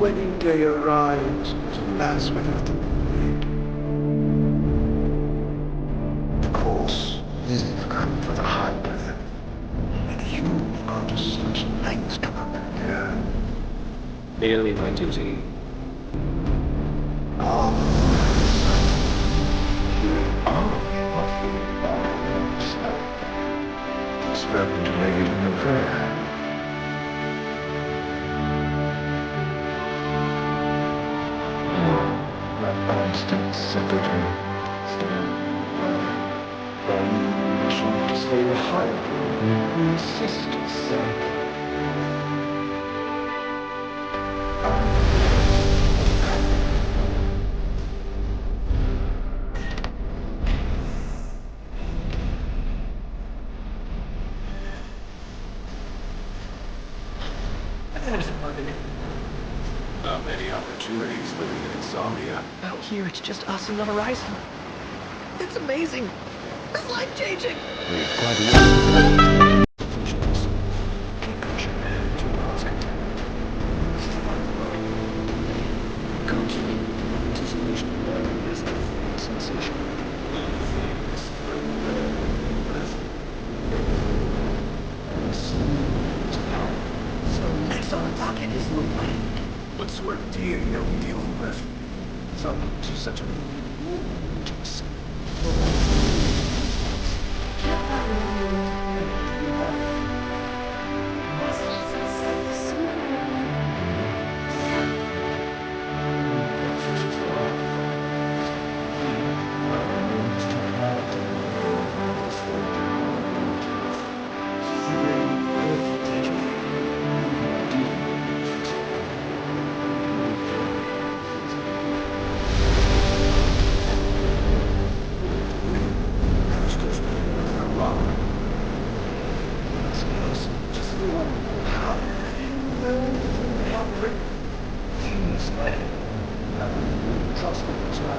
wedding day arrives to last without the Of course, this is come for the hardware. And you've gone to such lengths to prepare. Merely my duty. Oh. Spoken to Lady Novare. That constant secretary. Then she wants to stay behind. Her sisters say. Not many opportunities living in insomnia. Out here, it's just us and the horizon. It's amazing. It's life-changing. We've quite a way professionals. Keep pushing to ask. Constant anticipation is the sensation. So next on the docket is the wedding. What sort of deity are we dealing with? Some to such a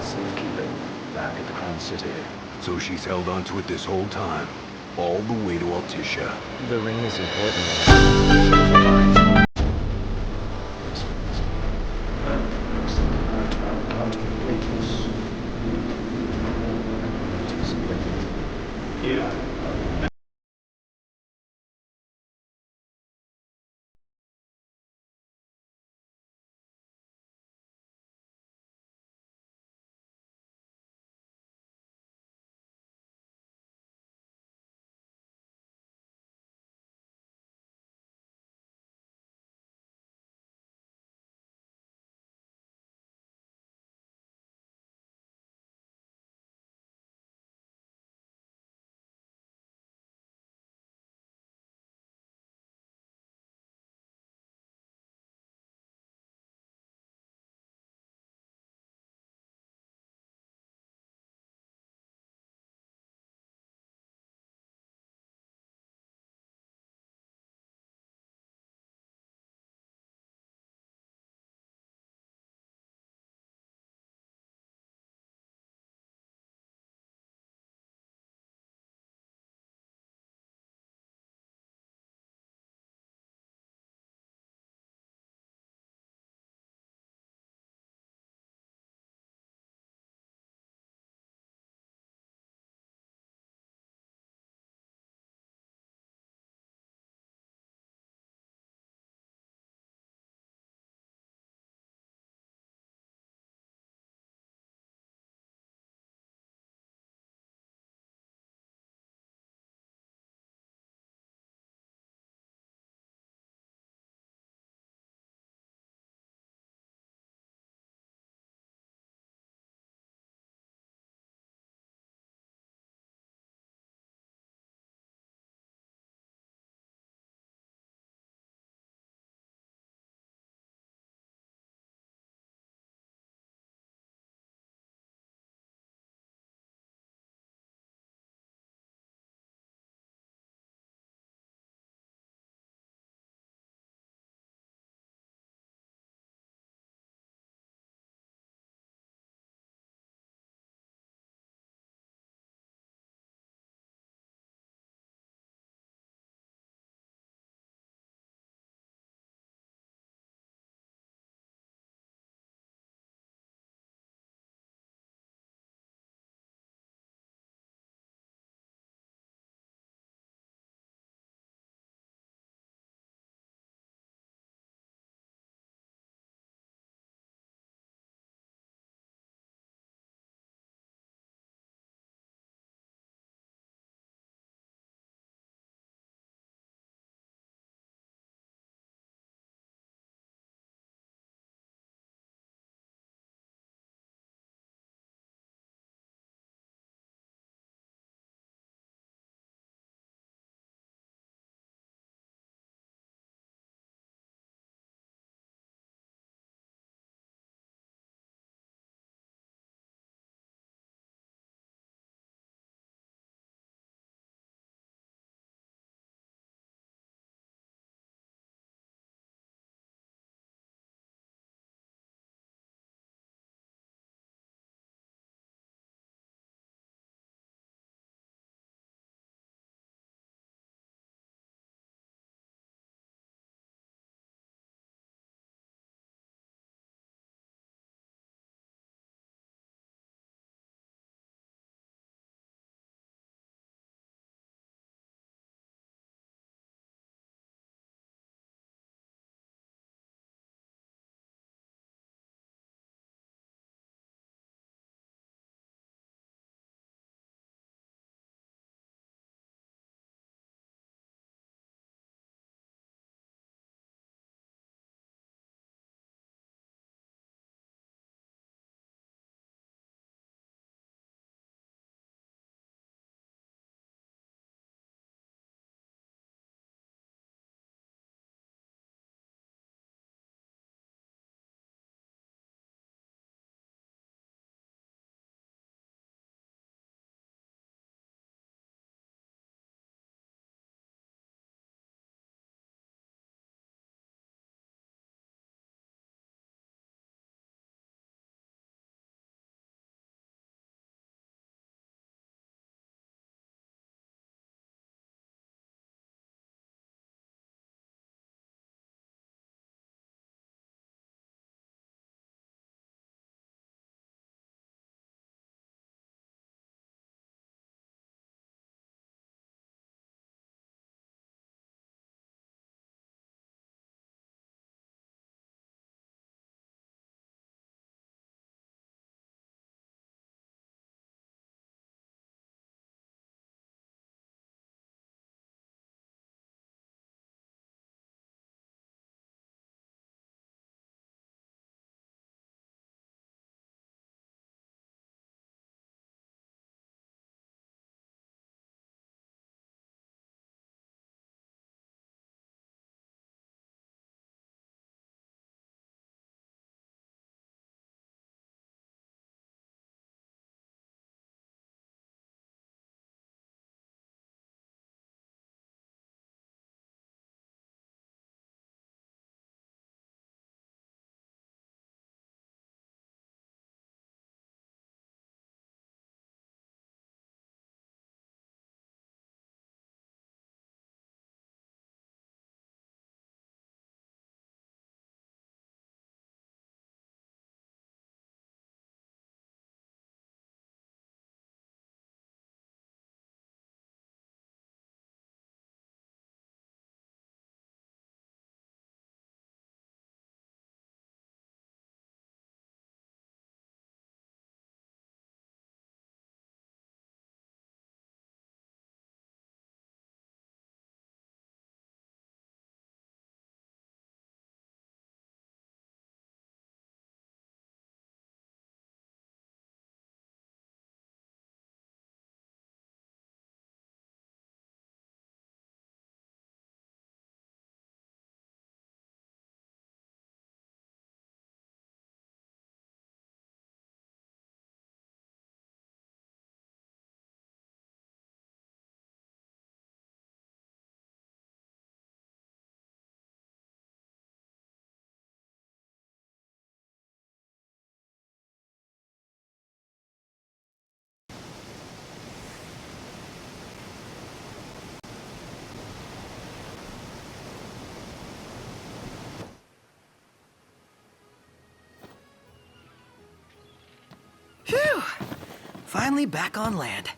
safekeeping back at the Crown City. So she's held on to it this whole time, all the way to Altissia. The ring is important. Finally back on land.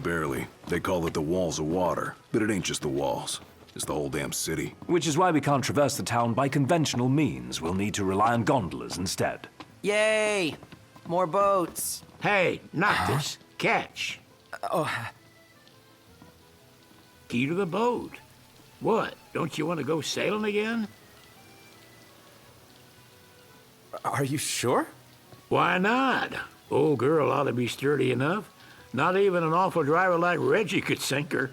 Barely. They call it the Walls of Water, but it ain't just the walls. It's the whole damn city. Which is why we can't traverse the town by conventional means. We'll need to rely on gondolas instead. Yay! More boats. Hey, not this. Catch. Key to the boat. What? Don't you want to go sailing again? Are you sure? Why not? Old girl ought to be sturdy enough. Not even an awful driver like Reggie could sink her.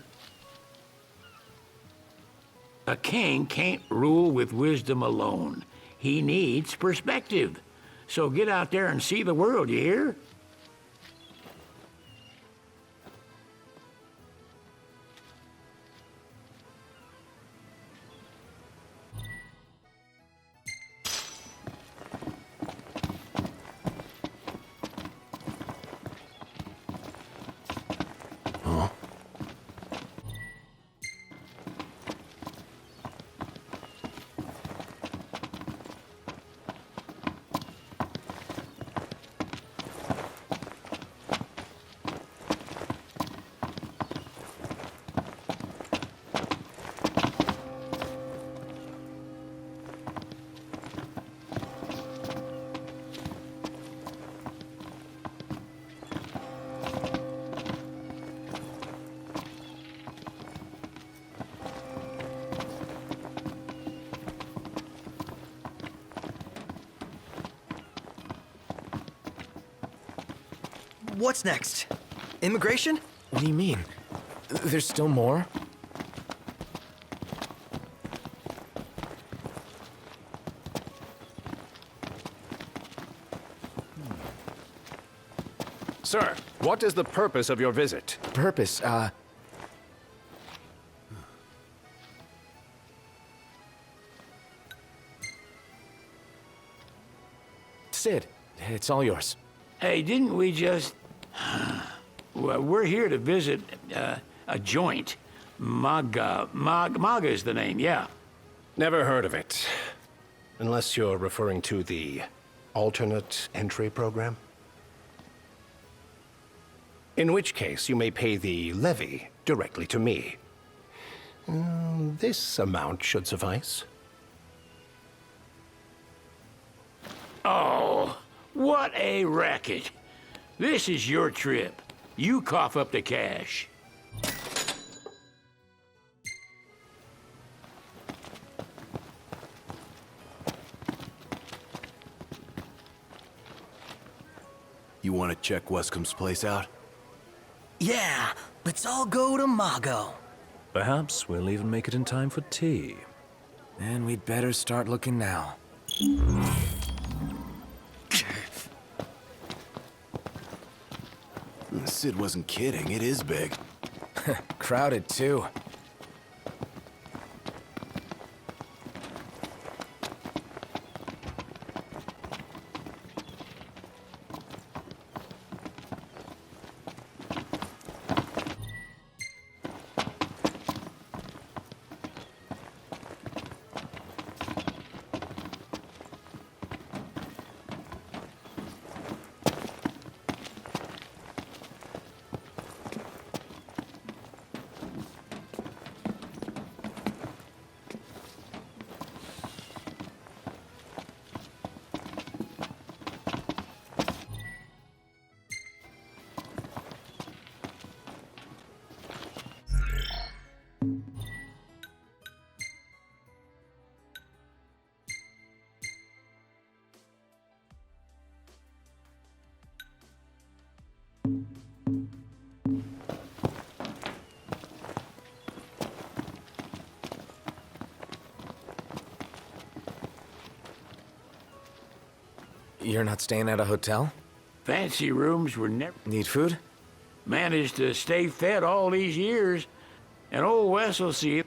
A king can't rule with wisdom alone. He needs perspective. So get out there and see the world, you hear? What's next? Immigration? What do you mean? There's still more? Sir, what is the purpose of your visit? Purpose, Sid, it's all yours. Hey, didn't we just... Well, we're here to visit a joint. Maga is the name, yeah. Never heard of it. Unless you're referring to the alternate entry program? In which case, you may pay the levy directly to me. This amount should suffice. Oh, what a racket. This is your trip. You cough up the cash. You want to check Wescom's place out? Yeah, let's all go to Mago. Perhaps we'll even make it in time for tea. And we'd better start looking now. Sid wasn't kidding. It is big. Crowded, too. You're not staying at a hotel? Fancy rooms were never... Need food? Managed to stay fed all these years. And old Wes will see it.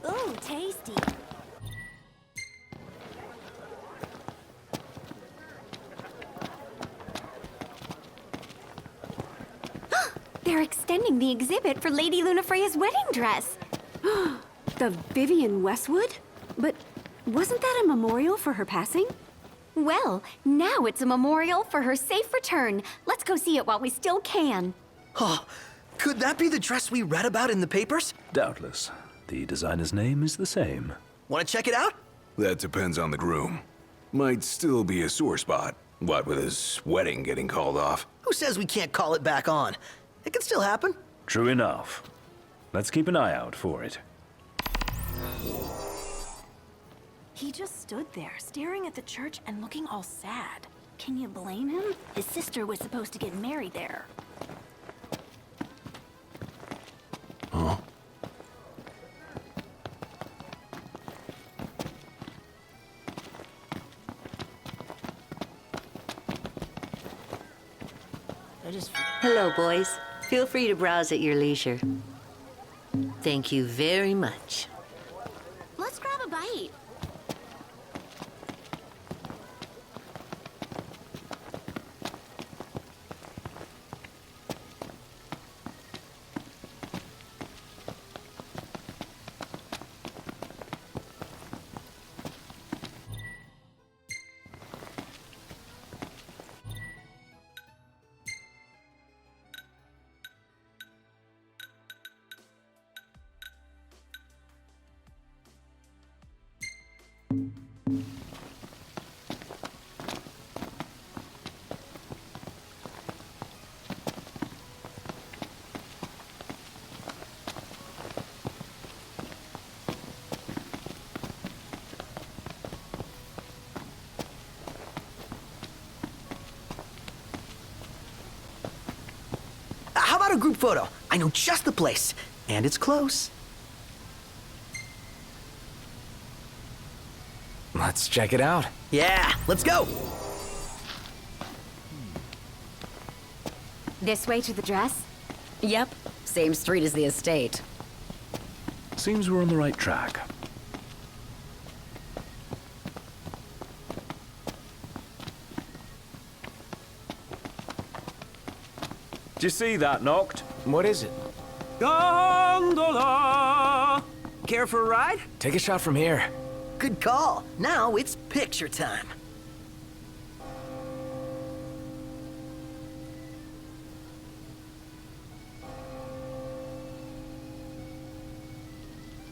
Ooh, tasty. They're extending the exhibit for Lady Lunafreya's wedding dress. The Vivian Westwood? But wasn't that a memorial for her passing? Well, now it's a memorial for her safe return. Let's go see it while we still can. Oh, could that be the dress we read about in the papers? Doubtless. The designer's name is the same. Want to check it out? That depends on the groom. Might still be a sore spot. What with his wedding getting called off? Who says we can't call it back on? It can still happen. True enough. Let's keep an eye out for it. He just stood there, staring at the church and looking all sad. Can you blame him? His sister was supposed to get married there. Huh? Hello, boys. Feel free to browse at your leisure. Thank you very much. Let's grab a bite. How about a group photo? I know just the place, and it's close. Let's check it out. Yeah, let's go. This way to the dress? Yep, same street as the estate. Seems we're on the right track. Did you see that, Noct? What is it? Gondola! Care for a ride? Take a shot from here. Good call. Now it's picture time.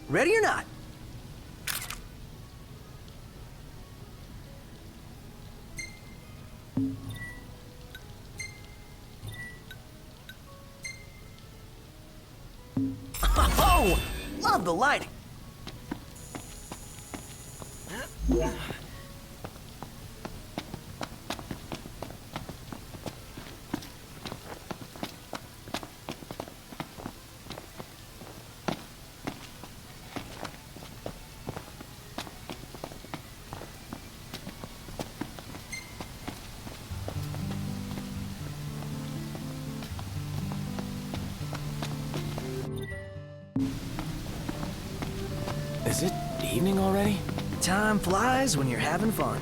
Ready or not? Oh, love the lighting. Is it evening already? Time flies when you're having fun.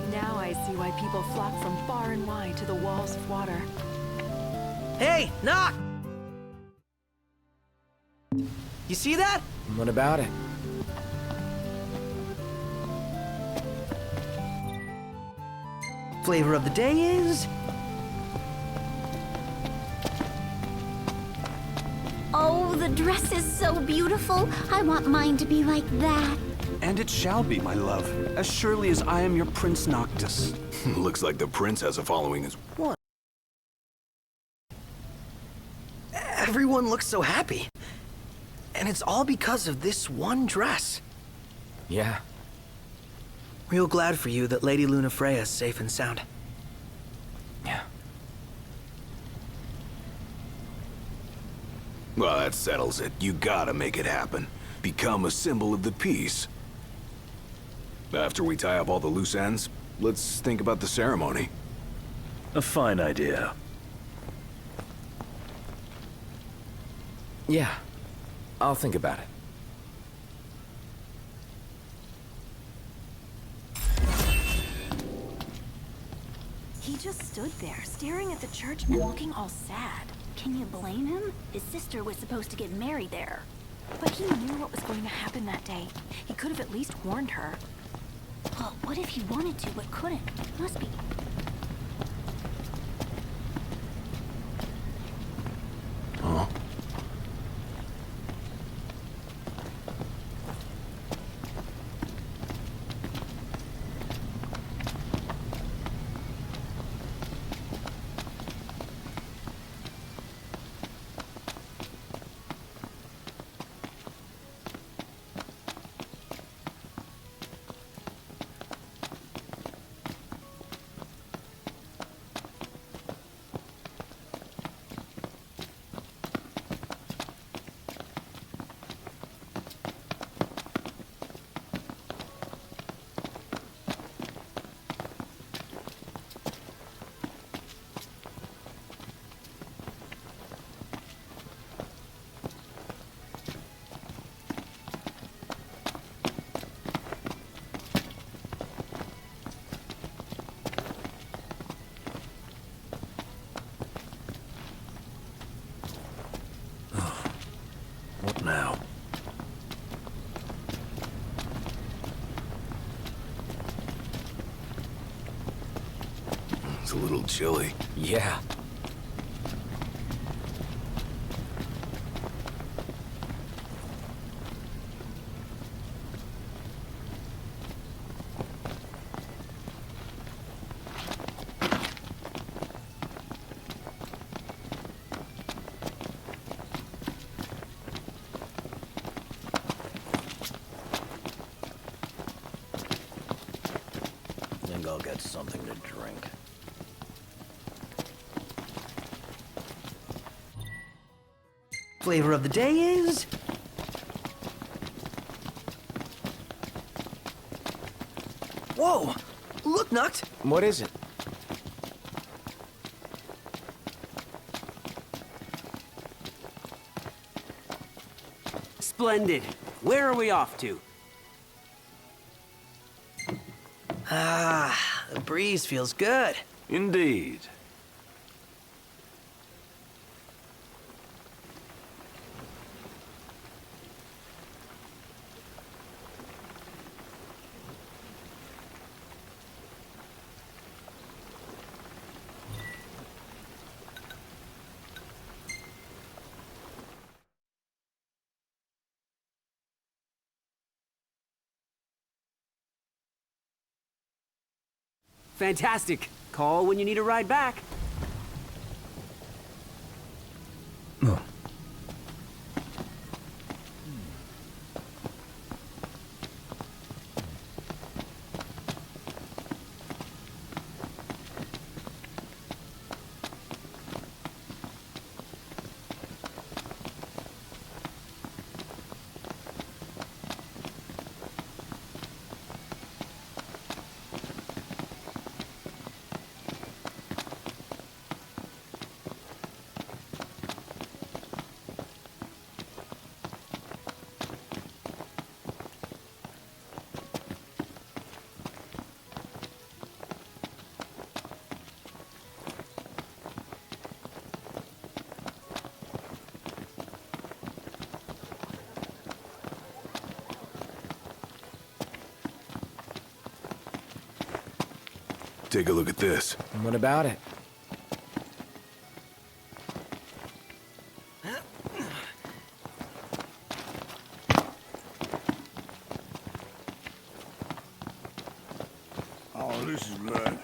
Now I see why people flock from far and wide to the walls of water. Hey, knock! You see that? What about it? Flavor of the day is... Oh, the dress is so beautiful. I want mine to be like that. And it shall be, my love, as surely as I am your Prince Noctis. Looks like the prince has a following as What? Everyone looks so happy. And it's all because of this one dress. Yeah. Real glad for you that Lady Lunafreya is safe and sound. Well, that settles it. You gotta make it happen. Become a symbol of the peace. After we tie up all the loose ends, let's think about the ceremony. A fine idea. Yeah. I'll think about it. He just stood there, staring at the church and looking all sad. Can you blame him? His sister was supposed to get married there. But he knew what was going to happen that day. He could have at least warned her. Well, what if he wanted to but couldn't? Must be. Huh? What now? It's a little chilly. Yeah. Think I'll get something to drink. Flavor of the day is... Whoa! Look, Nuct! What is it? Splendid. Where are we off to? Ah, the breeze feels good. Indeed. Fantastic. Call when you need a ride back. Take a look at this. What about it? Oh, this is good.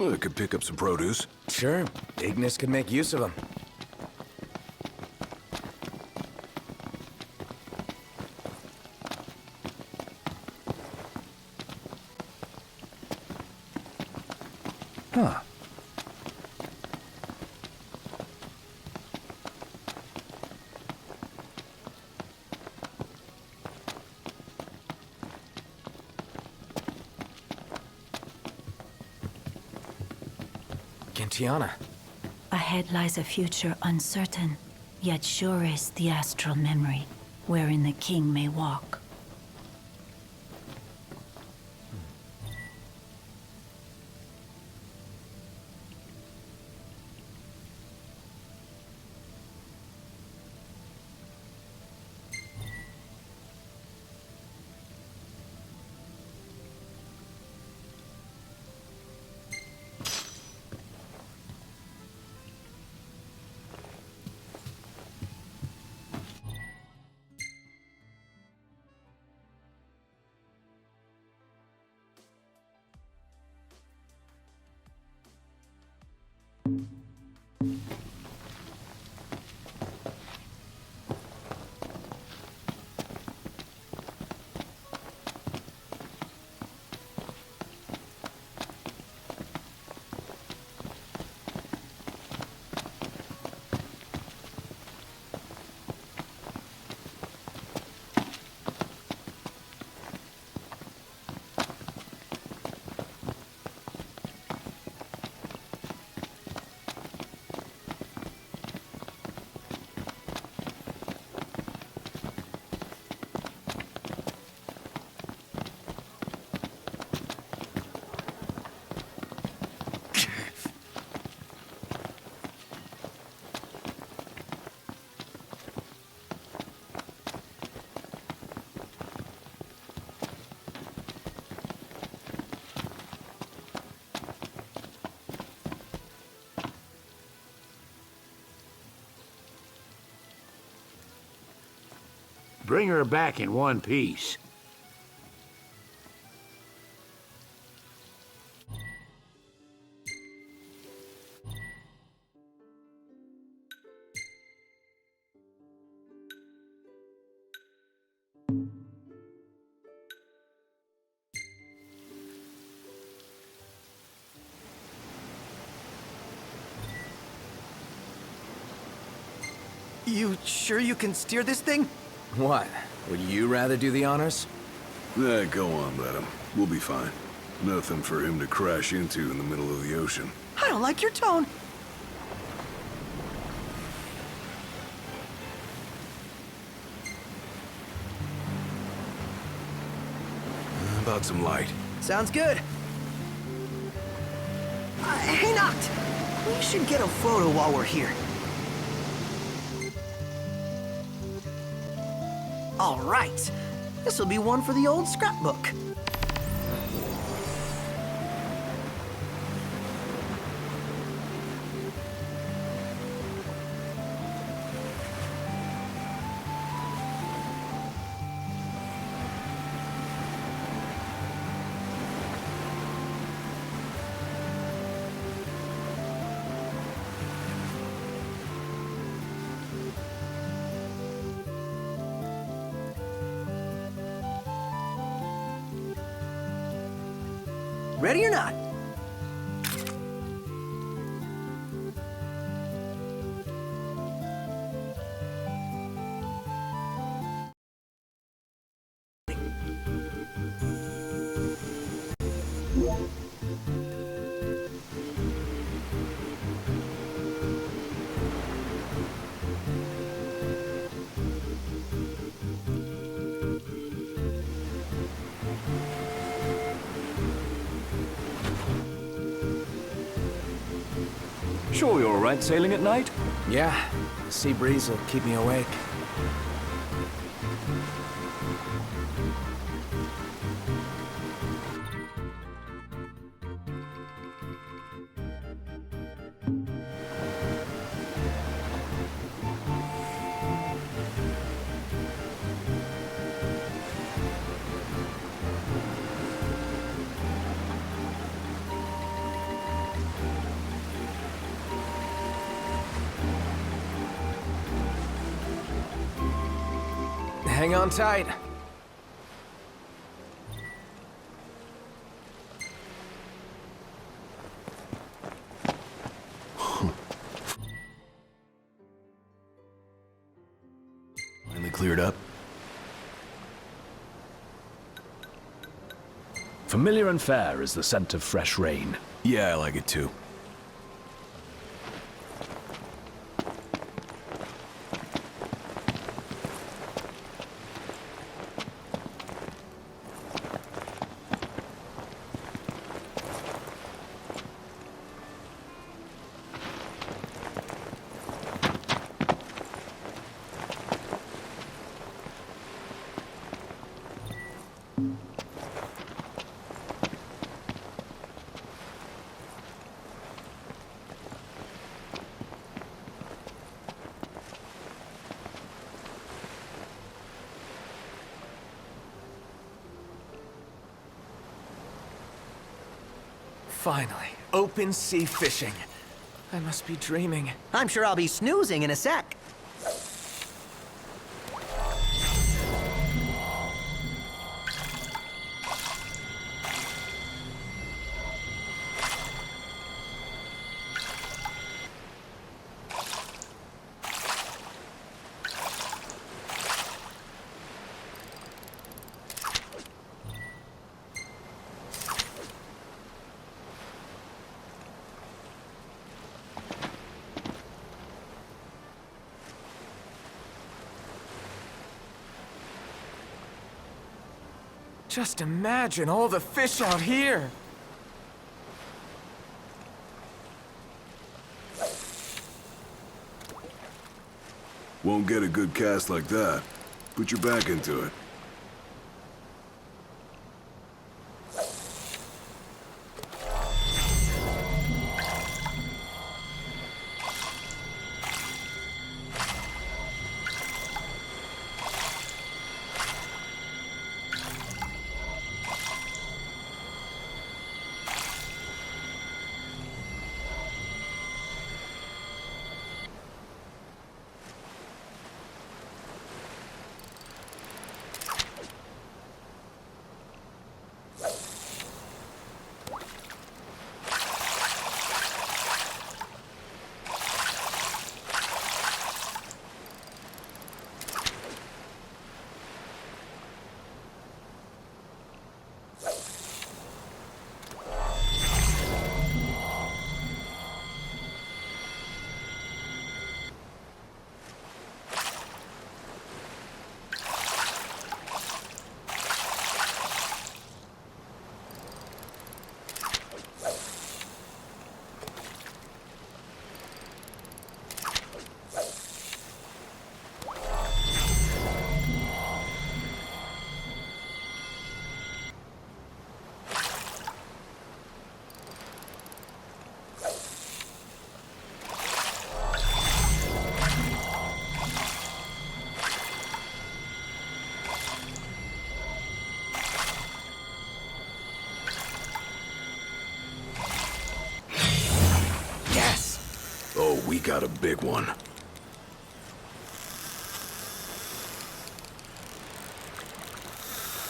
Well, I could pick up some produce. Sure, Ignis could make use of them. Huh. Gentiana. Ahead lies a future uncertain, yet sure is the astral memory, wherein the king may walk. Bring her back in one piece. You sure you can steer this thing? What? Would you rather do the honors? Go on, let him. We'll be fine. Nothing for him to crash into in the middle of the ocean. I don't like your tone. How about some light? Sounds good. Hey, Noct! We should get a photo while we're here. All right. This will be one for the old scrapbook. Ready or not? Sure you're all right sailing at night? Yeah, the sea breeze will keep me awake. Hang on tight. Finally cleared up? Familiar and fair is the scent of fresh rain. Yeah, I like it too. Finally, open sea fishing. I must be dreaming. I'm sure I'll be snoozing in a sec. Just imagine all the fish out here. Won't get a good cast like that. Put your back into it. Oh, we got a big one.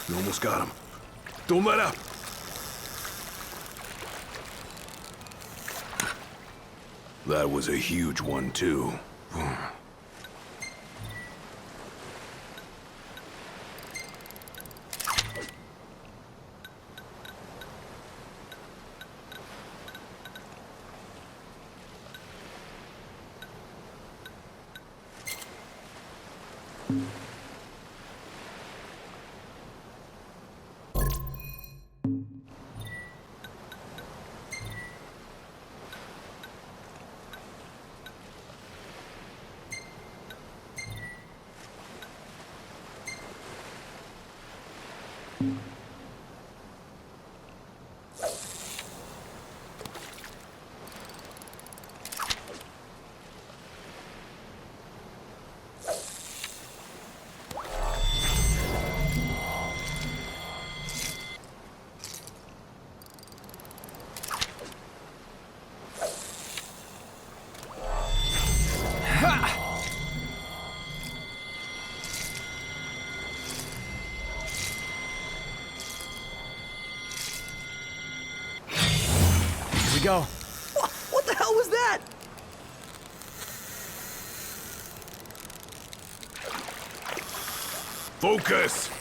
You almost got him. Don't let up! That was a huge one, too. go. What the hell was that? Focus!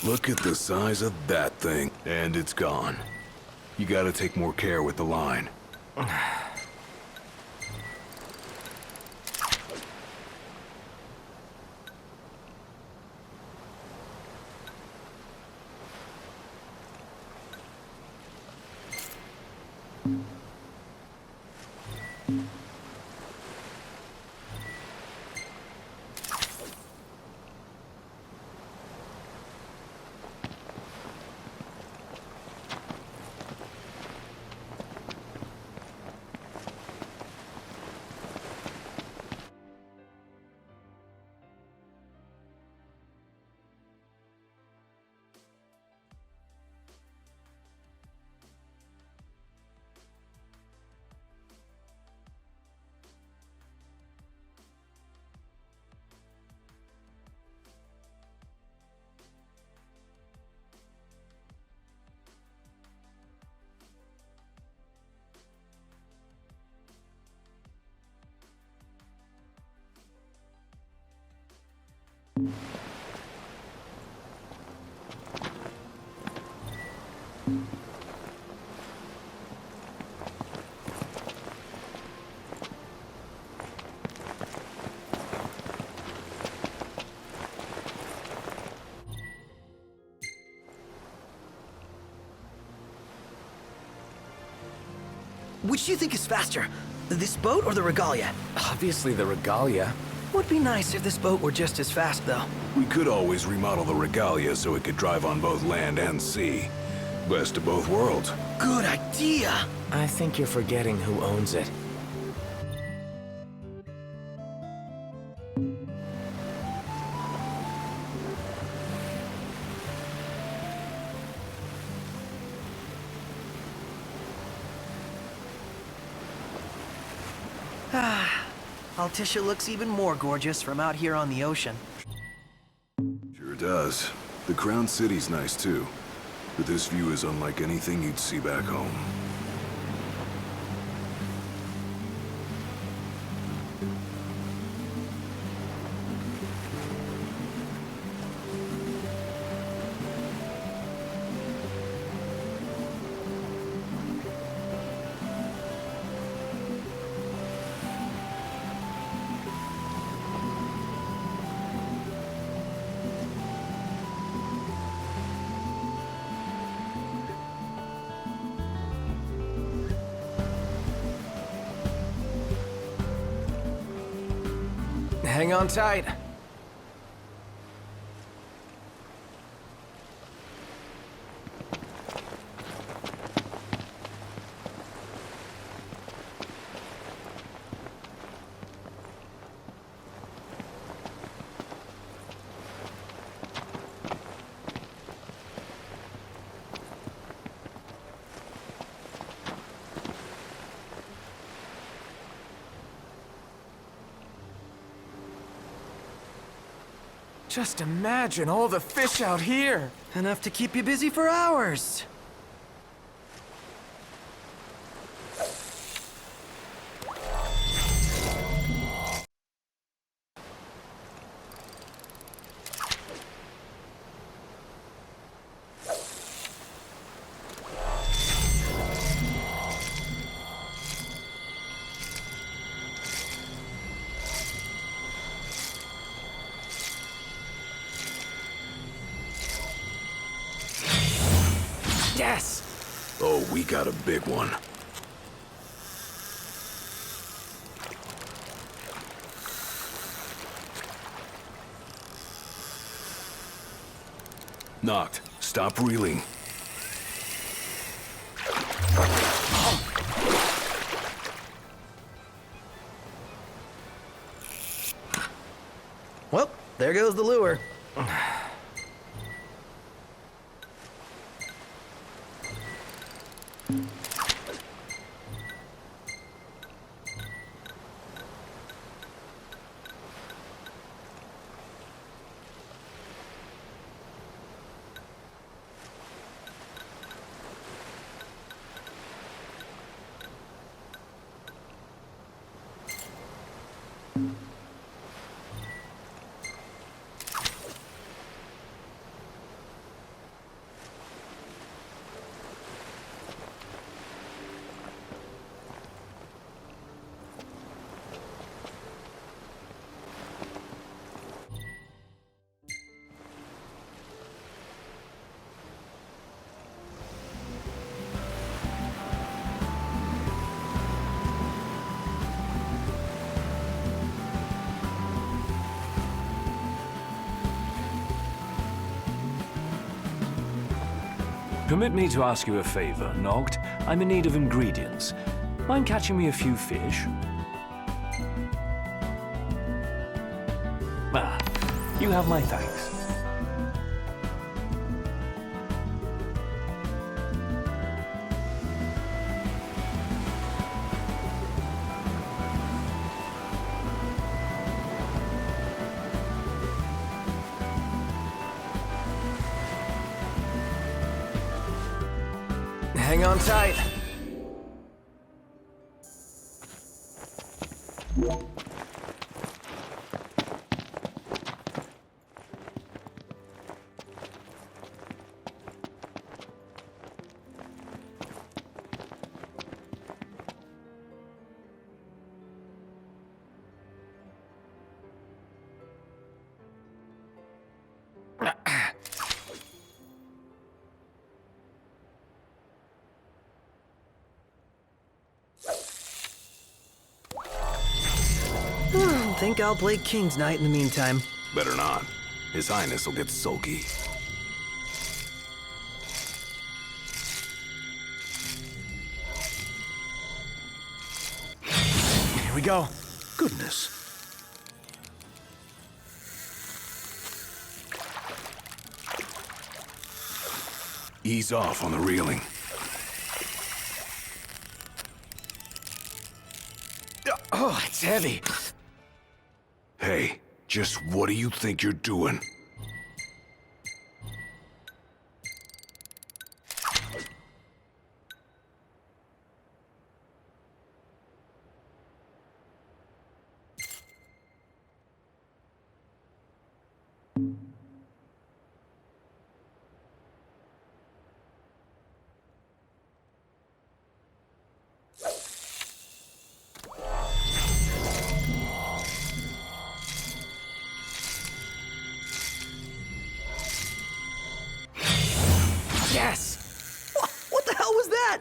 Look at the size of that thing, and it's gone. You gotta take more care with the line. Which do you think is faster? This boat or the Regalia? Obviously the Regalia. Would be nice if this boat were just as fast, though. We could always remodel the Regalia so it could drive on both land and sea. Best of both worlds. Good idea! I think you're forgetting who owns it. Altissia looks even more gorgeous from out here on the ocean. Sure does. The Crown City's nice too, but this view is unlike anything you'd see back home. Hang on tight. Just imagine all the fish out here. Enough to keep you busy for hours. Yes! Oh, we got a big one. Knocked. Stop reeling. Well, there goes the lure. Permit me to ask you a favor, Noct. I'm in need of ingredients. Mind catching me a few fish? Ah, you have my thanks. Hang on tight. Think I'll play King's Knight in the meantime. Better not. His Highness will get sulky. Here we go. Goodness. Ease off on the reeling. Oh, it's heavy. Hey, just what do you think you're doing? Yes! What the hell was that?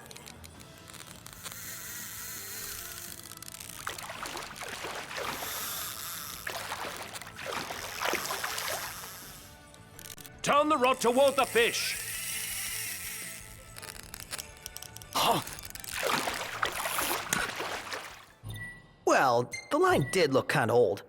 Turn the rod toward the fish. Well, the line did look kind of old.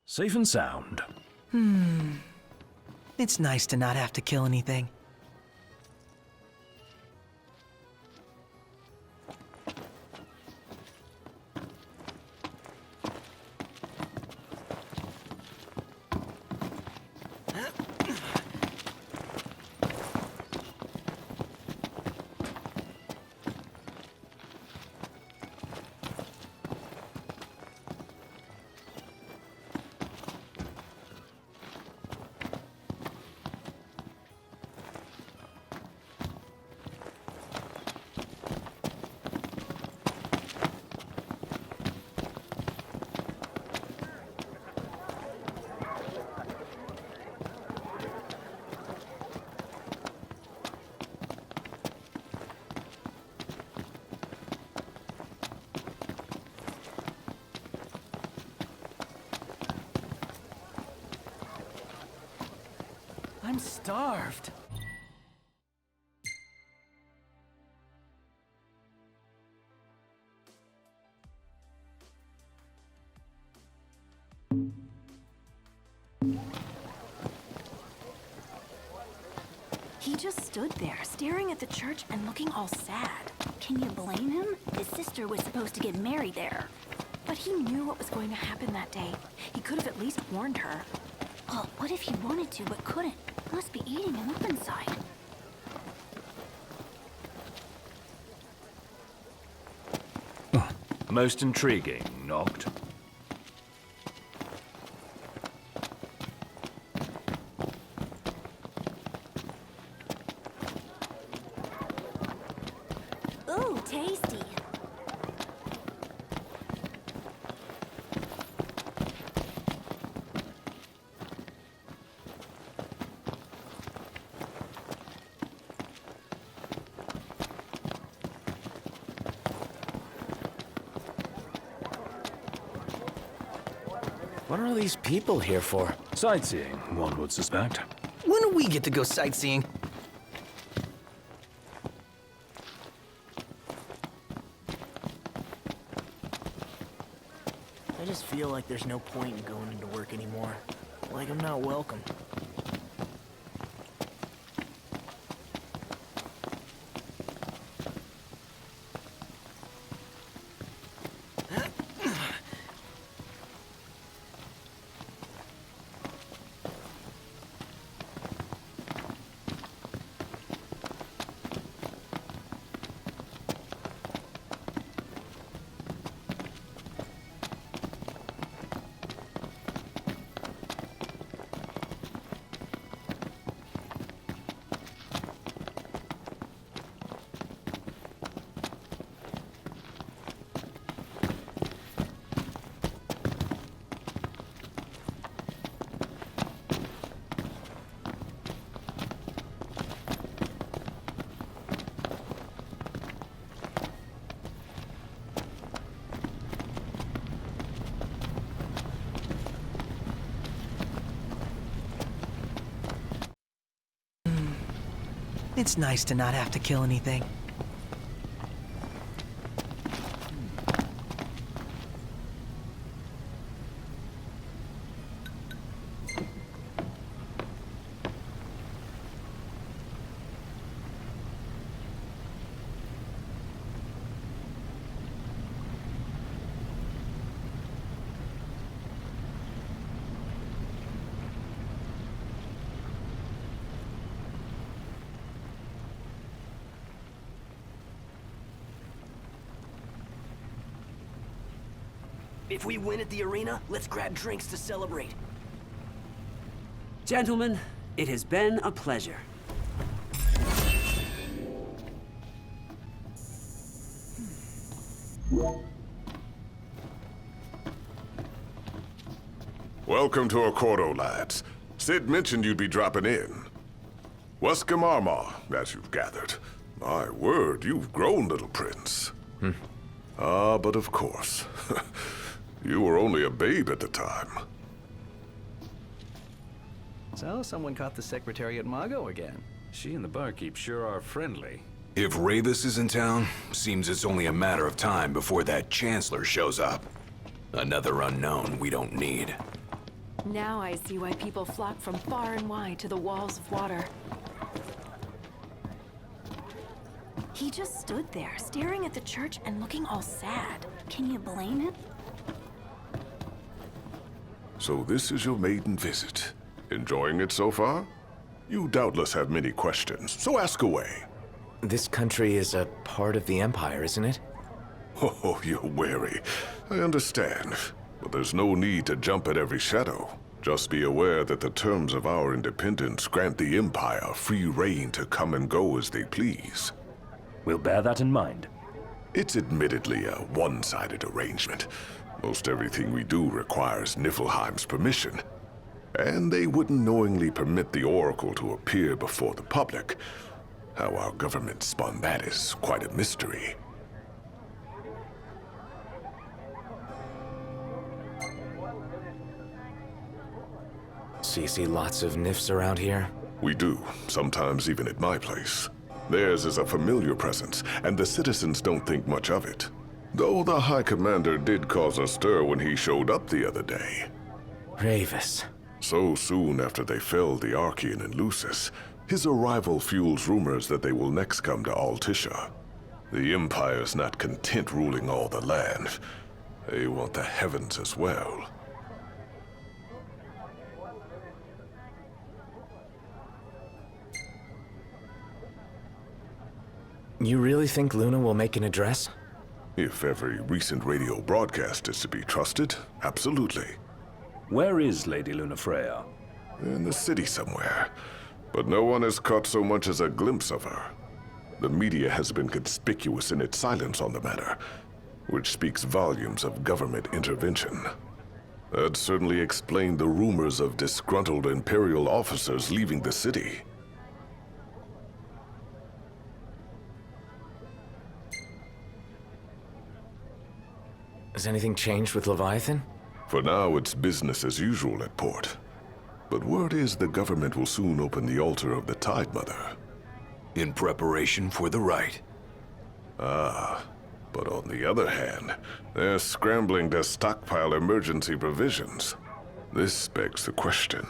Safe and sound. It's nice to not have to kill anything. I'm starved. He just stood there, staring at the church and looking all sad. Can you blame him? His sister was supposed to get married there. But he knew what was going to happen that day. He could have at least warned her. Well, what if he wanted to but couldn't? Must be eating him up inside. Most intriguing, Noct. Ooh, tasty. What are all these people here for? Sightseeing, one would suspect. When do we get to go sightseeing? I just feel like there's no point in going into work anymore. Like I'm not welcome. It's nice to not have to kill anything. If we win at the arena, let's grab drinks to celebrate. Gentlemen, it has been a pleasure. Welcome to Accordo, lads. Sid mentioned you'd be dropping in. Wesker Marmar, as you've gathered. My word, you've grown, little prince. Ah, but of course. You were only a babe at the time. So, someone caught the secretary at Mago again. She and the barkeep sure are friendly. If Ravis is in town, seems it's only a matter of time before that Chancellor shows up. Another unknown we don't need. Now I see why people flock from far and wide to the walls of water. He just stood there, staring at the church and looking all sad. Can you blame him? So this is your maiden visit. Enjoying it so far? You doubtless have many questions, so ask away. This country is a part of the Empire, isn't it? Oh, you're wary. I understand. But there's no need to jump at every shadow. Just be aware that the terms of our independence grant the Empire free reign to come and go as they please. We'll bear that in mind. It's admittedly a one-sided arrangement. Most everything we do requires Niflheim's permission. And they wouldn't knowingly permit the Oracle to appear before the public. How our government spun that is quite a mystery. So you see lots of Nifs around here? We do, sometimes even at my place. Theirs is a familiar presence, and the citizens don't think much of it. Though the High Commander did cause a stir when he showed up the other day. Ravus. So soon after they felled the Archean and Lucis, his arrival fuels rumors that they will next come to Altissia. The Empire's not content ruling all the land. They want the heavens as well. You really think Luna will make an address? If every recent radio broadcast is to be trusted, absolutely. Where is Lady Lunafreya? In the city somewhere. But no one has caught so much as a glimpse of her. The media has been conspicuous in its silence on the matter, which speaks volumes of government intervention. That certainly explained the rumors of disgruntled Imperial officers leaving the city. Has anything changed with Leviathan? For now, it's business as usual at port. But word is the government will soon open the altar of the Tide Mother. In preparation for the rite. Ah, but on the other hand, they're scrambling to stockpile emergency provisions. This begs the question,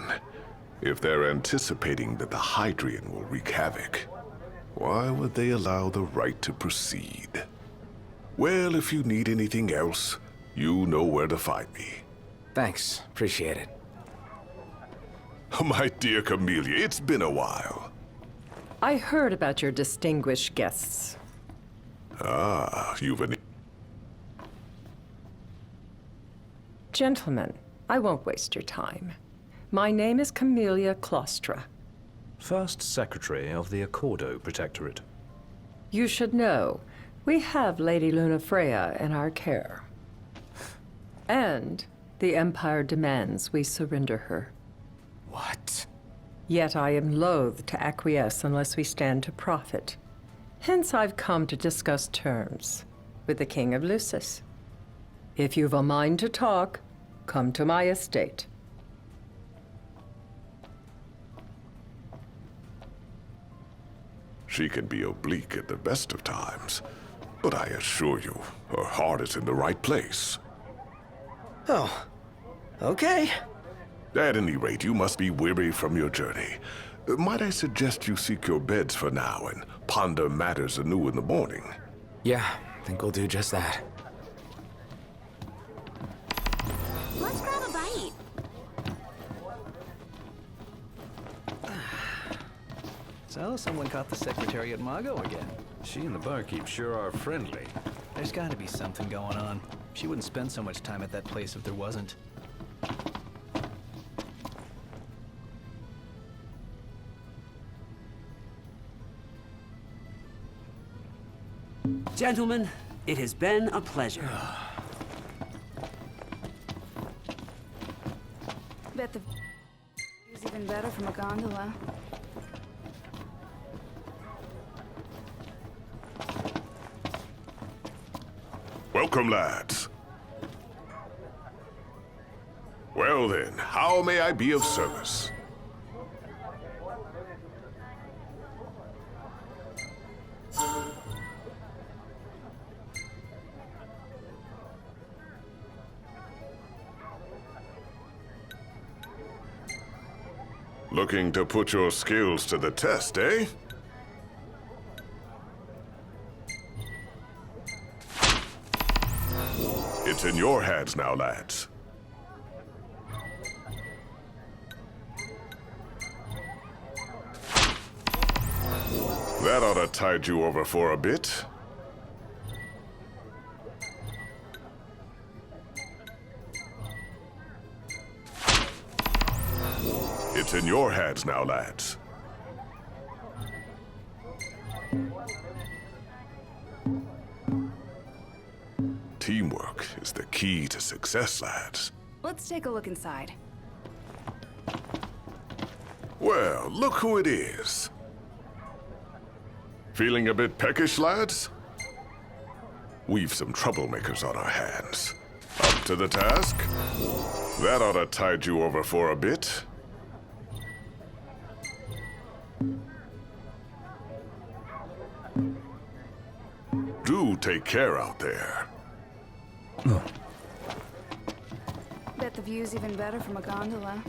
if they're anticipating that the Hydrian will wreak havoc, why would they allow the rite to proceed? Well, if you need anything else, you know where to find me. Thanks, appreciate it. My dear Camellia, it's been a while. I heard about your distinguished guests. Ah, you've an... Gentlemen, I won't waste your time. My name is Camellia Claustra. First Secretary of the Accordo Protectorate. You should know, we have Lady Lunafreya in our care. And the Empire demands we surrender her. What? Yet I am loath to acquiesce unless we stand to profit. Hence I've come to discuss terms with the King of Lucis. If you've a mind to talk, come to my estate. She can be oblique at the best of times, but I assure you, her heart is in the right place. Oh, okay. At any rate, you must be weary from your journey. Might I suggest you seek your beds for now and ponder matters anew in the morning? Yeah, I think we'll do just that. Let's grab a bite. So, someone caught the secretary at Mago again. She and the barkeep sure are friendly. There's gotta be something going on. She wouldn't spend so much time at that place if there wasn't. Gentlemen, it has been a pleasure. Bet the is even better from a gondola. Welcome, lads. Well then, how may I be of service? Looking to put your skills to the test, eh? It's in your hands now, lads. That ought to tide you over for a bit. It's in your hands now, lads. Teamwork is the key to success, lads. Let's take a look inside. Well, look who it is. Feeling a bit peckish, lads? We've some troublemakers on our hands. Up to the task? That ought to tide you over for a bit. Do take care out there. Bet the view's even better from a gondola.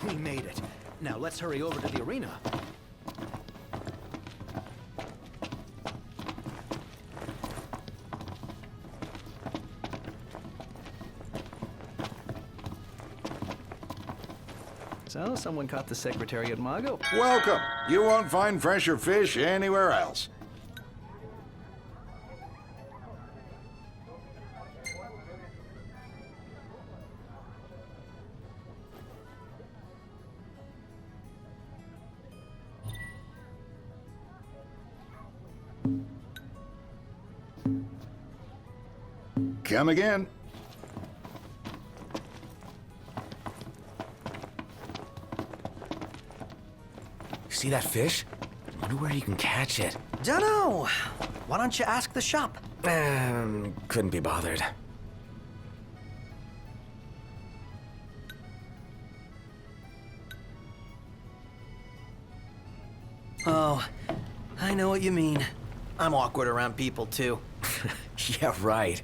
We made it. Now let's hurry over to the arena. So, someone caught the secretary at Mago? Welcome. You won't find fresher fish anywhere else. Come again. See that fish? Wonder where you can catch it. Dunno. Why don't you ask the shop? Couldn't be bothered. Oh, I know what you mean. I'm awkward around people, too. Yeah, right.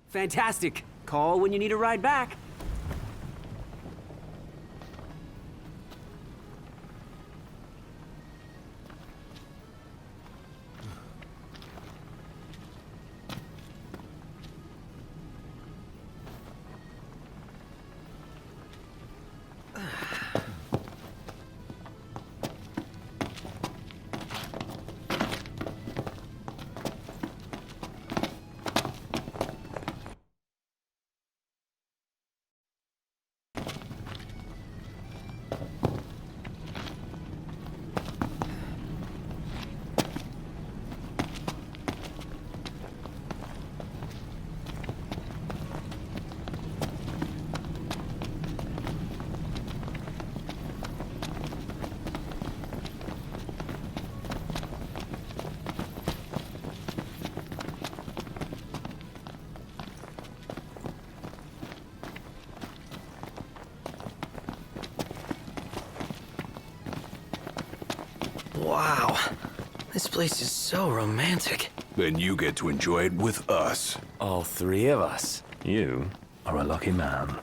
Fantastic. Call when you need a ride back. Wow. This place is so romantic. Then you get to enjoy it with us. All three of us. You are a lucky man.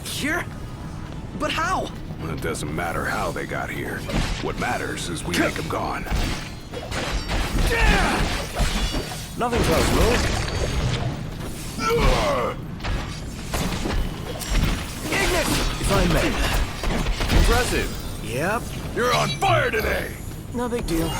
Here? But how? It doesn't matter how they got here. What matters is we make them gone. Nothing personal. Ignis! If I may. Impressive. Yep. You're on fire today! No big deal.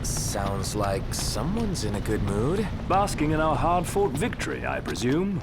Sounds like someone's in a good mood. Basking in our hard-fought victory, I presume.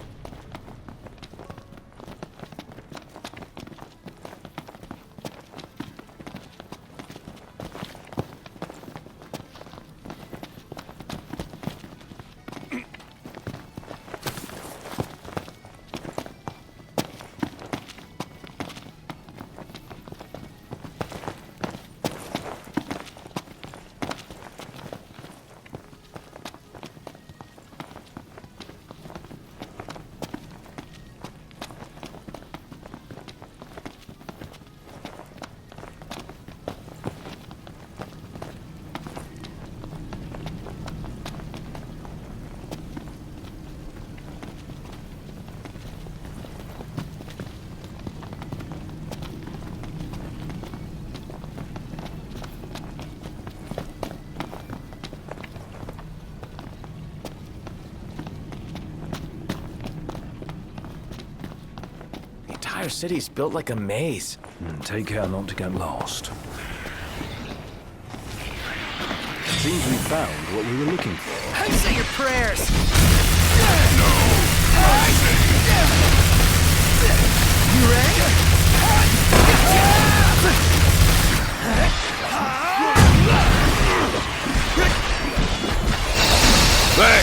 entire city's built like a maze. Take care not to get lost. Seems we found what we were looking for. Say your prayers. You ready? Hey,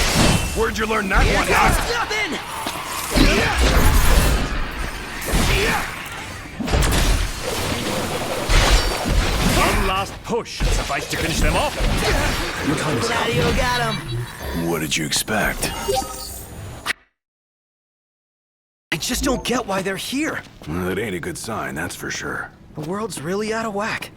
where'd you learn that one? Nothing. One last push suffice to finish them off. Gladio got him. What did you expect? I just don't get why they're here. Well, it ain't a good sign, that's for sure. The world's really out of whack.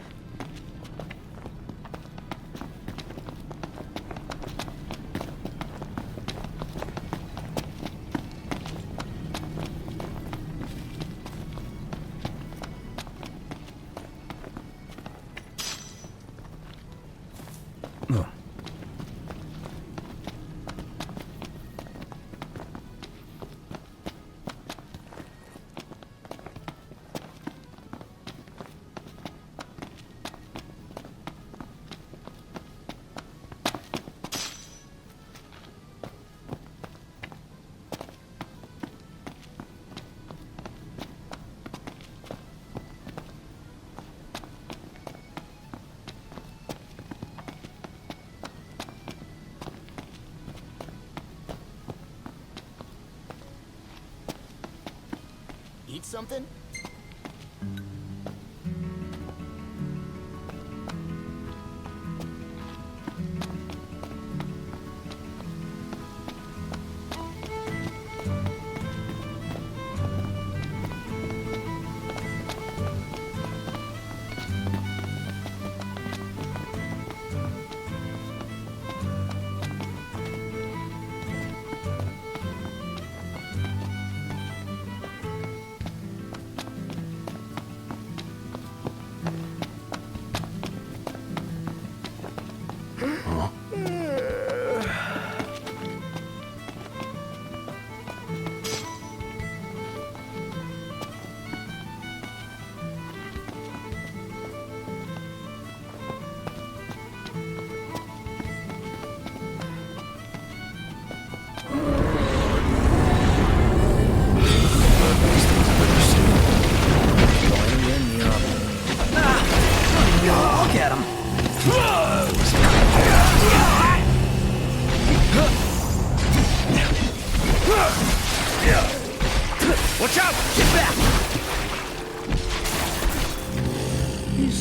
Eat something? Look at him. Watch out! Get back! He's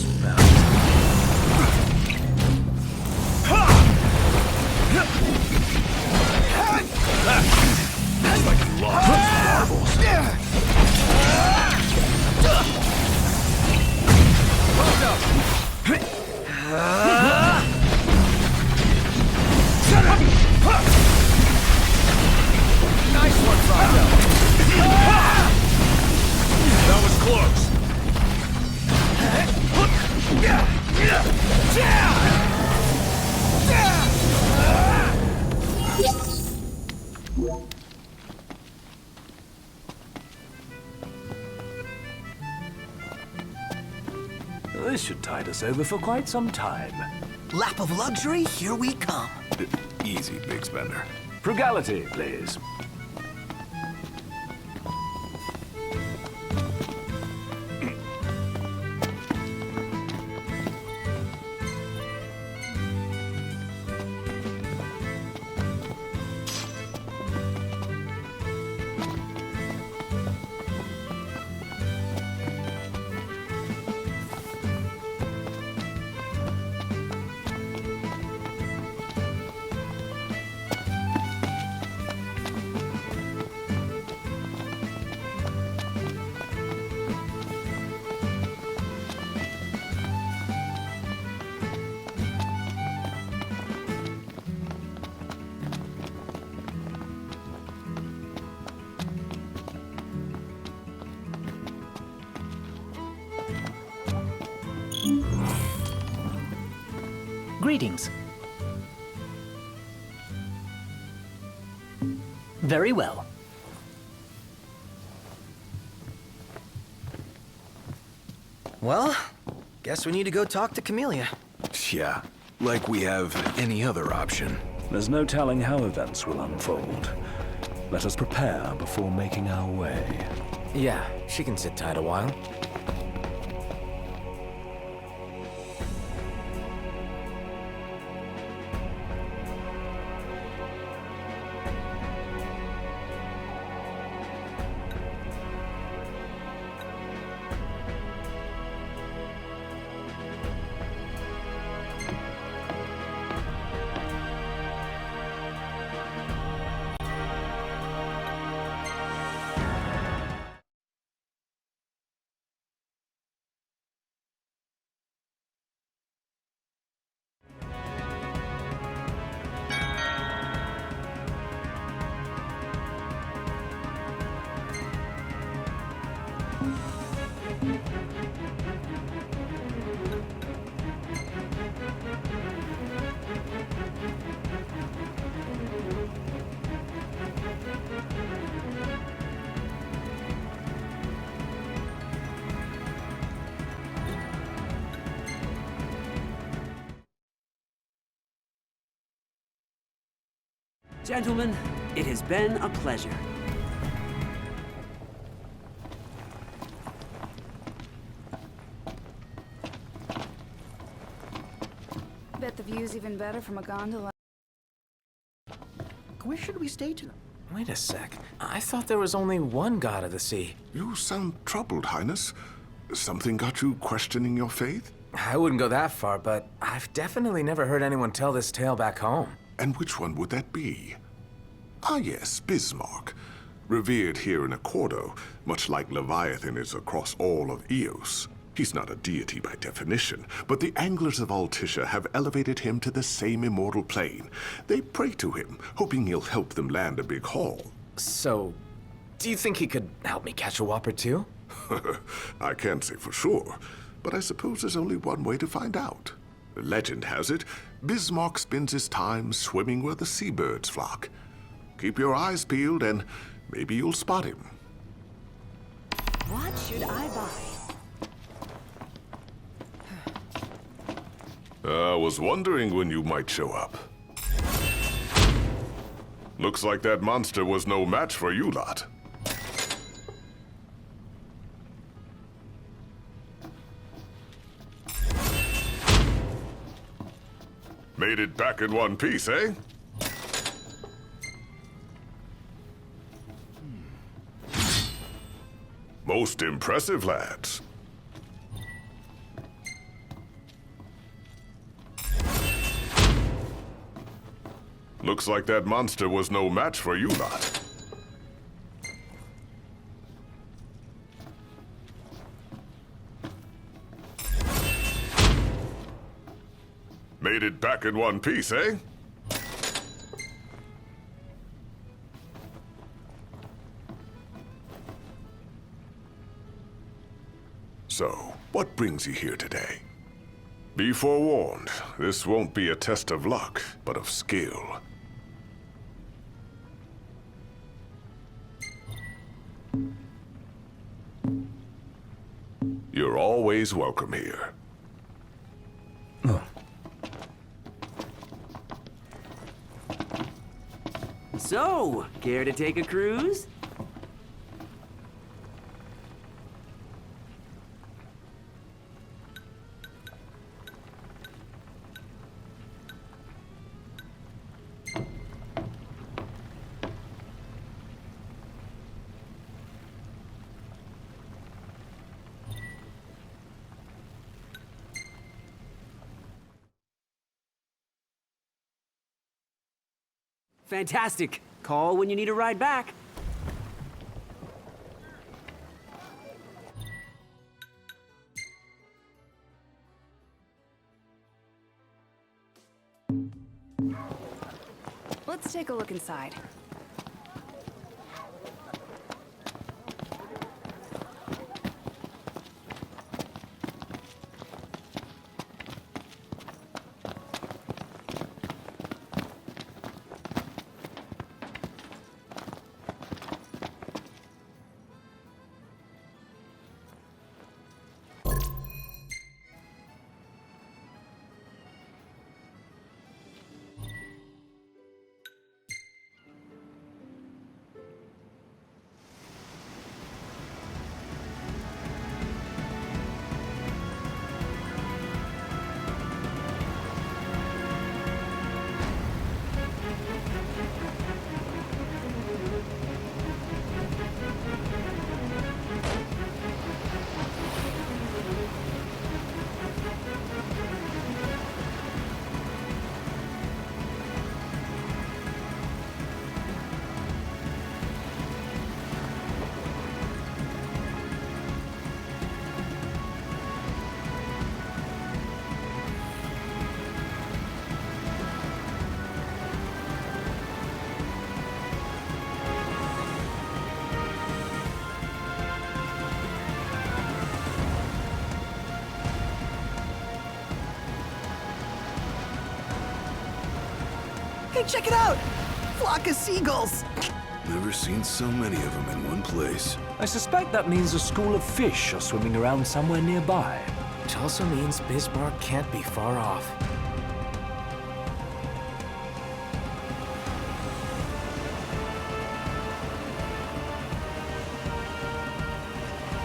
It's like you lost his marbles. Nice one, Fronto. That was close. This should tide us over for quite some time. Lap of luxury, here we come. Easy, big spender. Frugality, please. Greetings. Very well. Well, guess we need to go talk to Camellia. Yeah, like we have any other option. There's no telling how events will unfold. Let us prepare before making our way. Yeah, she can sit tight a while. Gentlemen, it has been a pleasure. Bet the view's even better from a gondola. Where should we stay tonight? Wait a sec. I thought there was only one god of the sea. You sound troubled, Highness. Something got you questioning your faith? I wouldn't go that far, but I've definitely never heard anyone tell this tale back home. And which one would that be? Ah yes, Bismarck. Revered here in Accordo, much like Leviathan is across all of Eos. He's not a deity by definition, but the Anglers of Altissia have elevated him to the same immortal plane. They pray to him, hoping he'll help them land a big haul. So, do you think he could help me catch a whopper too? I can't say for sure, but I suppose there's only one way to find out. Legend has it, Bismarck spends his time swimming where the seabirds flock. Keep your eyes peeled and maybe you'll spot him. What should I buy? I was wondering when you might show up. Looks like that monster was no match for you lot. Made it back in one piece, eh? Most impressive, lads. Looks like that monster was no match for you lot. Made it back in one piece, eh? So, what brings you here today? Be forewarned, this won't be a test of luck, but of skill. You're always welcome here. So, care to take a cruise? Fantastic. Call when you need a ride back. Let's take a look inside. Hey, check it out! Flock of seagulls! Never seen so many of them in one place. I suspect that means a school of fish are swimming around somewhere nearby. Which also means Bismarck can't be far off.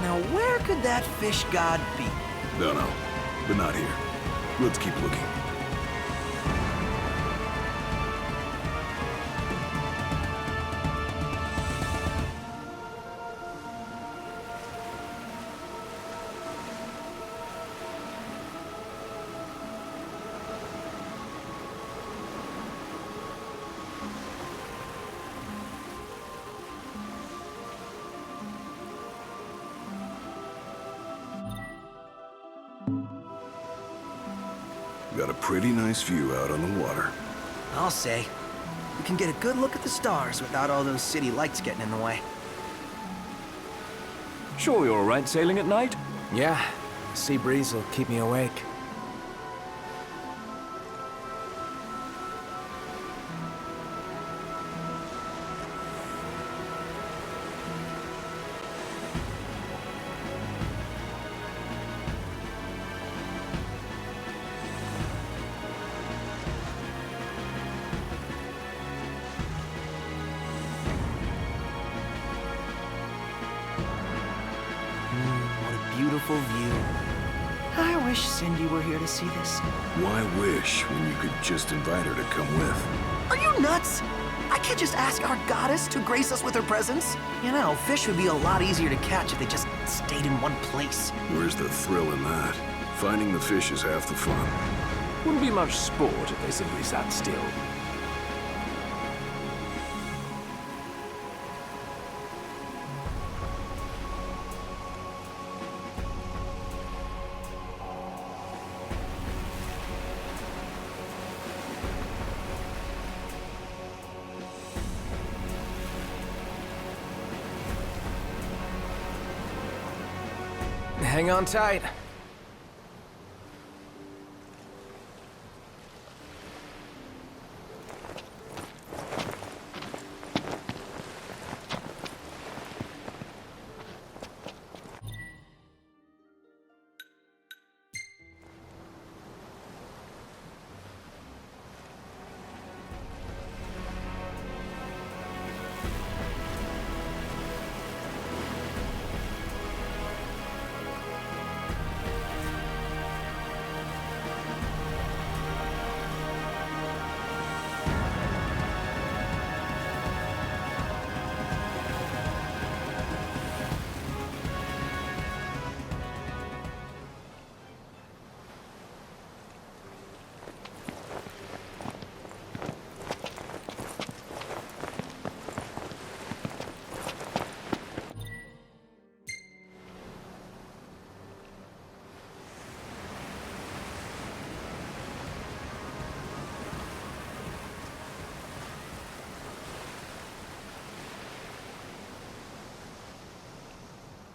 Now, where could that fish god be? Don't know, but not here. Let's keep looking. Got a pretty nice view out on the water. I'll say. We can get a good look at the stars without all those city lights getting in the way. Sure you're all right sailing at night? Yeah, sea breeze will keep me awake. Beautiful view. I wish Cindy were here to see this. Why wish when you could just invite her to come with? Are you nuts? I can't just ask our goddess to grace us with her presence. You know, fish would be a lot easier to catch if they just stayed in one place. Where's the thrill in that? Finding the fish is half the fun. Wouldn't be much sport if they simply sat still. Hang on tight.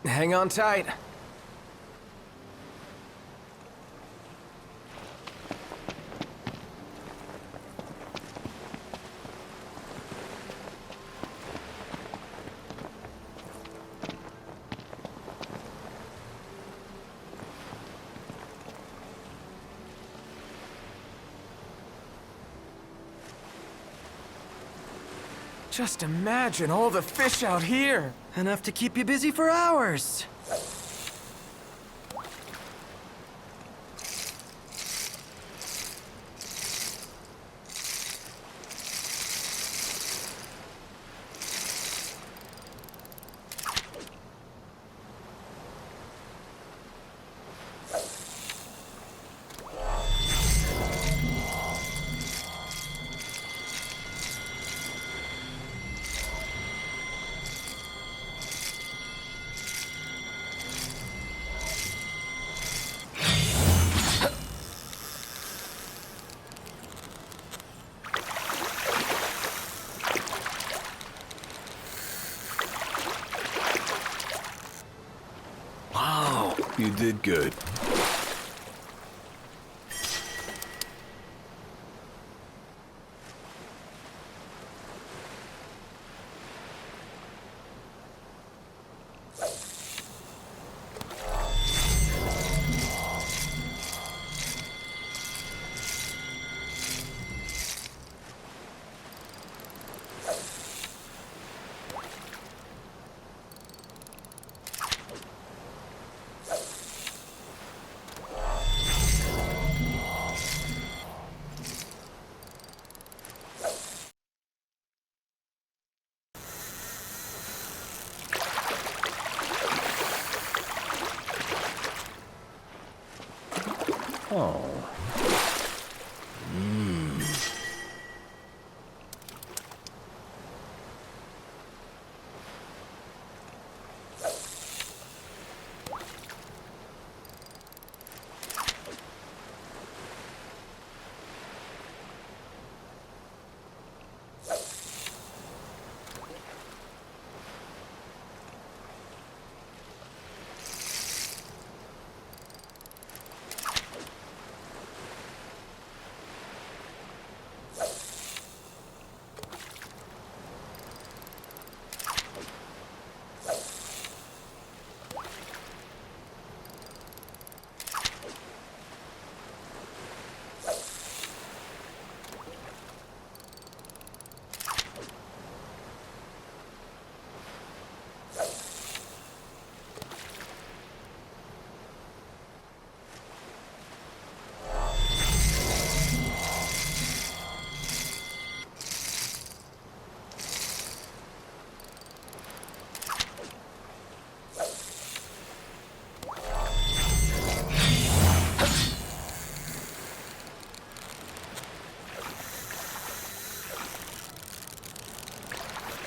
Hang on tight. Just imagine all the fish out here. Enough to keep you busy for hours. You did good.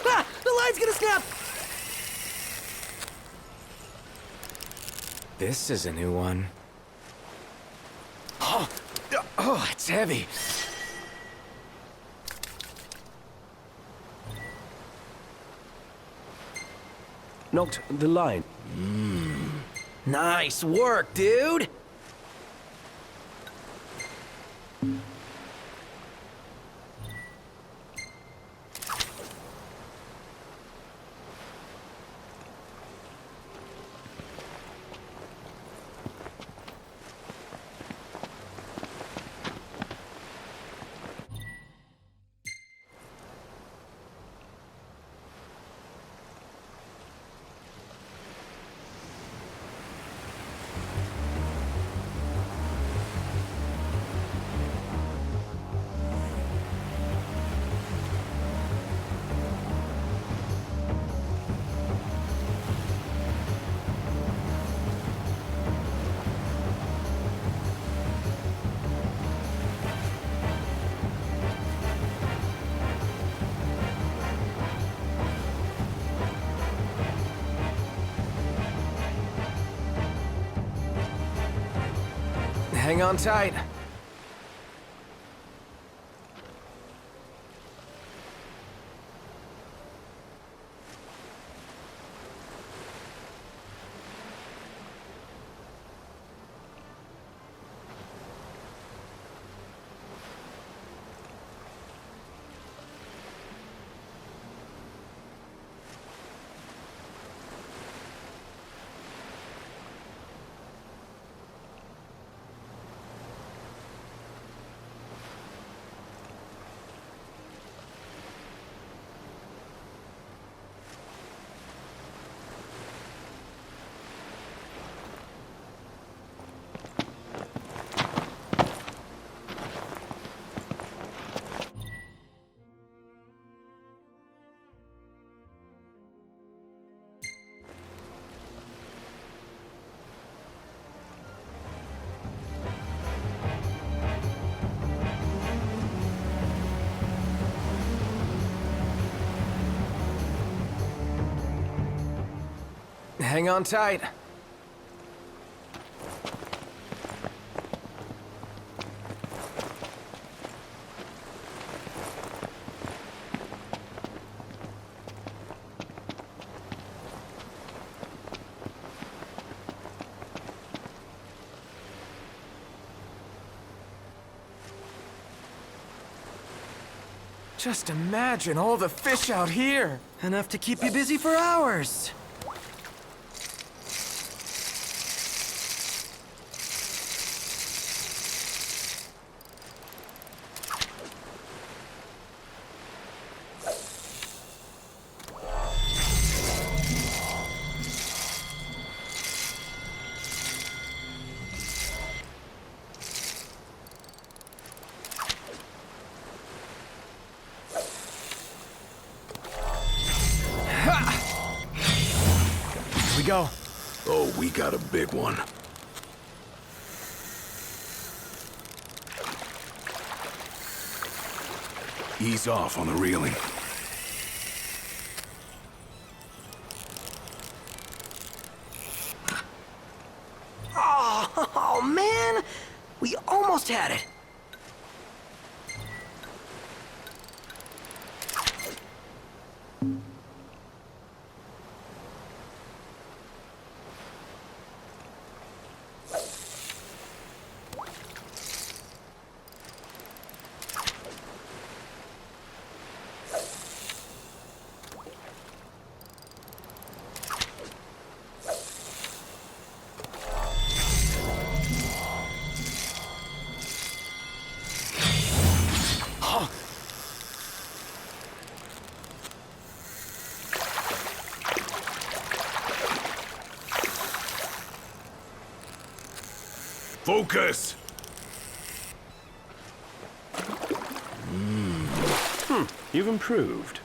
Ah! The line's gonna snap! This is a new one. Oh, it's heavy. Noct, the line. Nice work, dude! Hang on tight. Hang on tight. Just imagine all the fish out here. Enough to keep you busy for hours. We go. Oh, we got a big one. Ease off on the reeling. Oh, man! We almost had it. Focus! You've improved.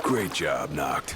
Great job, Noct.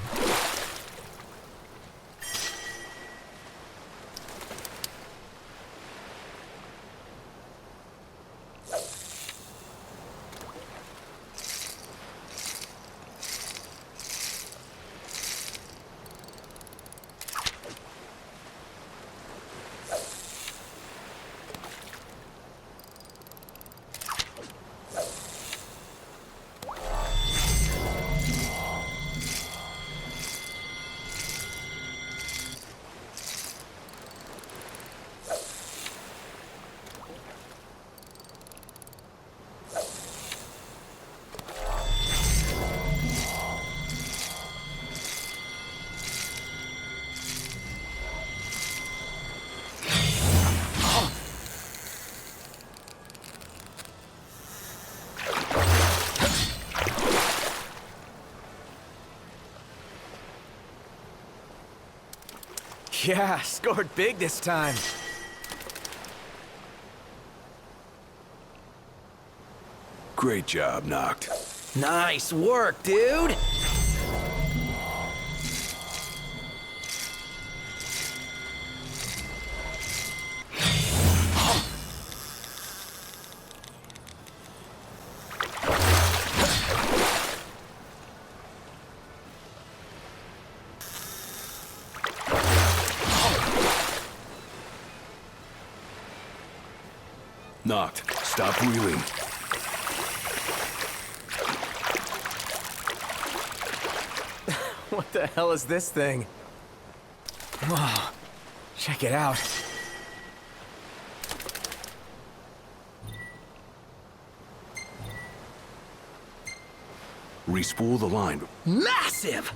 Yeah, scored big this time. Great job, Noct. Nice work, dude! Noct, stop reeling. What the hell is this thing? Wow, check it out. Respool the line. Massive!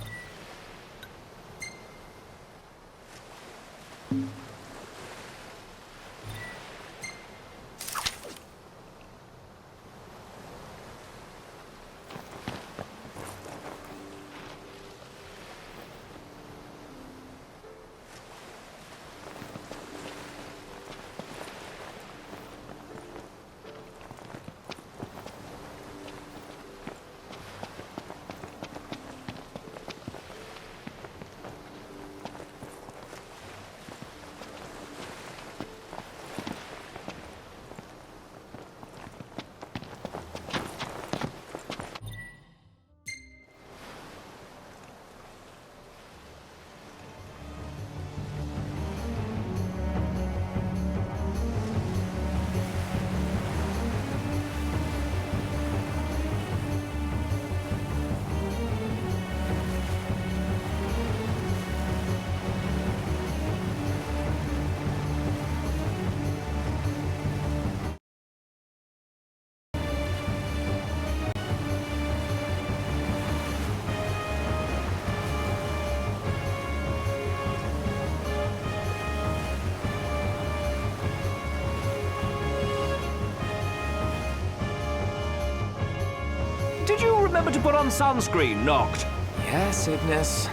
remember to put on sunscreen, Noct? Yes, Ignis.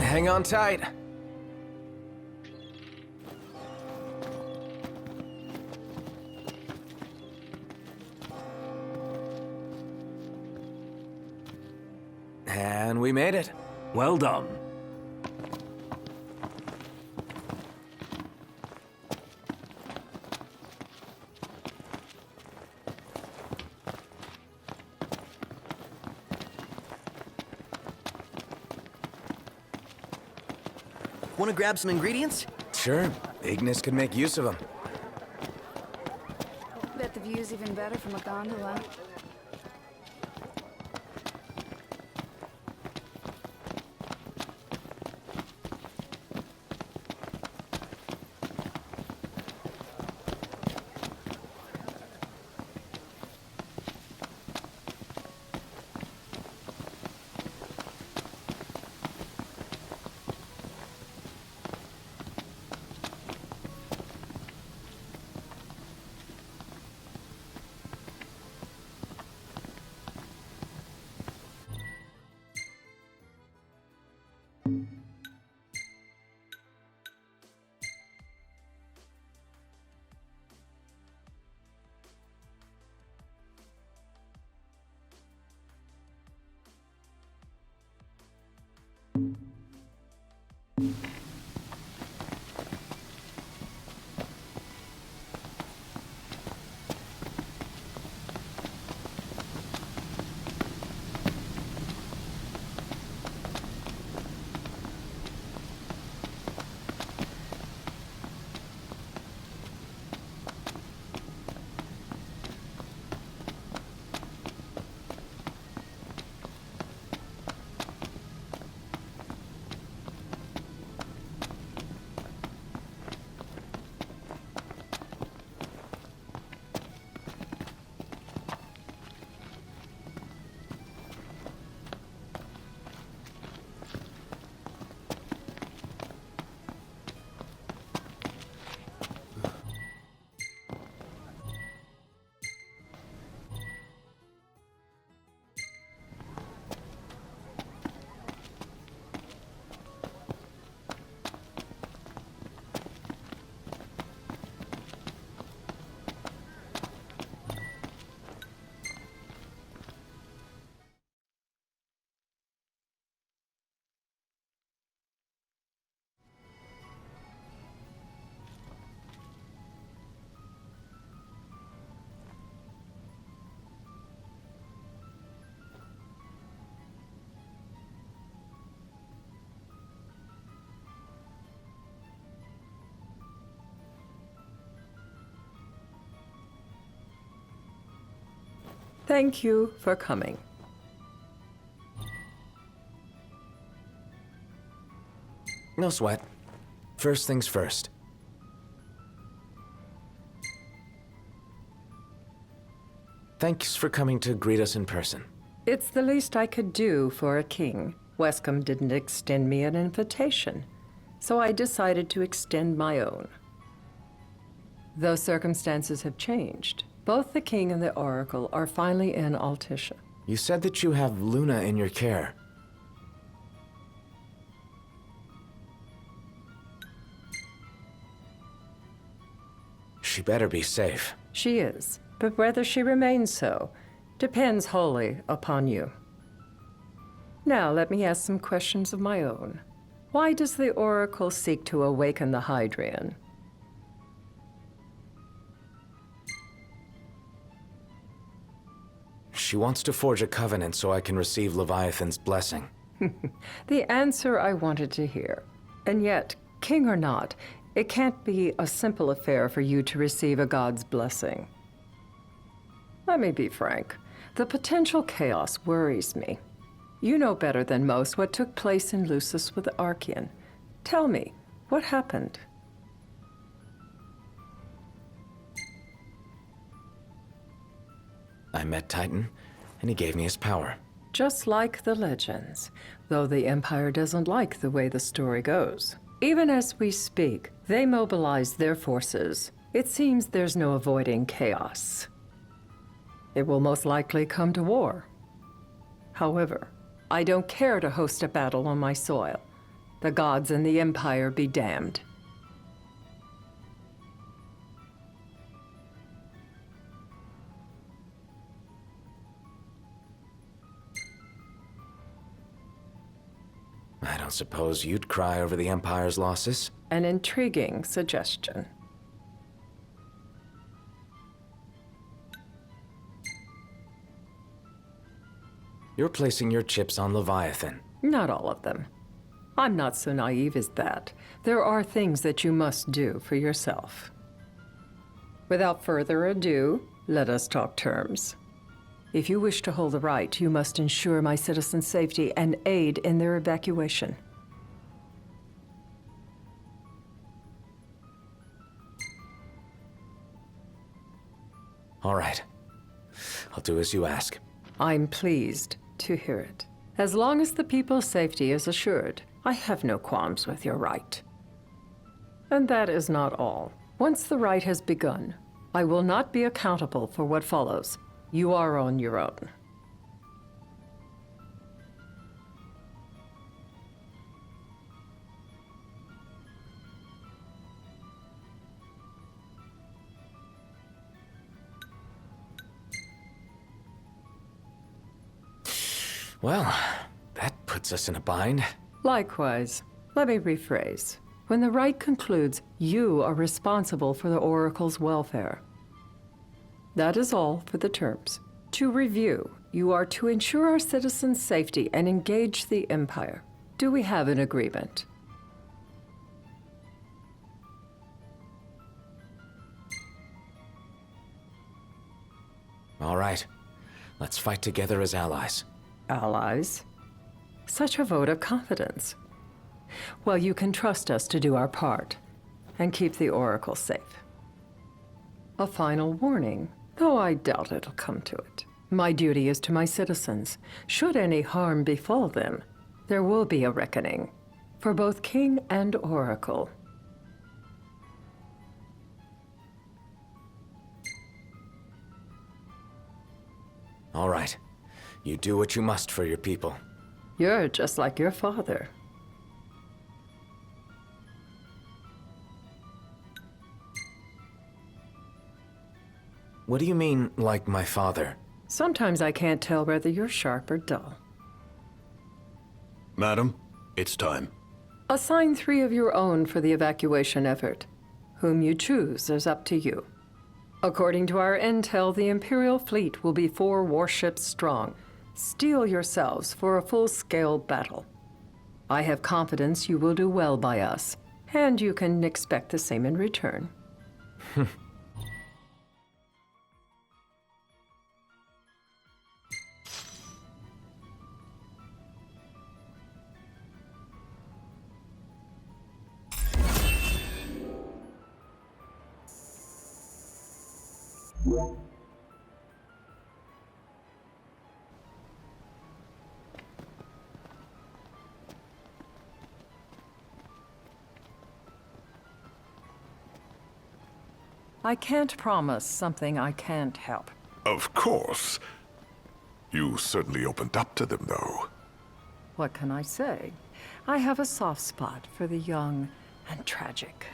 Hang on tight. And we made it. Well done. Want to grab some ingredients? Sure. Ignis could make use of them. Bet the view's even better from a gondola. Thank you for coming. No sweat. First things first. Thanks for coming to greet us in person. It's the least I could do for a king. Wescom didn't extend me an invitation, so I decided to extend my own. Though circumstances have changed, both the king and the oracle are finally in Altissia. You said that you have Luna in your care. She better be safe. She is, but whether she remains so depends wholly upon you. Now let me ask some questions of my own. Why does the oracle seek to awaken the Hydrian? She wants to forge a covenant so I can receive Leviathan's blessing. The answer I wanted to hear. And yet, king or not, it can't be a simple affair for you to receive a god's blessing. Let me be frank. The potential chaos worries me. You know better than most what took place in Lucis with Archean. Tell me, what happened? I met Titan, and he gave me his power. Just like the legends, though the Empire doesn't like the way the story goes. Even as we speak, they mobilize their forces. It seems there's no avoiding chaos. It will most likely come to war. However, I don't care to host a battle on my soil. The gods and the Empire be damned. I don't suppose you'd cry over the Empire's losses? An intriguing suggestion. You're placing your chips on Leviathan. Not all of them. I'm not so naive as that. There are things that you must do for yourself. Without further ado, let us talk terms. If you wish to hold the right, you must ensure my citizens' safety and aid in their evacuation. All right. I'll do as you ask. I'm pleased to hear it. As long as the people's safety is assured, I have no qualms with your right. And that is not all. Once the rite has begun, I will not be accountable for what follows. You are on your own. Well, that puts us in a bind. Likewise. Let me rephrase. When the rite concludes, you are responsible for the Oracle's welfare. That is all for the terms. To review, you are to ensure our citizens' safety and engage the Empire. Do we have an agreement? All right. Let's fight together as allies. Allies? Such a vote of confidence. Well, you can trust us to do our part and keep the Oracle safe. A final warning, though I doubt it'll come to it. My duty is to my citizens. Should any harm befall them, there will be a reckoning for both King and Oracle. All right. You do what you must for your people. You're just like your father. What do you mean, like my father? Sometimes I can't tell whether you're sharp or dull. Madam, it's time. Assign 3 of your own for the evacuation effort. Whom you choose is up to you. According to our intel, the Imperial fleet will be 4 warships strong. Steel yourselves for a full-scale battle. I have confidence you will do well by us, and you can expect the same in return. I can't promise something I can't help. Of course. You certainly opened up to them, though. What can I say? I have a soft spot for the young and tragic.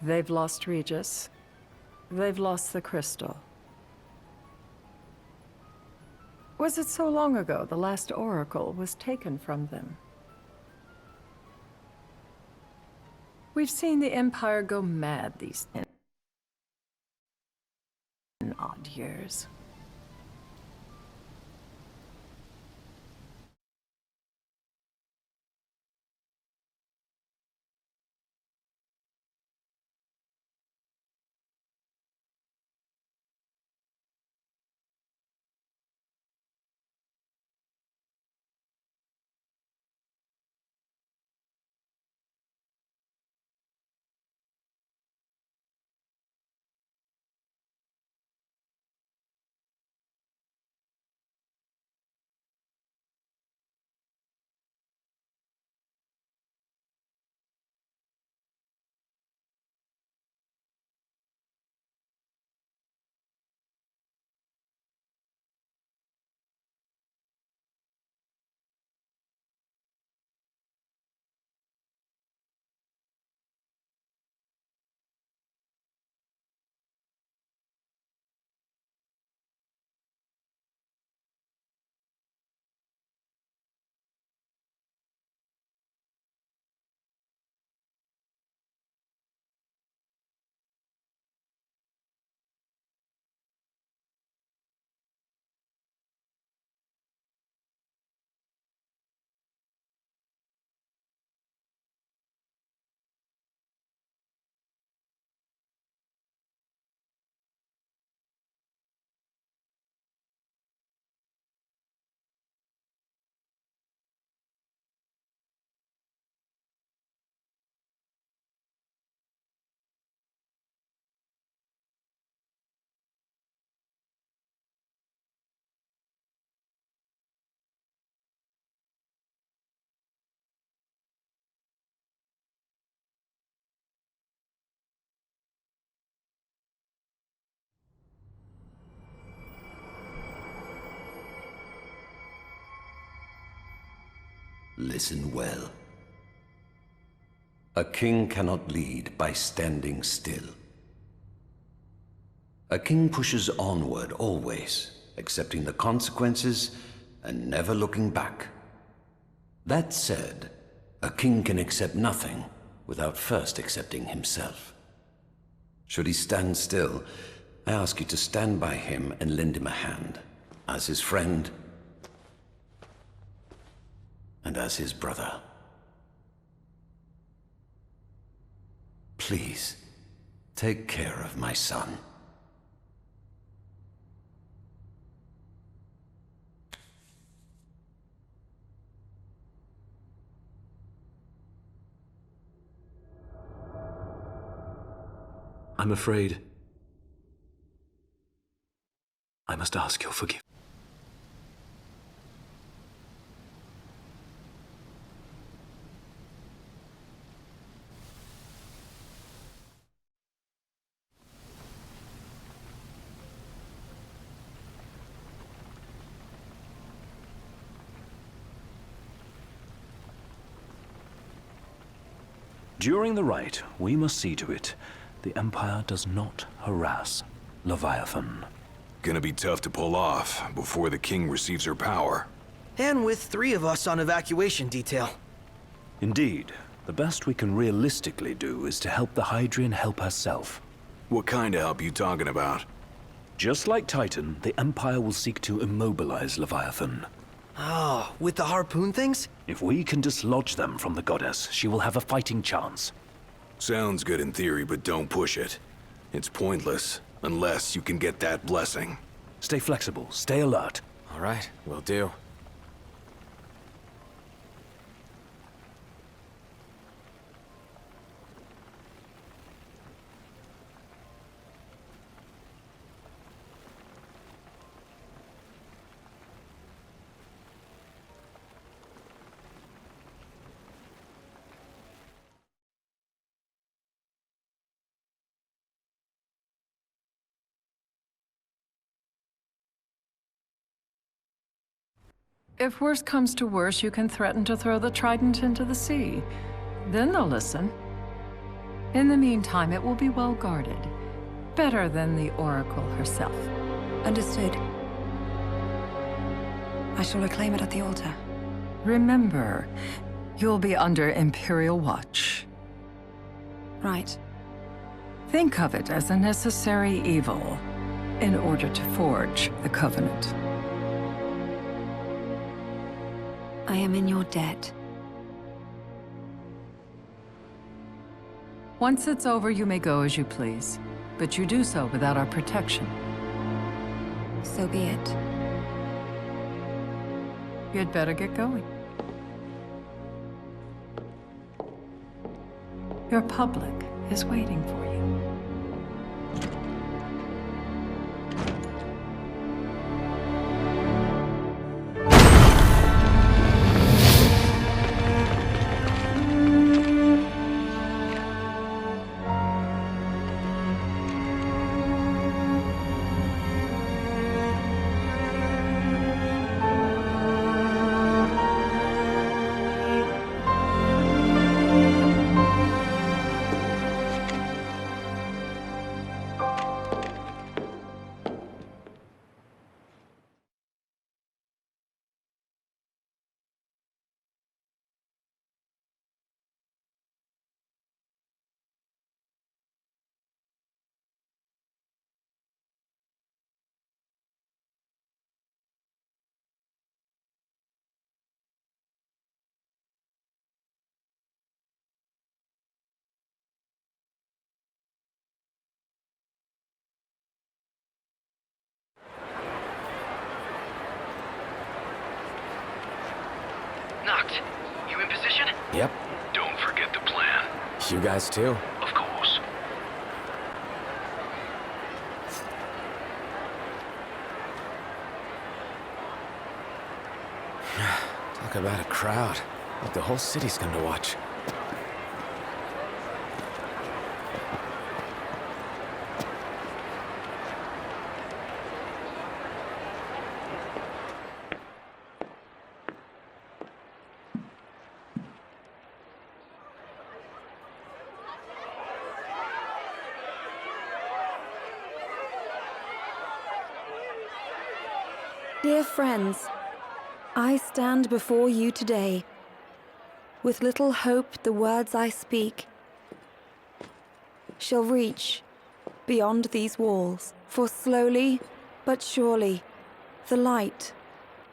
They've lost Regis. They've lost the crystal. Was it so long ago the last oracle was taken from them? We've seen the Empire go mad these 10 odd years. Listen well. A king cannot lead by standing still. A king pushes onward always, accepting the consequences and never looking back. That said, a king can accept nothing without first accepting himself. Should he stand still, I ask you to stand by him and lend him a hand, as his friend and as his brother. Please, take care of my son. I'm afraid I must ask your forgiveness. During the rite, we must see to it the Empire does not harass Leviathan. Gonna be tough to pull off before the king receives her power. And with 3 of us on evacuation detail. Indeed, the best we can realistically do is to help the Hydrian help herself. What kind of help you talking about? Just like Titan, the Empire will seek to immobilize Leviathan. Oh, with the harpoon things? If we can dislodge them from the goddess, she will have a fighting chance. Sounds good in theory, but don't push it. It's pointless, unless you can get that blessing. Stay flexible, stay alert. All right, will do. If worse comes to worse, you can threaten to throw the trident into the sea. Then they'll listen. In the meantime, it will be well guarded. Better than the Oracle herself. Understood. I shall reclaim it at the altar. Remember, you'll be under Imperial watch. Right. Think of it as a necessary evil in order to forge the Covenant. I am in your debt. Once it's over, you may go as you please. But you do so without our protection. So be it. You'd better get going. Your public is waiting for you. Noct, you in position? Yep. Don't forget the plan. You guys too? Of course. Talk about a crowd. Like the whole city's come to watch. Dear friends, I stand before you today. With little hope the words I speak shall reach beyond these walls. For slowly but surely, the light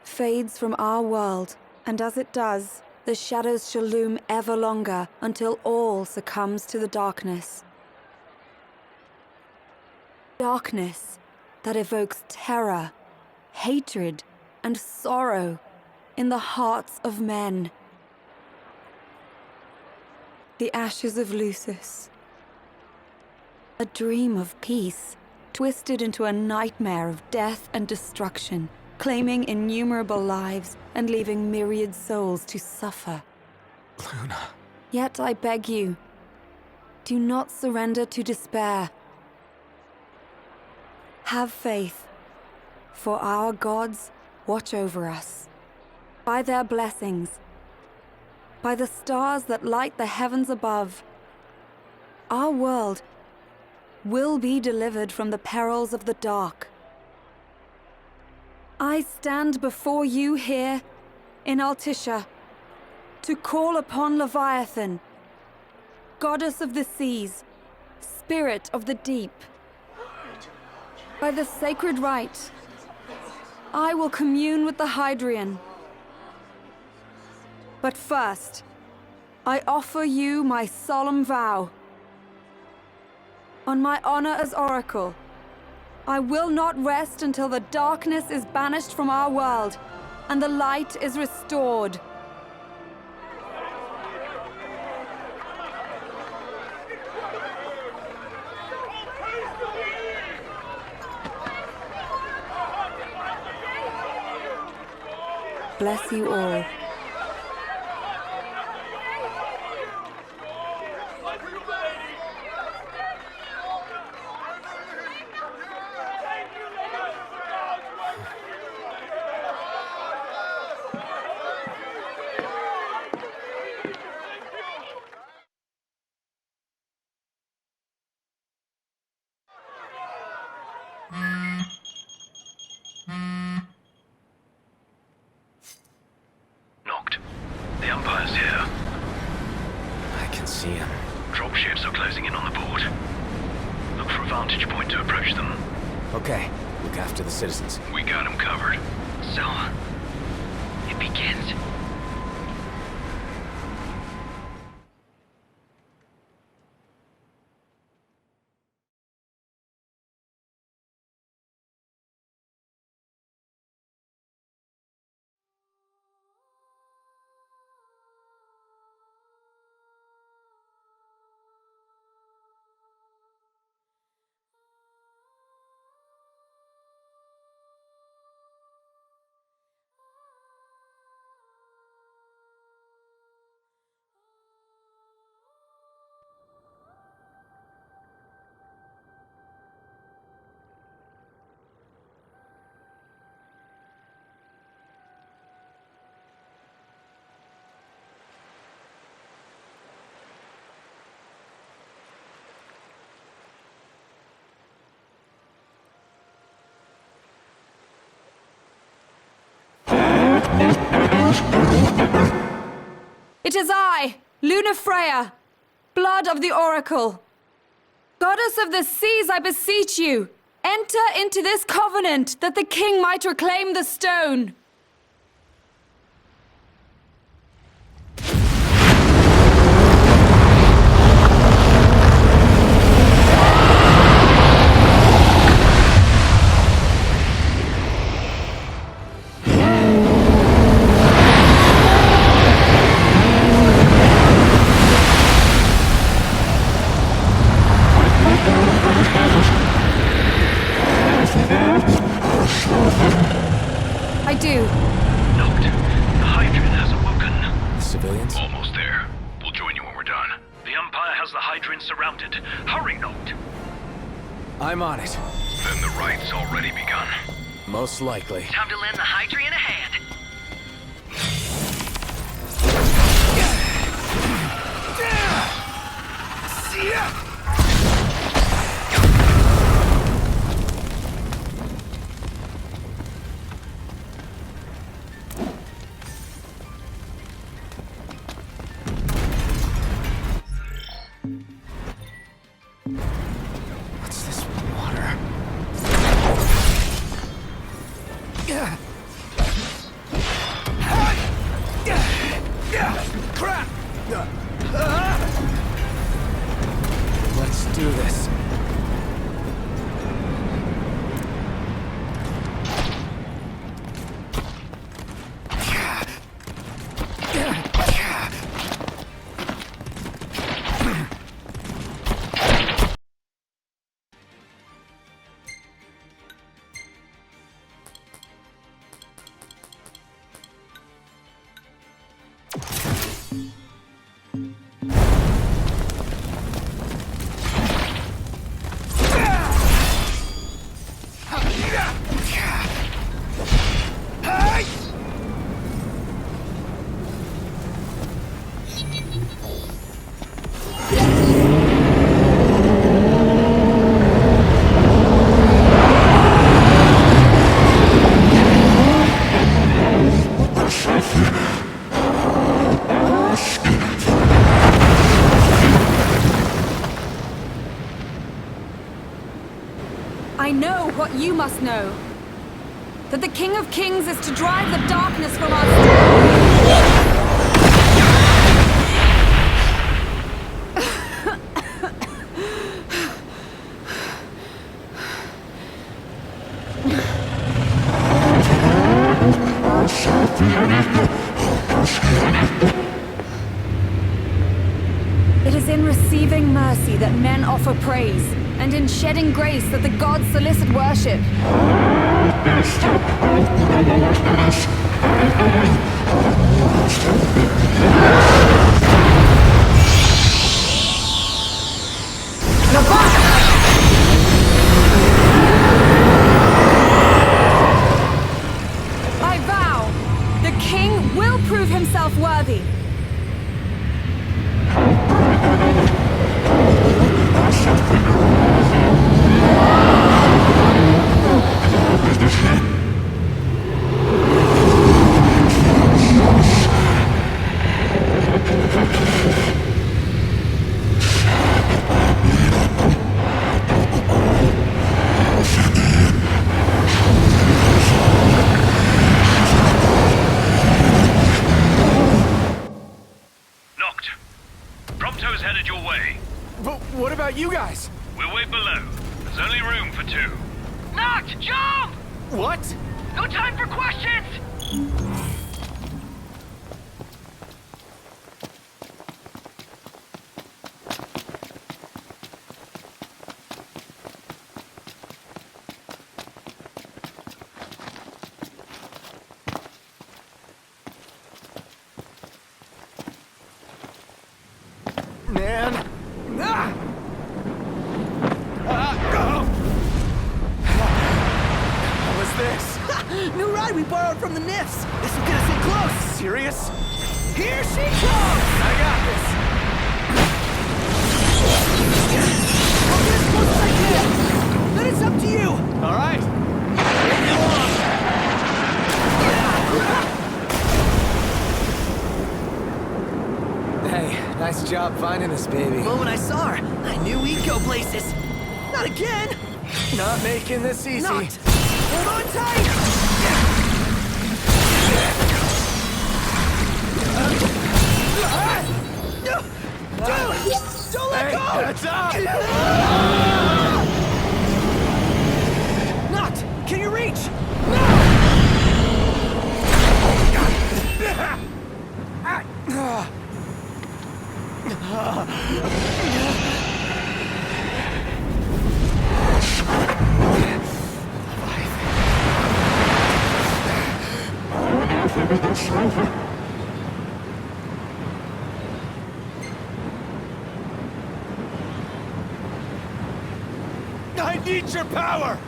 fades from our world, and as it does, the shadows shall loom ever longer until all succumbs to the darkness. Darkness that evokes terror, hatred, and sorrow in the hearts of men. The ashes of Lucis. A dream of peace, twisted into a nightmare of death and destruction, claiming innumerable lives and leaving myriad souls to suffer. Luna. Yet I beg you, do not surrender to despair. Have faith, for our gods watch over us. By their blessings, by the stars that light the heavens above, our world will be delivered from the perils of the dark. I stand before you here in Altissia to call upon Leviathan, goddess of the seas, spirit of the deep. By the sacred rite, I will commune with the Hydrian. But first, I offer you my solemn vow. On my honor as Oracle, I will not rest until the darkness is banished from our world and the light is restored. Bless you all. Noct. The Empire's here. I can see him. Dropships are closing in on the port. Look for a vantage point to approach them. Okay, look after the citizens. We got them covered. So, it begins. It is I, Lunafreya, blood of the Oracle. Goddess of the seas, I beseech you, enter into this covenant that the king might reclaim the stone. I do. Noct. The Hydrian has awoken. The civilians? Almost there. We'll join you when we're done. The Empire has the Hydrian surrounded. Hurry, Noct. I'm on it. Then the rite's already begun. Most likely. Time to lend the Hydrian a hand. Let's do this. I know what you must know. That the King of Kings is to drive the darkness from our It is in receiving mercy that men offer praise, and in shedding grace that the gods solicit worship. I vow, the king will prove himself worthy. Noct. Prompto's headed your way. But what about you guys? We'll wait below. There's only room for two. Noct, jump! What? No time for questions! Man. Ah! What was this? New ride we borrowed from the Nifs. This will get us in close. Serious? Here she comes! I got this. I'll get as close as I can. Then it's up to you. All right. Hey, nice job finding us, baby. The moment I saw her, I knew we'd go places. Not again! Not making this easy. Not! Hold on tight! Dude! Don't let go! That's up! Not! Can you reach? I need your power!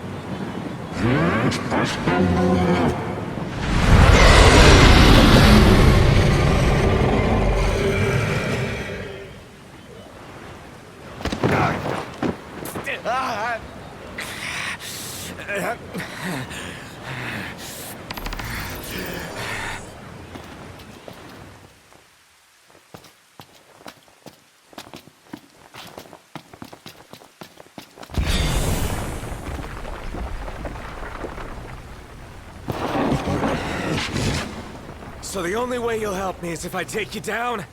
So the only way you'll help me is if I take you down?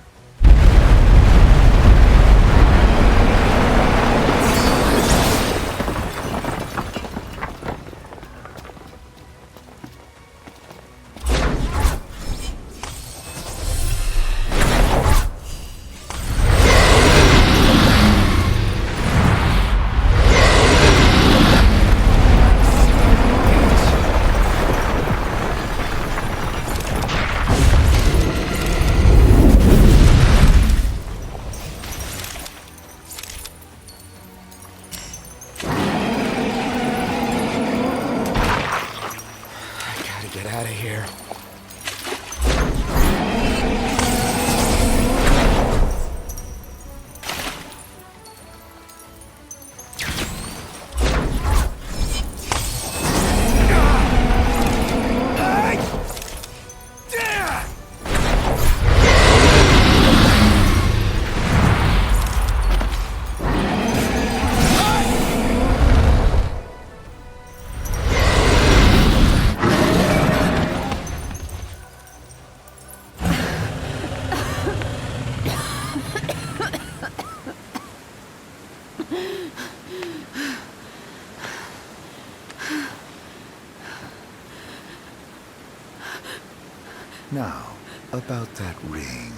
Now, about that ring.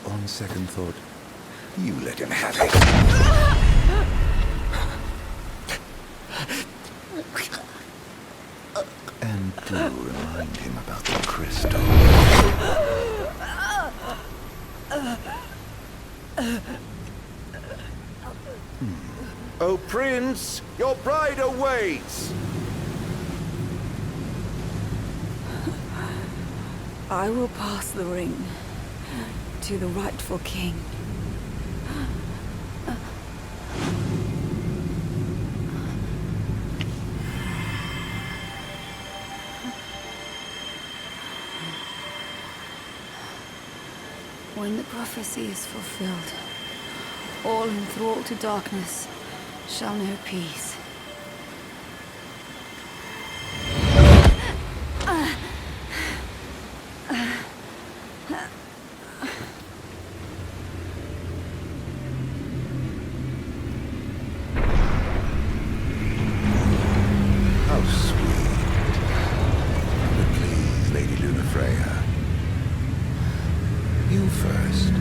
On second thought, you let him have it. And do remind him about the crystal. Oh, Prince, your bride awaits! I will pass the ring to the rightful king. When the prophecy is fulfilled, all enthralled to darkness shall know peace. How sweet. But please, Lady Lunafreya, you first.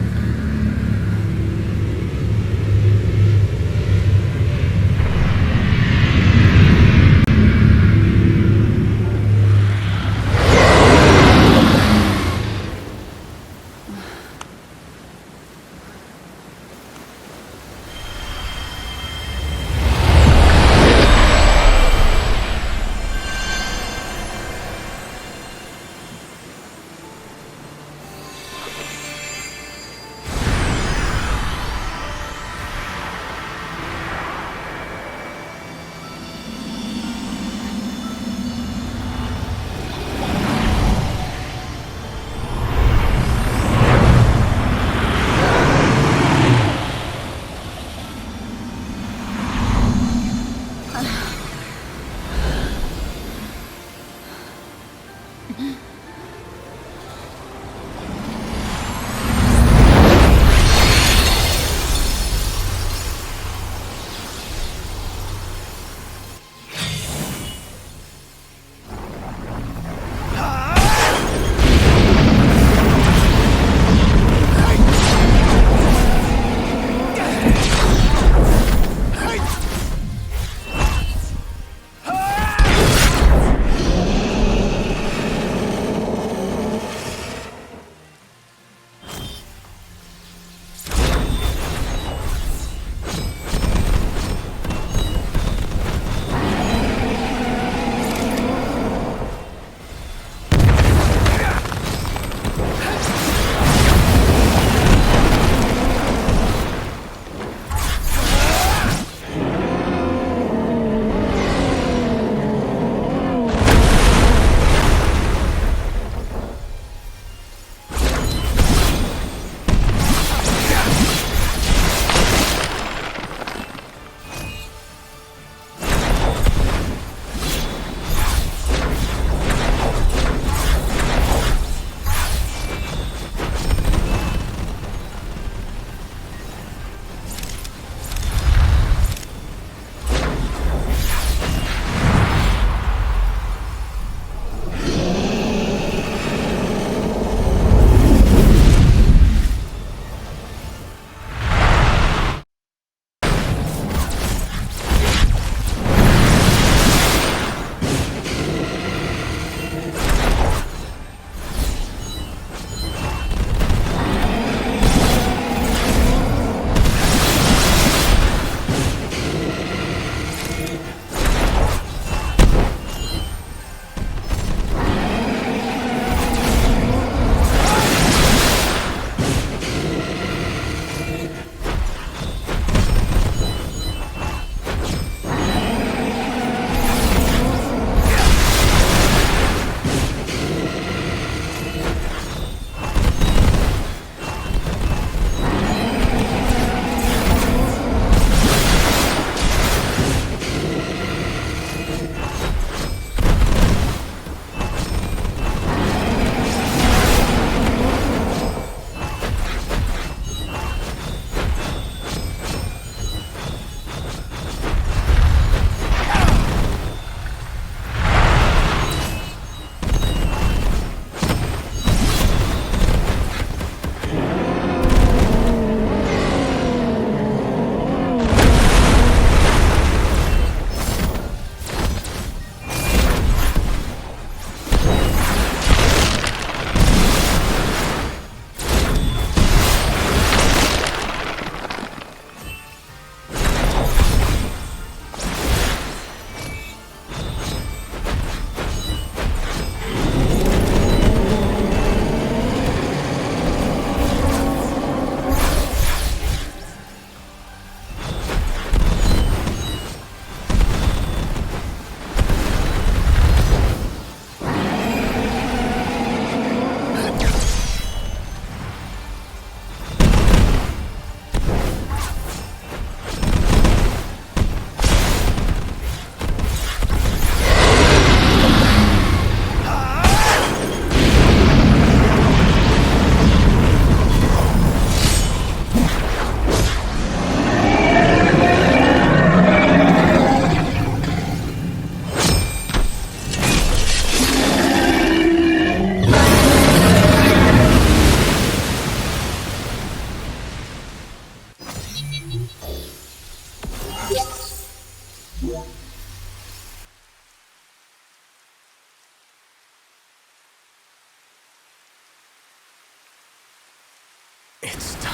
It's done.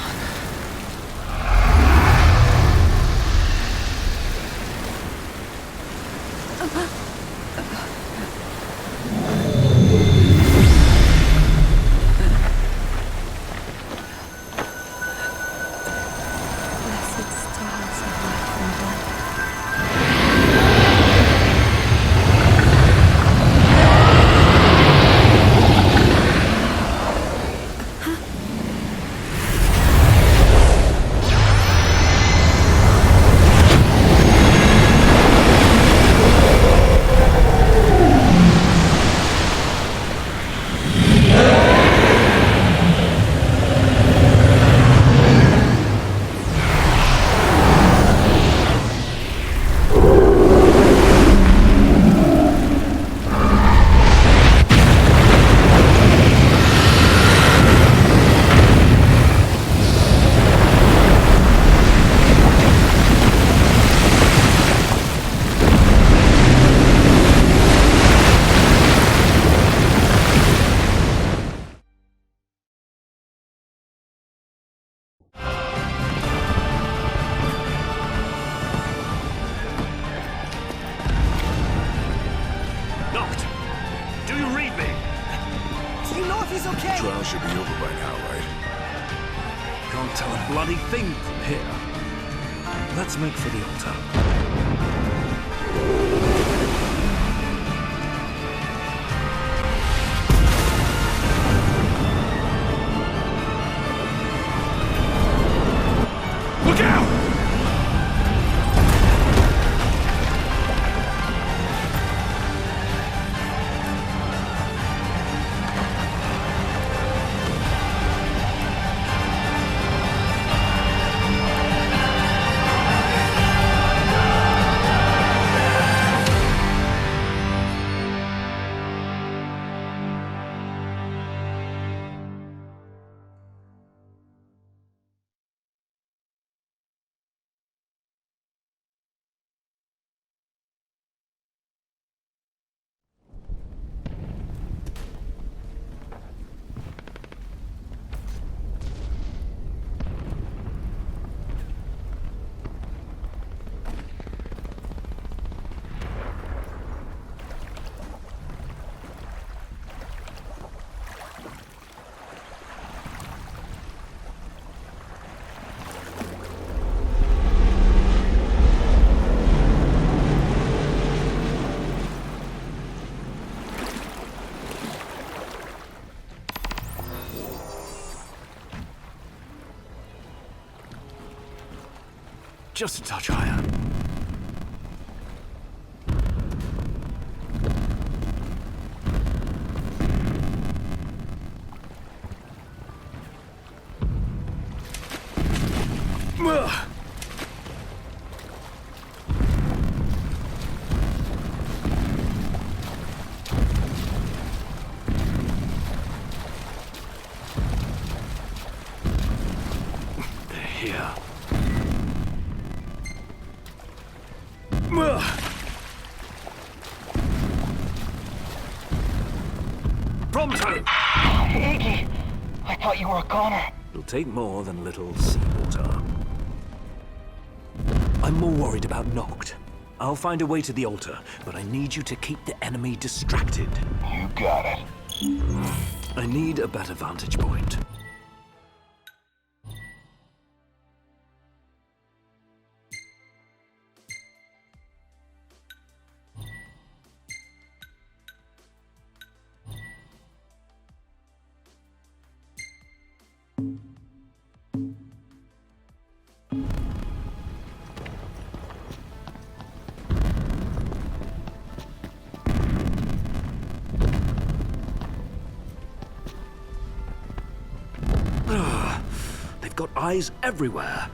Blessed stars of life and death. Noct! Do you read me? Do you know if he's okay? Trial should be over by now, right? Can't tell a bloody thing from here. Let's make for the altar. Look out! Just a touch higher. They're here. Prompto! Iggy, I thought you were a goner. It'll take more than a little seawater. I'm more worried about Noct. I'll find a way to the altar, but I need you to keep the enemy distracted. You got it. I need a better vantage point. They've got eyes everywhere.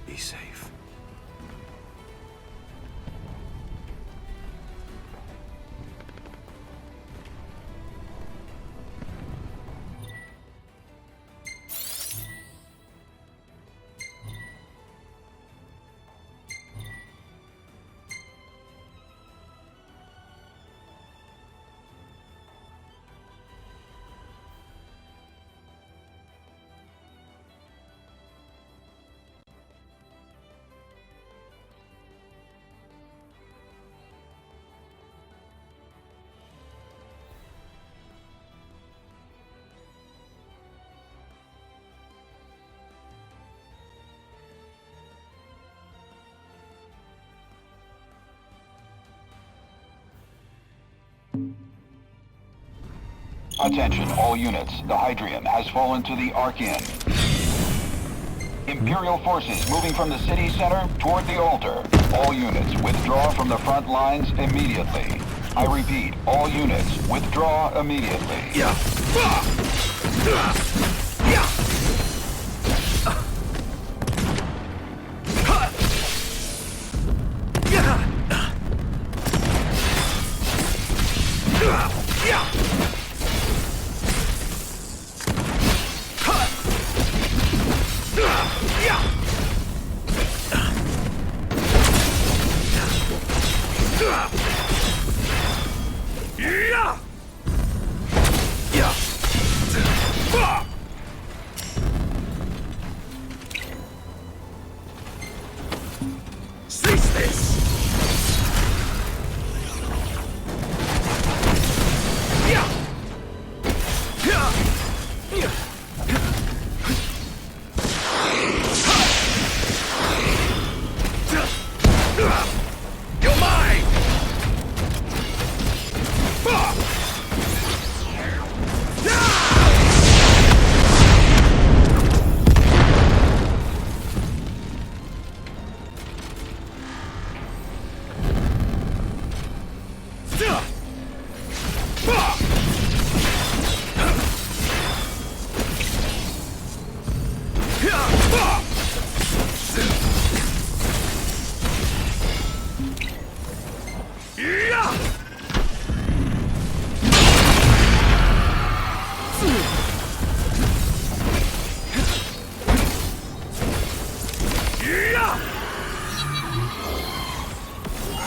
Be safe. Attention, all units. The Hydrium has fallen to the Archean. Imperial forces moving from the city center toward the altar. All units, withdraw from the front lines immediately. I repeat, all units, withdraw immediately. Yeah. Cease this! You're mine!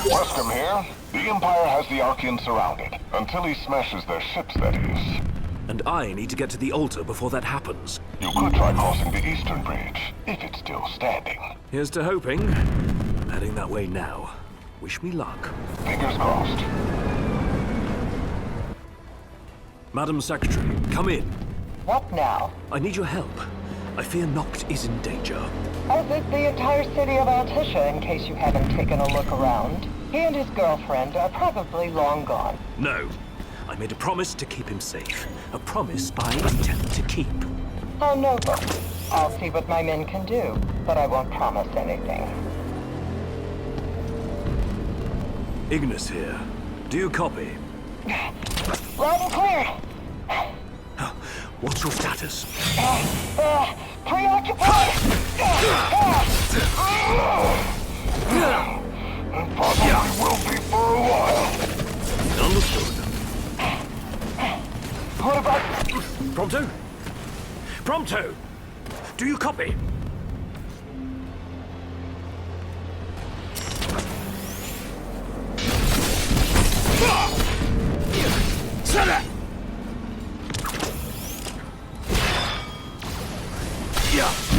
Weskham here. The Empire has the Archean surrounded. Until he smashes their ships, that is. And I need to get to the altar before that happens. You could try crossing the Eastern Bridge, if it's still standing. Here's to hoping. I'm heading that way now. Wish me luck. Fingers crossed. Madam Secretary, come in. What now? I need your help. I fear Noct is in danger. As is the entire city of Altissia, in case you haven't taken a look around. He and his girlfriend are probably long gone. No. I made a promise to keep him safe. A promise I intend to keep. How noble. I'll see what my men can do, but I won't promise anything. Ignis here. Do you copy? Loud and clear! What's your status? Preoccupied! Probably will be for a while. Understood. What about... Prompto? Prompto! Do you copy? Sir! Yeah.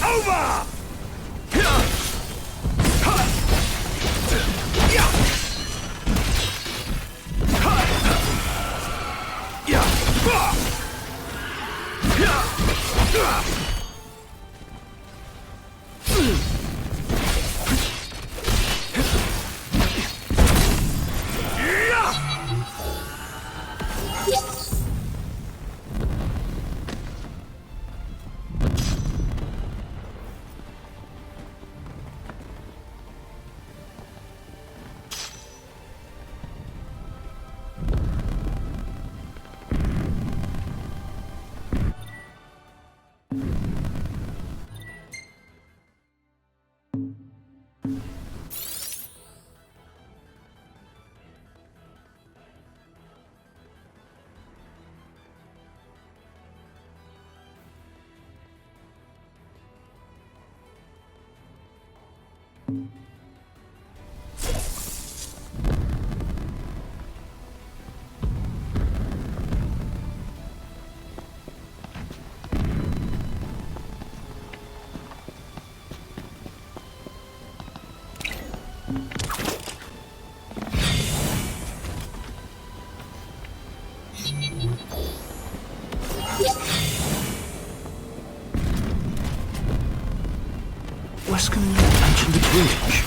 over! Wescan mentioned the bridge.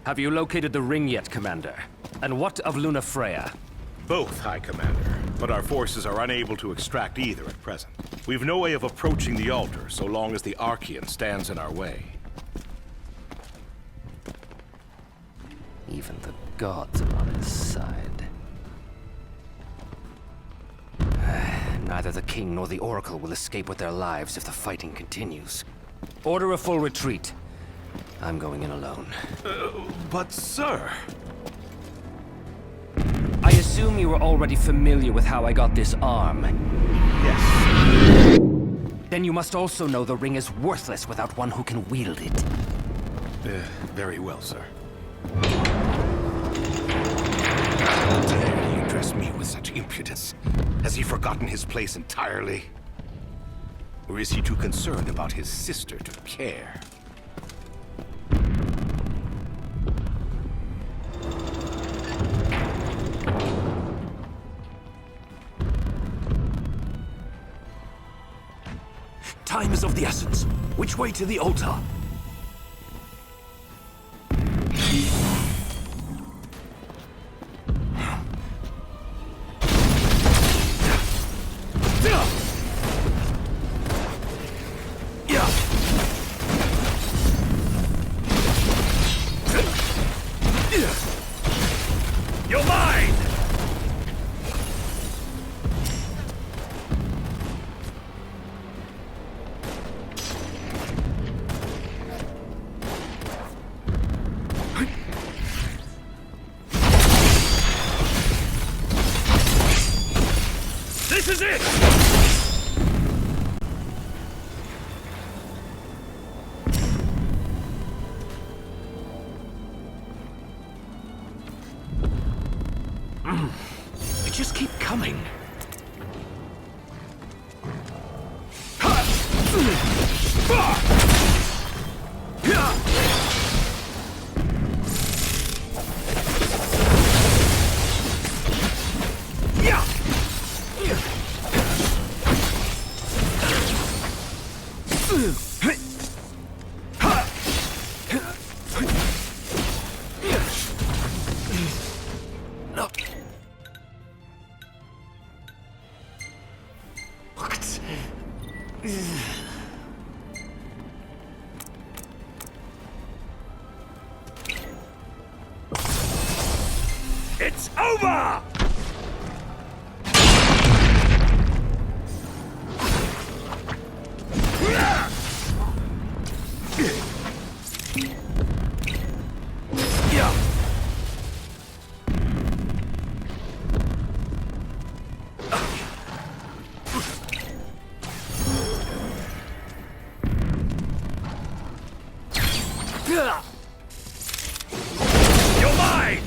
Have you located the ring yet, Commander? And what of Lunafreya? Both, High Commander. But our forces are unable to extract either at present. We've no way of approaching the altar so long as the Archaean stands in our way. Even the gods are on his side. Neither the King nor the Oracle will escape with their lives if the fighting continues. Order a full retreat. I'm going in alone. But sir... I assume you are already familiar with how I got this arm. Yes. Then you must also know the ring is worthless without one who can wield it. Very well, sir. Noctis? Has he forgotten his place entirely? Or is he too concerned about his sister to care? Time is of the essence. Which way to the altar? You're mine! This is it! They just keep coming. It's over! You're mine!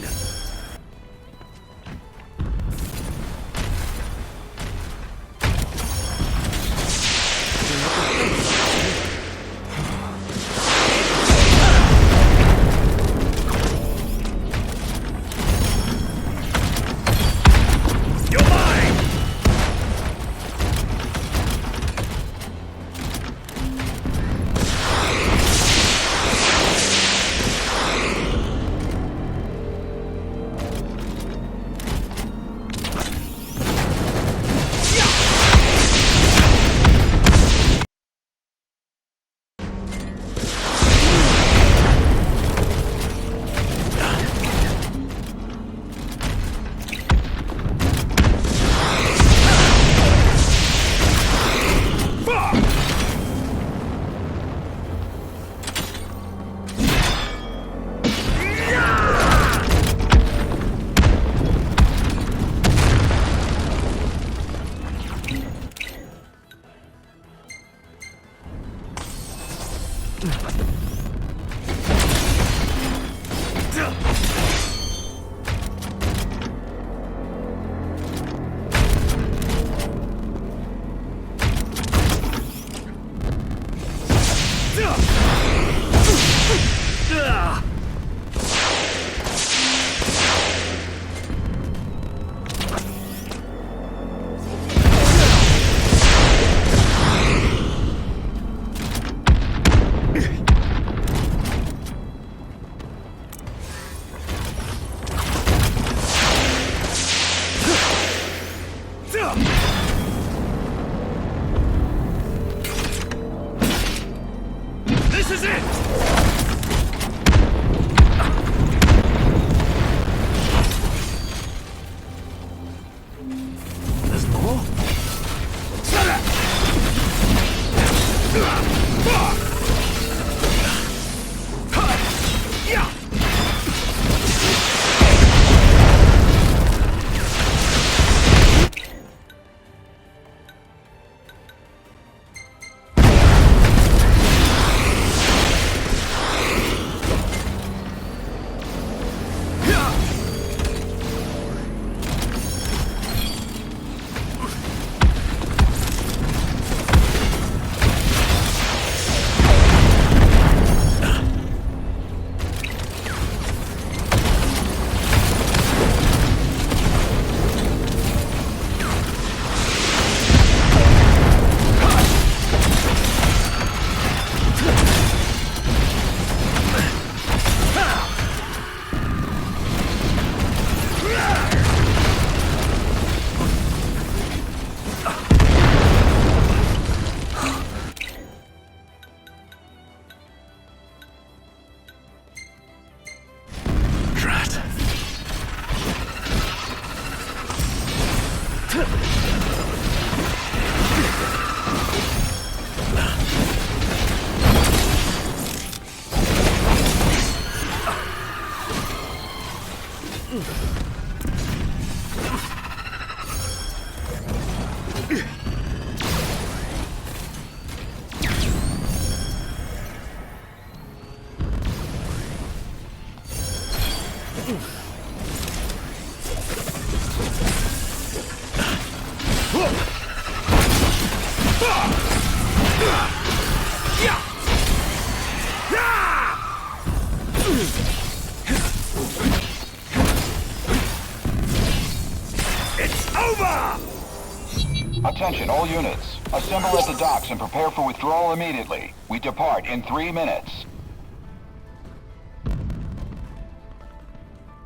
Attention, all units. Assemble at the docks and prepare for withdrawal immediately. We depart in 3 minutes.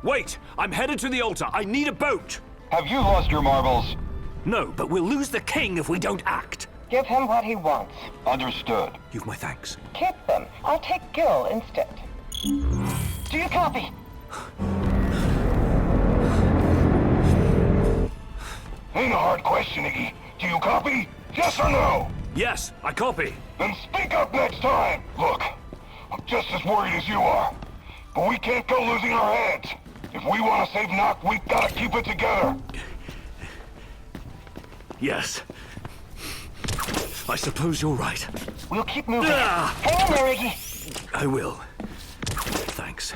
Wait! I'm headed to the altar. I need a boat! Have you lost your marbles? No, but we'll lose the king if we don't act. Give him what he wants. Understood. You've my thanks. Keep them. I'll take Gil instead. Do you copy? Ain't a hard question, Iggy. Do you copy? Yes or no? Yes, I copy. Then speak up next time. Look, I'm just as worried as you are. But we can't go losing our heads. If we want to save Noct, we've got to keep it together. Yes. I suppose you're right. We'll keep moving. Hang in there, Iggy. I will. Thanks.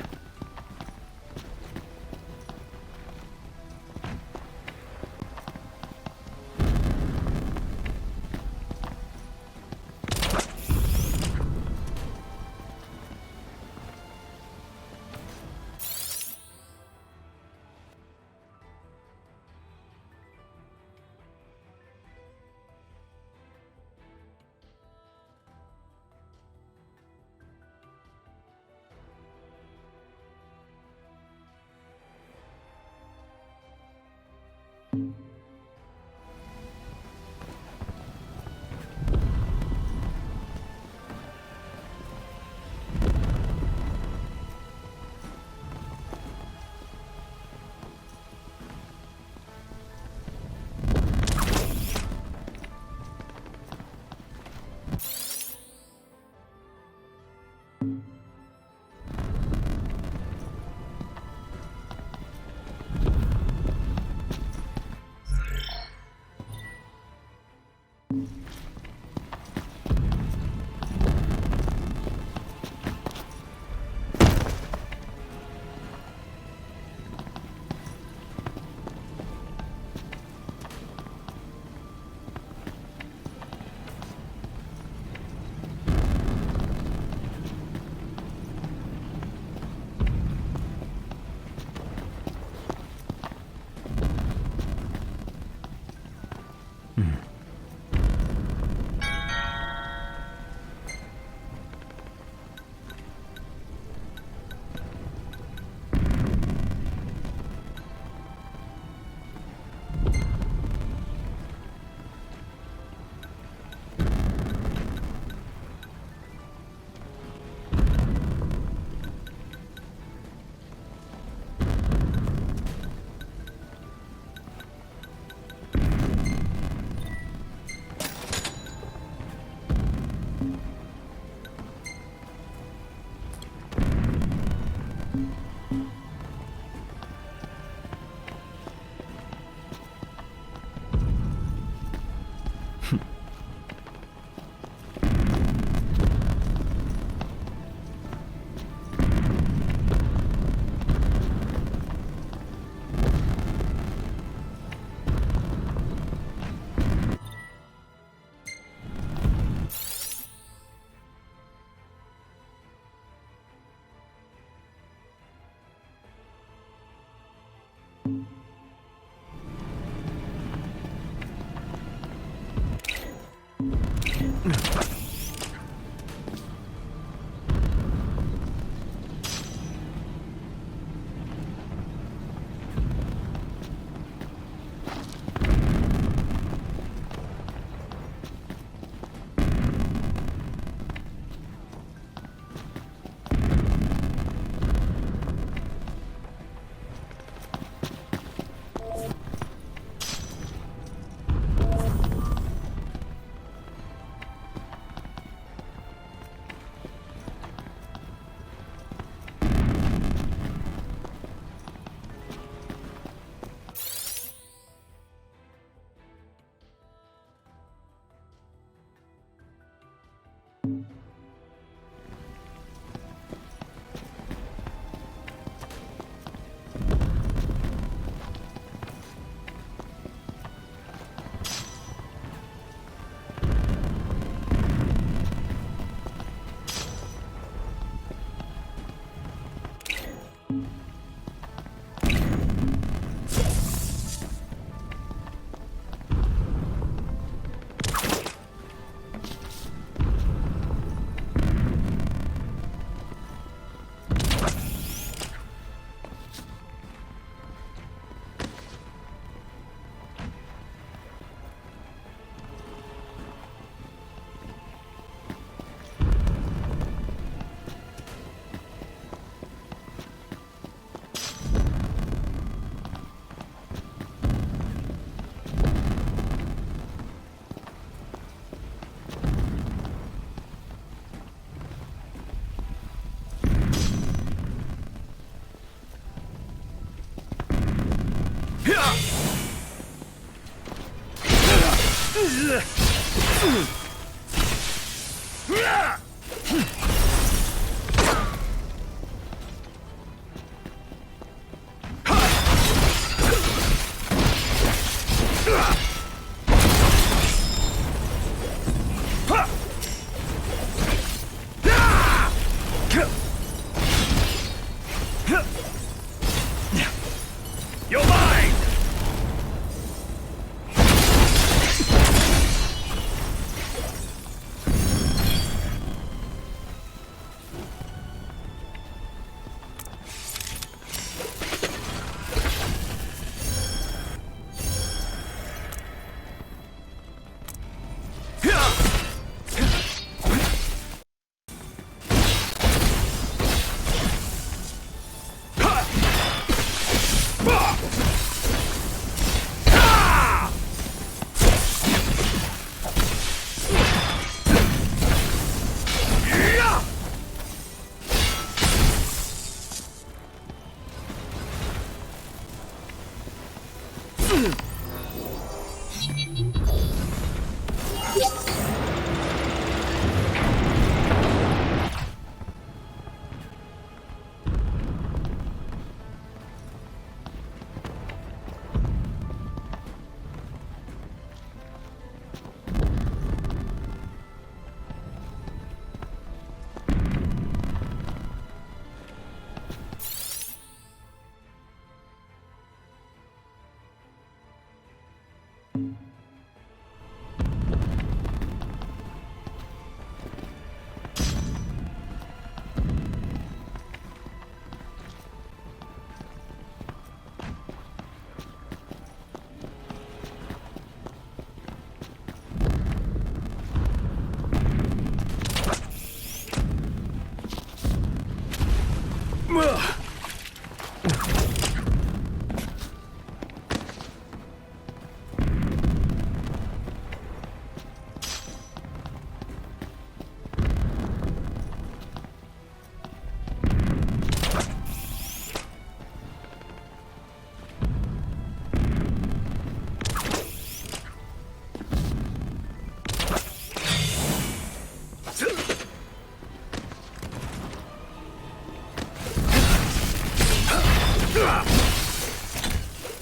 You're mine!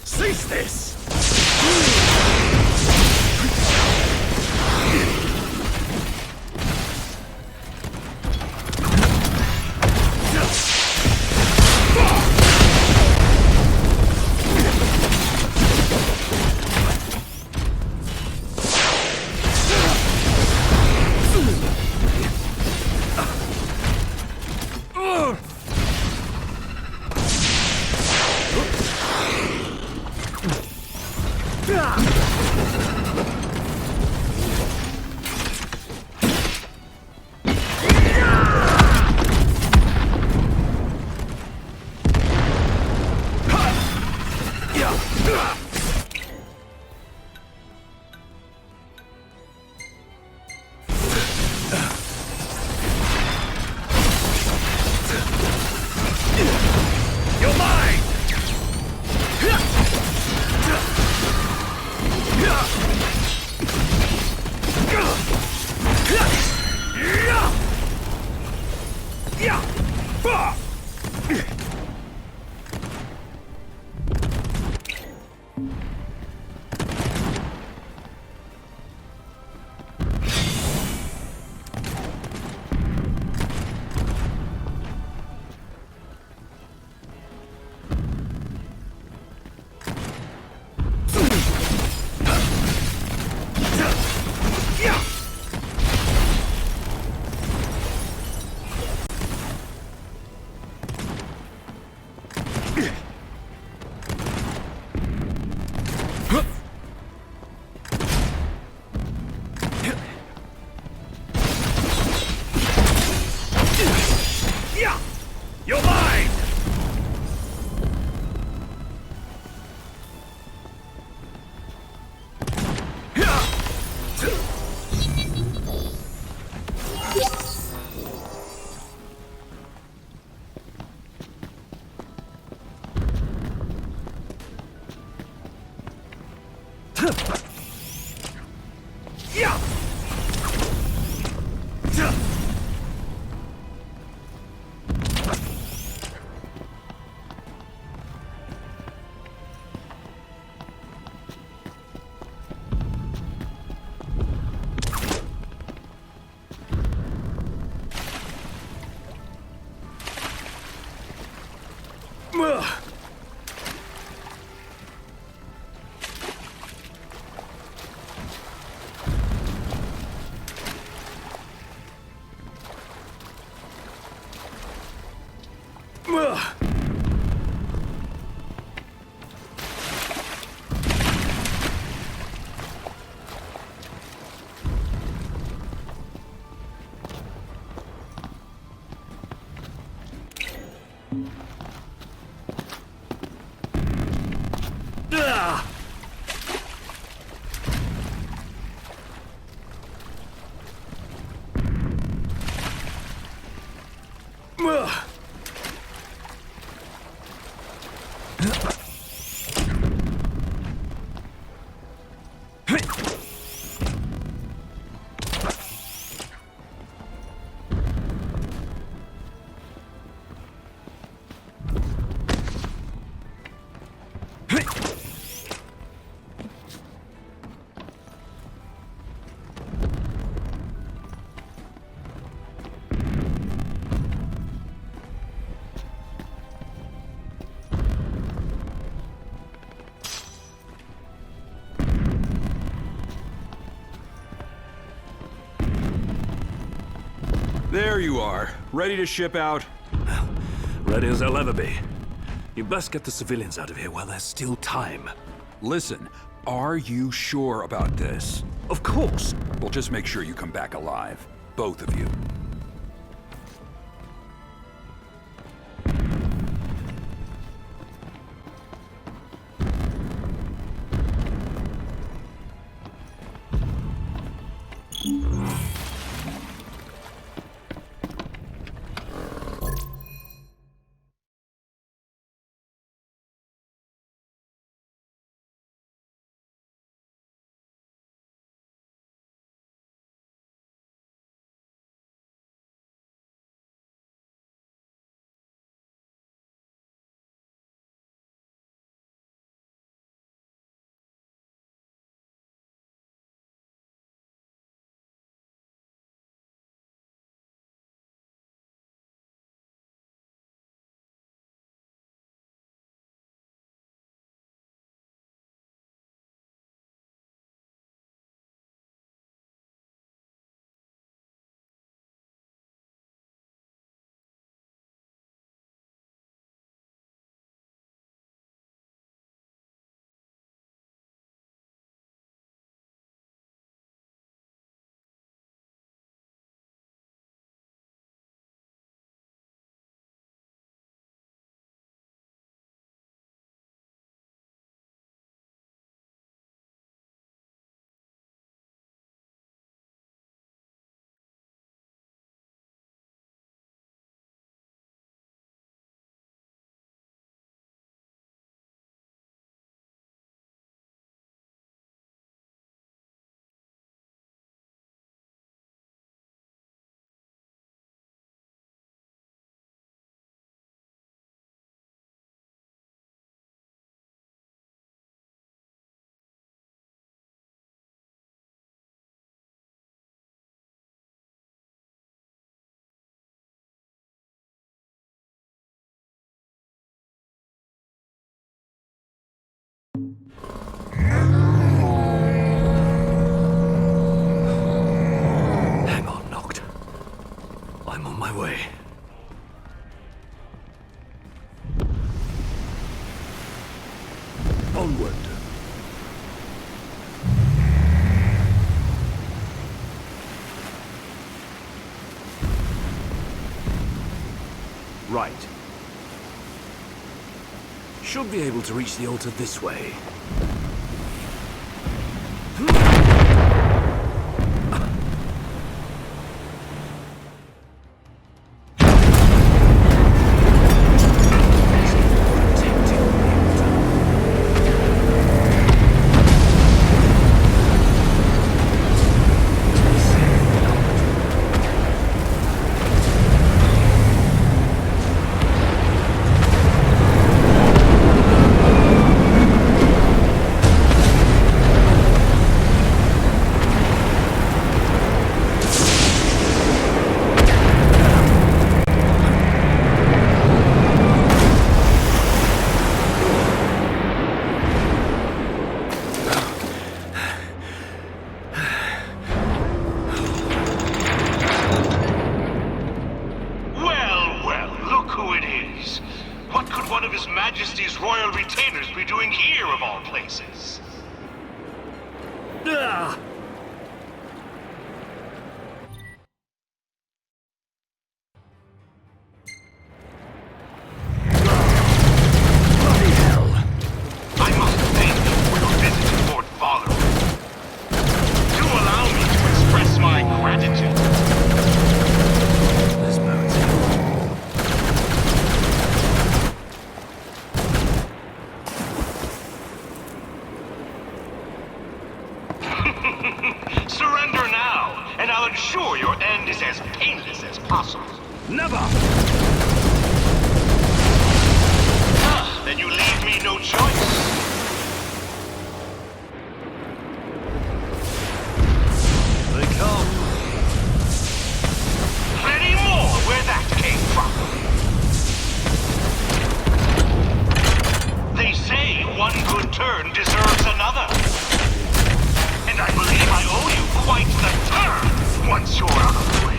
Cease this! You're mine! There you are, ready to ship out. Ready as I'll ever be. You best get the civilians out of here while there's still time. Listen, are you sure about this? Of course. Well, just make sure you come back alive. Both of you. Hang on, Noct. I'm on my way. Onward. Right. Should be able to reach the altar this way. of all places. Ah! Bloody hell! I must thank you for your visit to Lord Father. Do allow me to express my gratitude. This mountain. Surrender now, and I'll ensure your end is as painless as possible. Never! Then you leave me no choice. They come. Plenty more where that came from. They say one good turn deserves another. And I believe I owe you quite the turn once you're out of the way.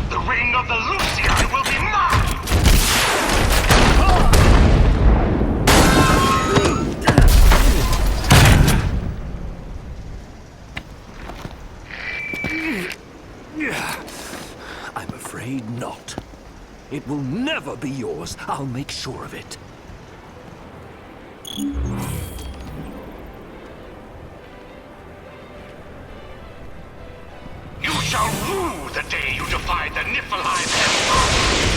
The ring of the Lucii will be mine! I'm afraid not. It will never be yours. I'll make sure of it. You shall rue the day you defied the Niflheim Emperor!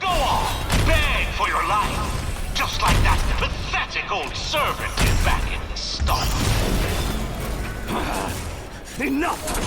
Go on, beg for your life, just like that pathetic old servant did back in the stall. Enough!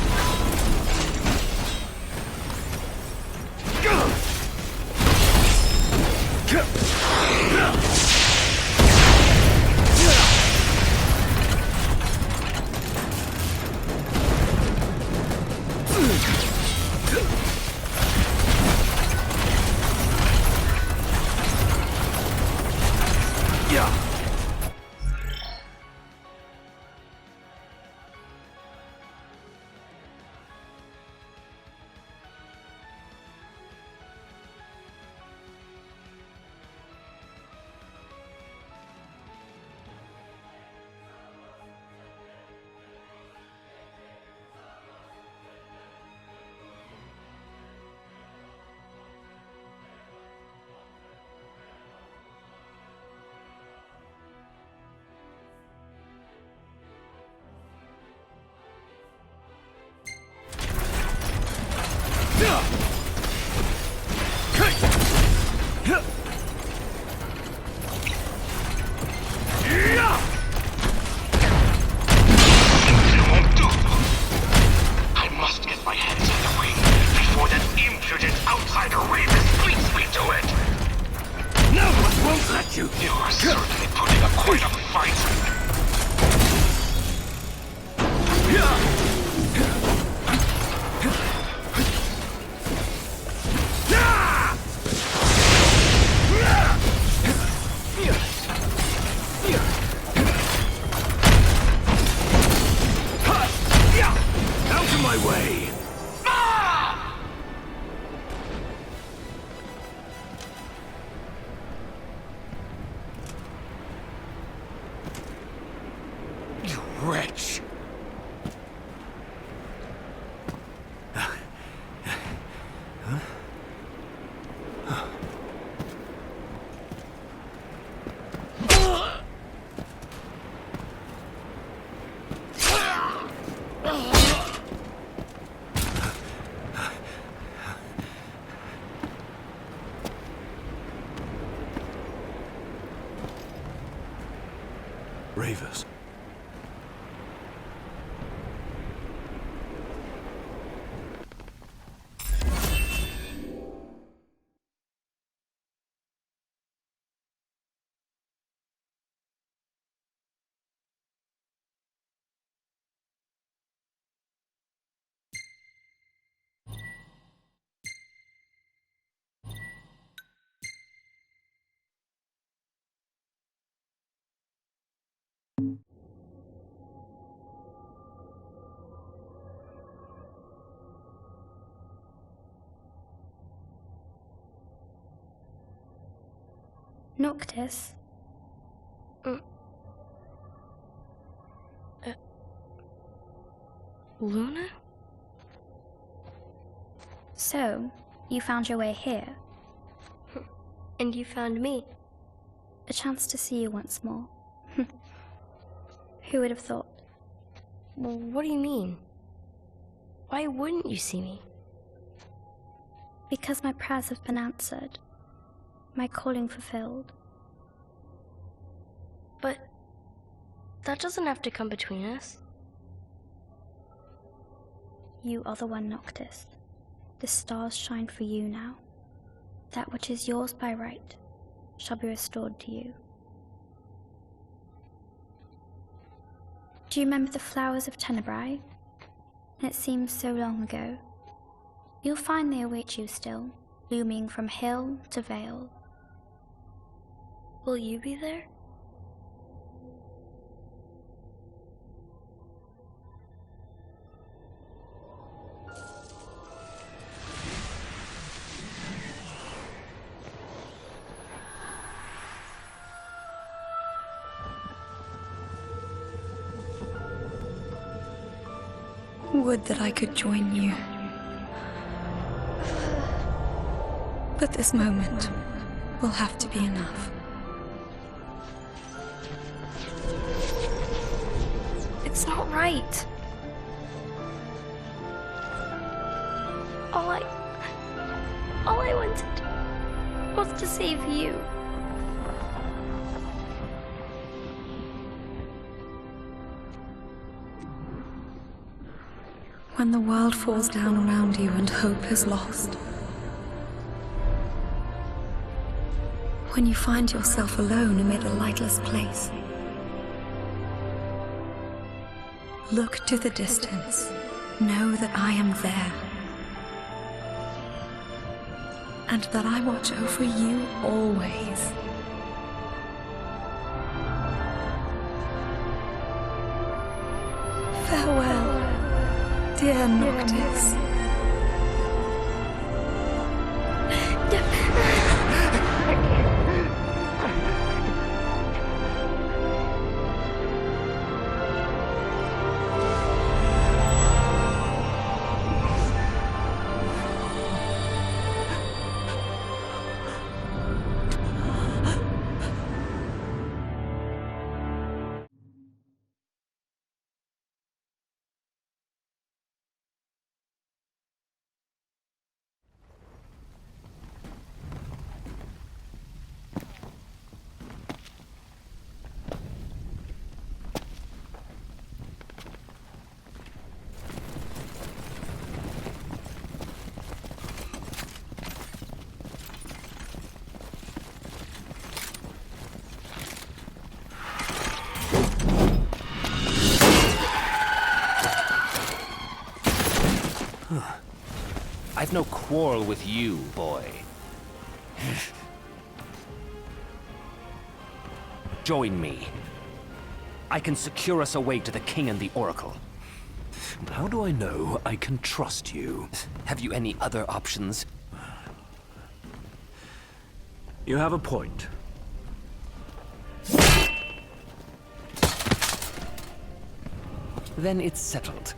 I must get my hands on the ring before that impudent outsider Ravus beats me to it! No one won't let you! You are certainly putting up quite a fight. Out of my way! You wretch! Ravus. Noctis? Luna? So, you found your way here. And you found me. A chance to see you once more. Who would have thought? Well, what do you mean? Why wouldn't you see me? Because my prayers have been answered. My calling fulfilled. But that doesn't have to come between us. You are the one, Noctis. The stars shine for you now. That which is yours by right shall be restored to you. Do you remember the flowers of Tenebrae? It seems so long ago. You'll find they await you still, blooming from hill to vale. Will you be there? Would that I could join you. But this moment will have to be enough. It's not right. All I wanted was to save you. When the world falls down around you and hope is lost. When you find yourself alone amid a lightless place. Look to the distance. Know that I am there. And that I watch over you always. Farewell, dear Noctis. I've no quarrel with you, boy. Join me. I can secure us a way to the King and the Oracle. How do I know I can trust you? Have you any other options? You have a point. Then it's settled.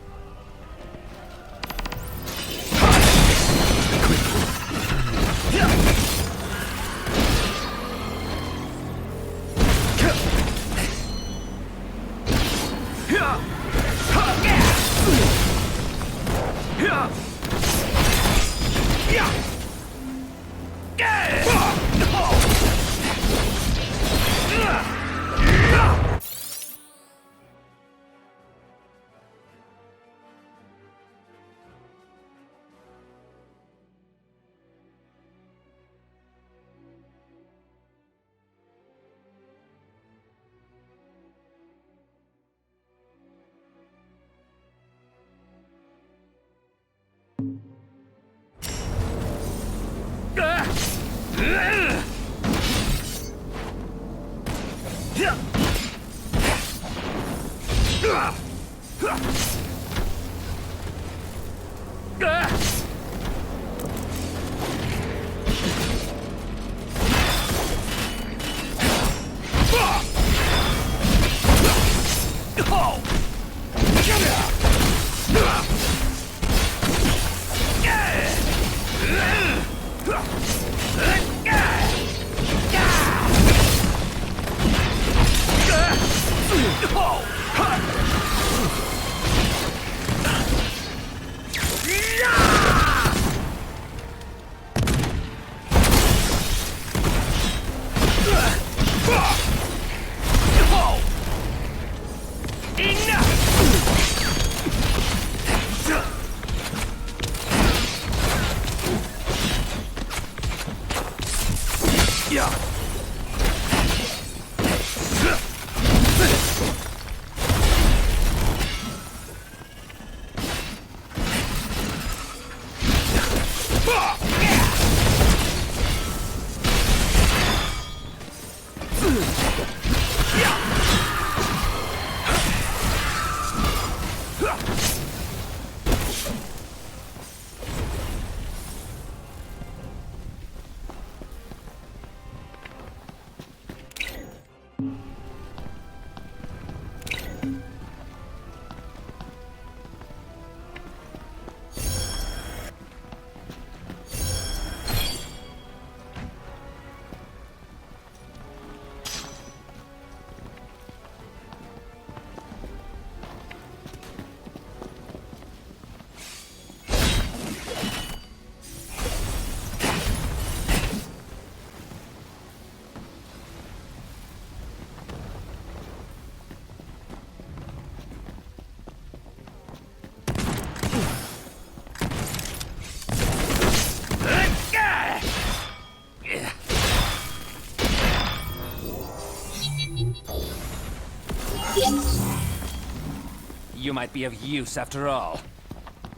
You might be of use after all.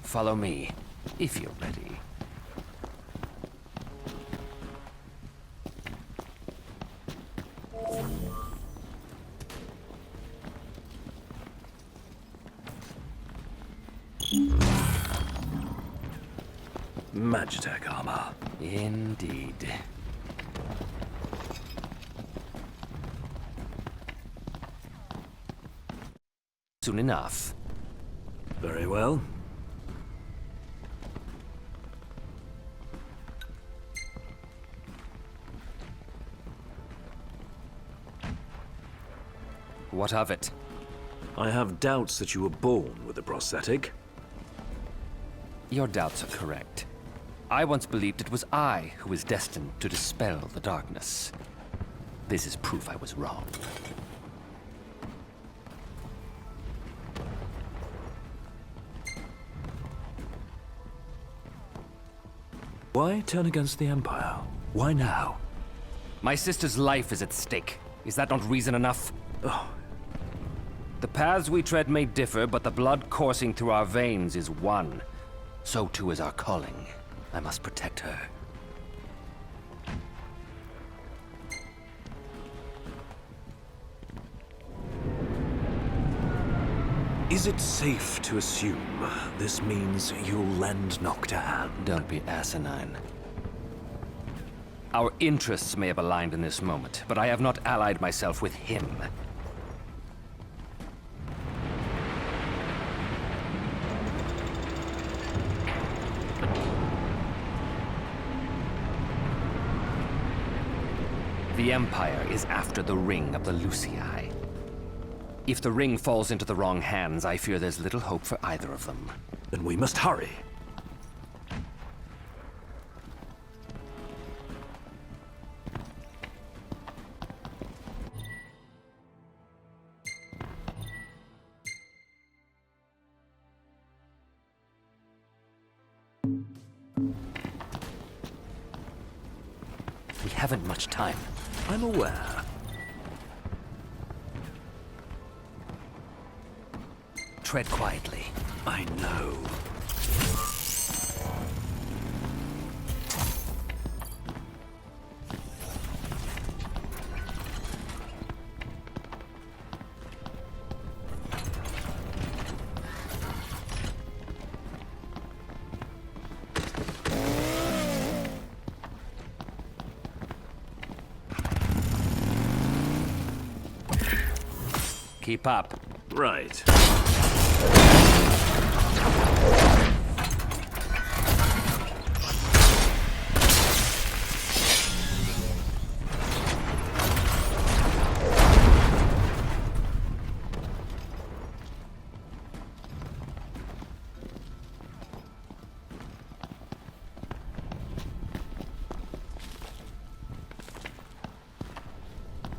Follow me, if you're ready. Magitech armor. Indeed. Soon enough. Very well. What of it? I have doubts that you were born with a prosthetic. Your doubts are correct. I once believed it was I who was destined to dispel the darkness. This is proof I was wrong. Why turn against the Empire? Why now? My sister's life is at stake. Is that not reason enough? Oh. The paths we tread may differ, but the blood coursing through our veins is one. So too is our calling. I must protect her. Is it safe to assume this means you'll lend Noct a hand? Don't be asinine. Our interests may have aligned in this moment, but I have not allied myself with him. The Empire is after the Ring of the Lucii. If the ring falls into the wrong hands, I fear there's little hope for either of them. Then we must hurry. We haven't much time. I'm aware. Tread quietly. I know. Keep up. Right.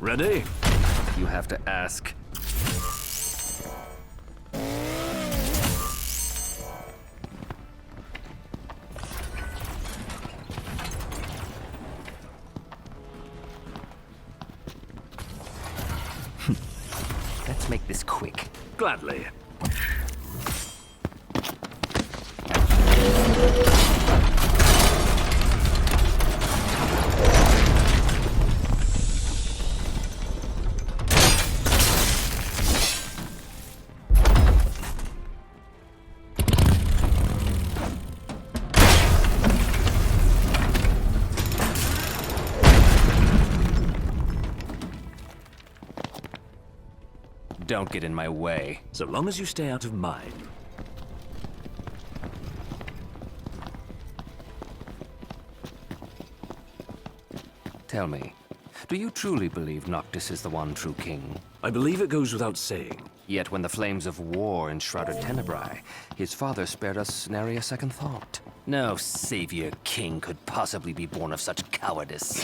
Ready? You have to ask. Let's make this quick. Gladly. Don't get in my way. So long as you stay out of mine. Tell me, do you truly believe Noctis is the one true king? I believe it goes without saying. Yet when the flames of war enshrouded Tenebrae, his father spared us nary a second thought. No savior king could possibly be born of such cowardice.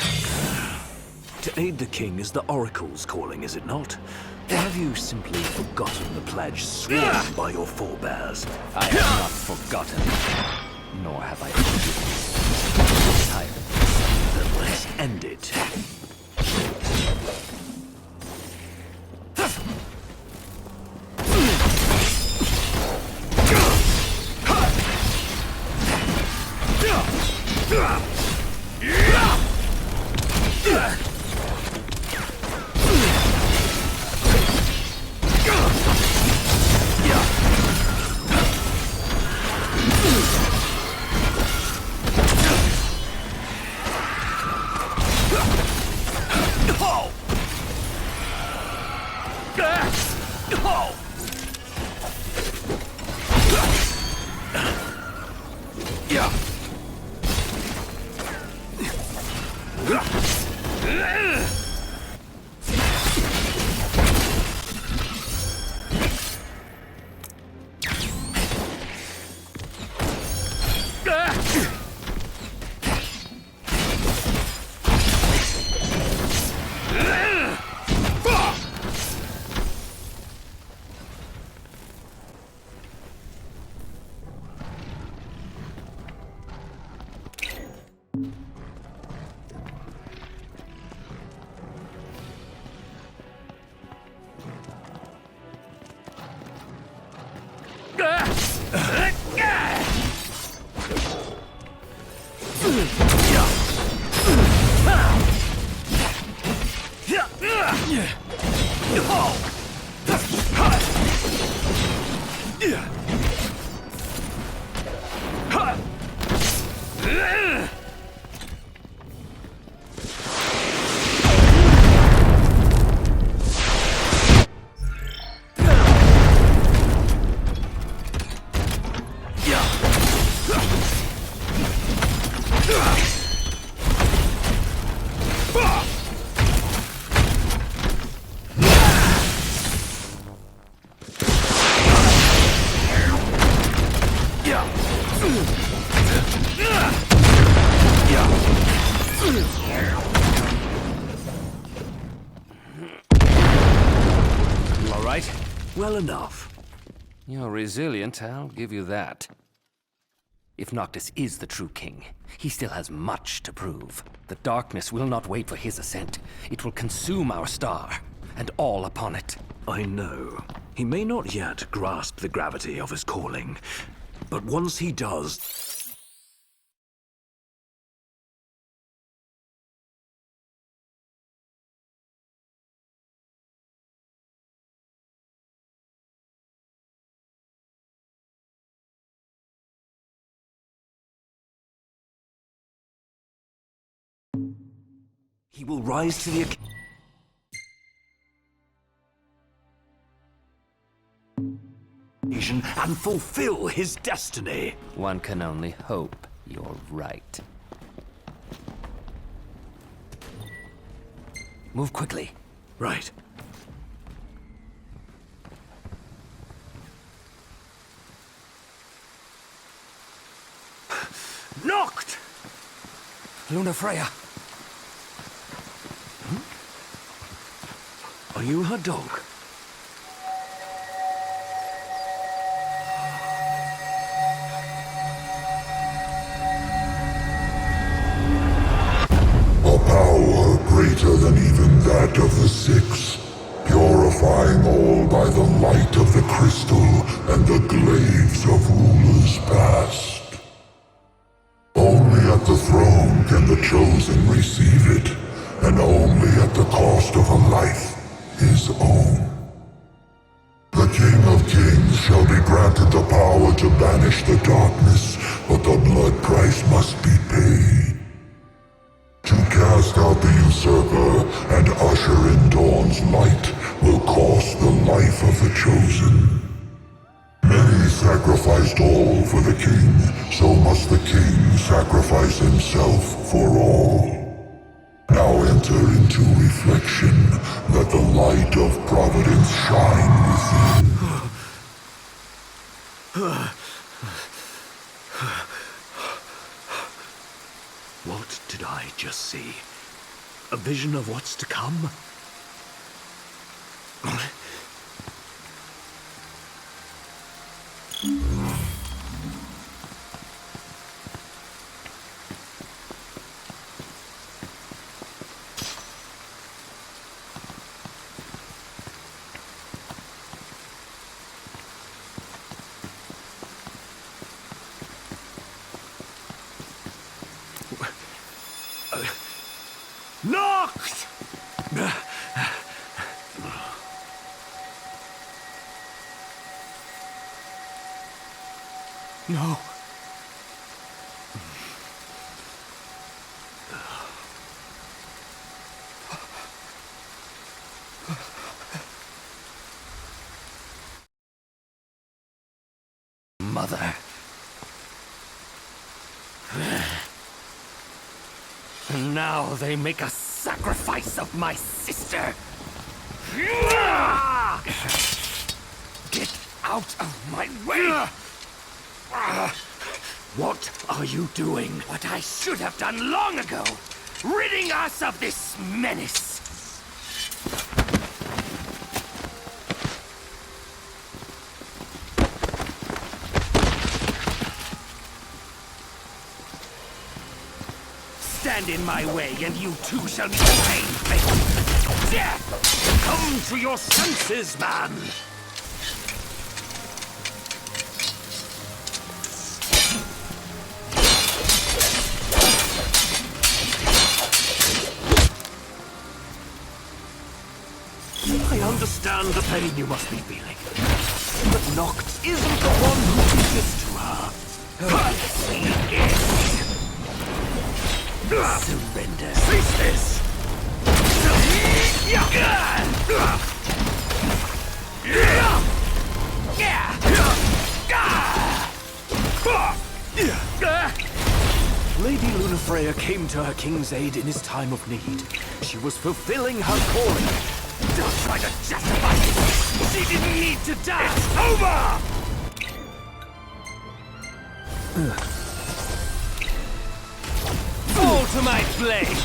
To aid the king is the Oracle's calling, is it not? Or have you simply forgotten the pledge sworn by your forebears? I have not forgotten, nor have I forgiven. Tired. Then let's end it. Well enough. You're resilient, I'll give you that. If Noctis is the true king, he still has much to prove. The darkness will not wait for his ascent. It will consume our star, and all upon it. I know. He may not yet grasp the gravity of his calling, but once he does... he will rise to the occasion and fulfill his destiny. One can only hope you're right. Move quickly. Right. Knocked! Lunafreya! Are you her dog? A power greater than even that of the Six, purifying all by the light of the crystal and the glaives of rulers past. Only at the throne can the chosen receive it, and only at the cost of a life, his own. The King of Kings shall be granted the power to banish the darkness, but the blood price must be paid. To cast out the usurper and usher in dawn's light will cost the life of the chosen. Many sacrificed all for the king, so must the king sacrifice himself for all. Now enter into reflection, let the light of providence shine within. What did I just see? A vision of what's to come? Noct! No. Mother. And now they make a sacrifice of my sister. Get out of my way! What are you doing? What I should have done long ago! Ridding us of this menace! Stand in my way, and you too shall meet the same fate! Death! Come to your senses, man! I understand the pain you must be feeling. But Noct isn't the one who did this to her. Surrender. Cease this! Lady Lunafreya came to her king's aid in his time of need. She was fulfilling her calling. Don't try to justify it! She didn't need to die! It's over! Fall to my blade!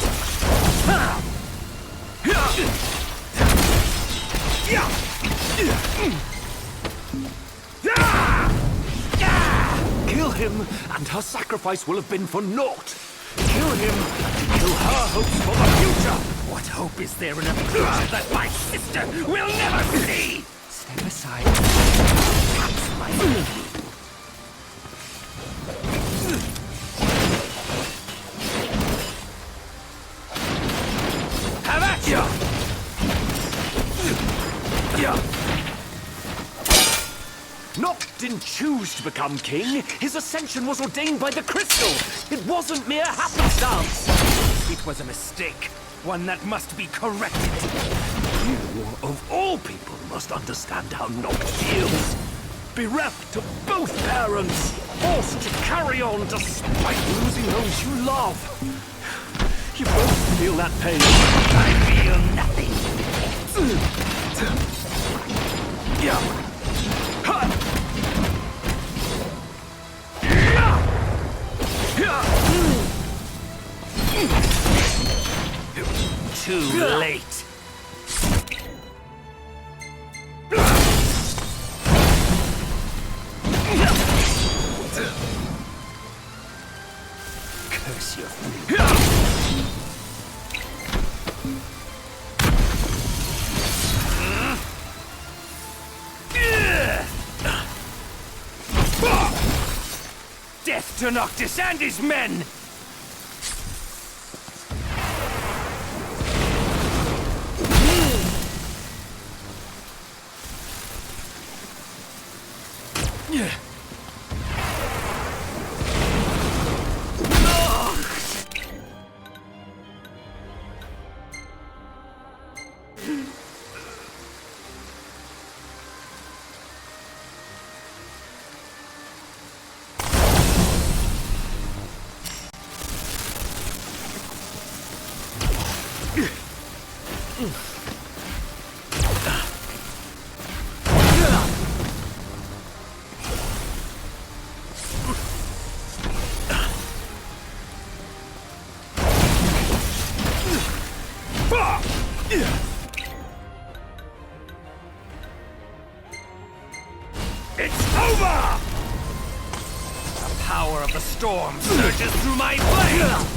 Kill him, and her sacrifice will have been for naught. Kill him, and kill her hopes for the future. What hope is there in a future that my sister will never see? Step aside. That's my enemy. Have at you! Noct didn't choose to become king. His ascension was ordained by the crystal. It wasn't mere happenstance. It was a mistake. One that must be corrected. You, of all people, must understand how Noct feels. Bereft of both parents, forced to carry on despite losing those you love. You both feel that pain. I feel nothing. Too late. to Noctis and his men! It's over! The power of the storm surges through my blade!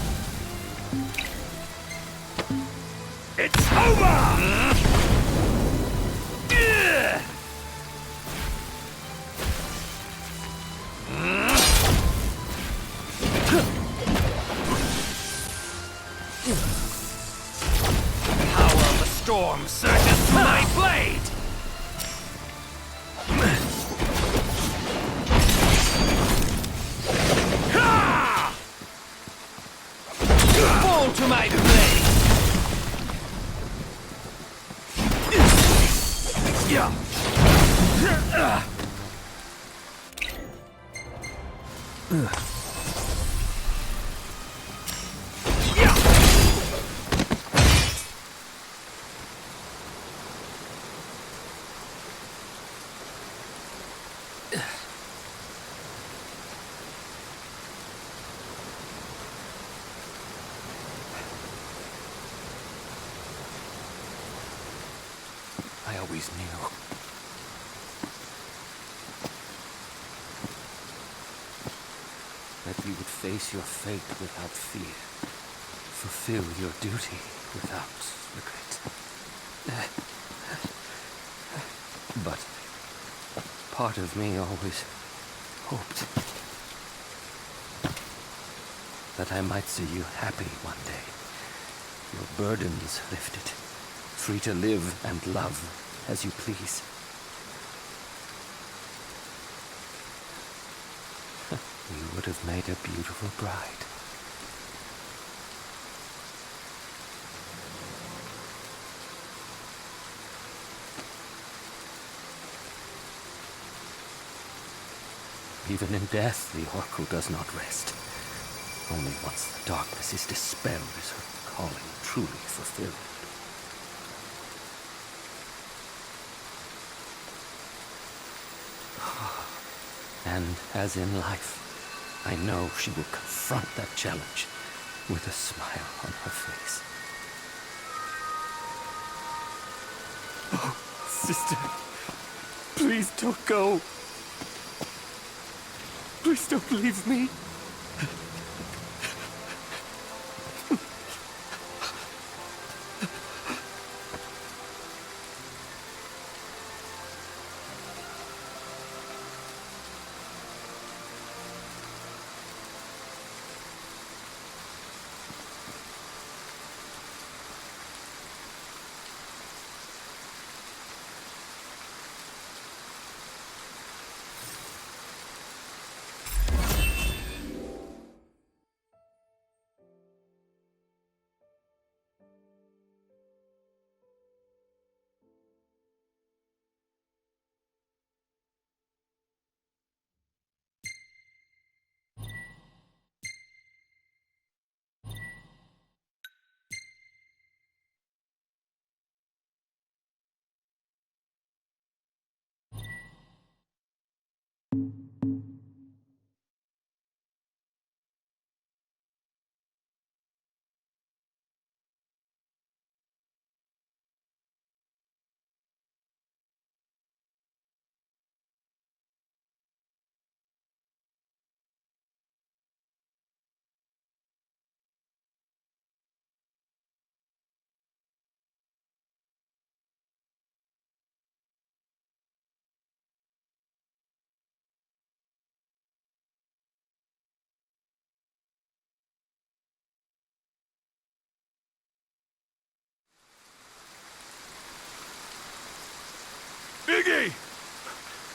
It's over! Power of the storm surges through my blade! Fall to my blade! Yeah. I always knew. That you would face your fate without fear. Fulfill your duty without regret. But part of me always hoped that I might see you happy one day. Your burdens lifted. Free to live and love as you please. You would have made a beautiful bride. Even in death, the Oracle does not rest. Only once the darkness is dispelled is her calling truly fulfilled. And as in life, I know she will confront that challenge with a smile on her face. Oh, sister, please don't go. Please don't leave me.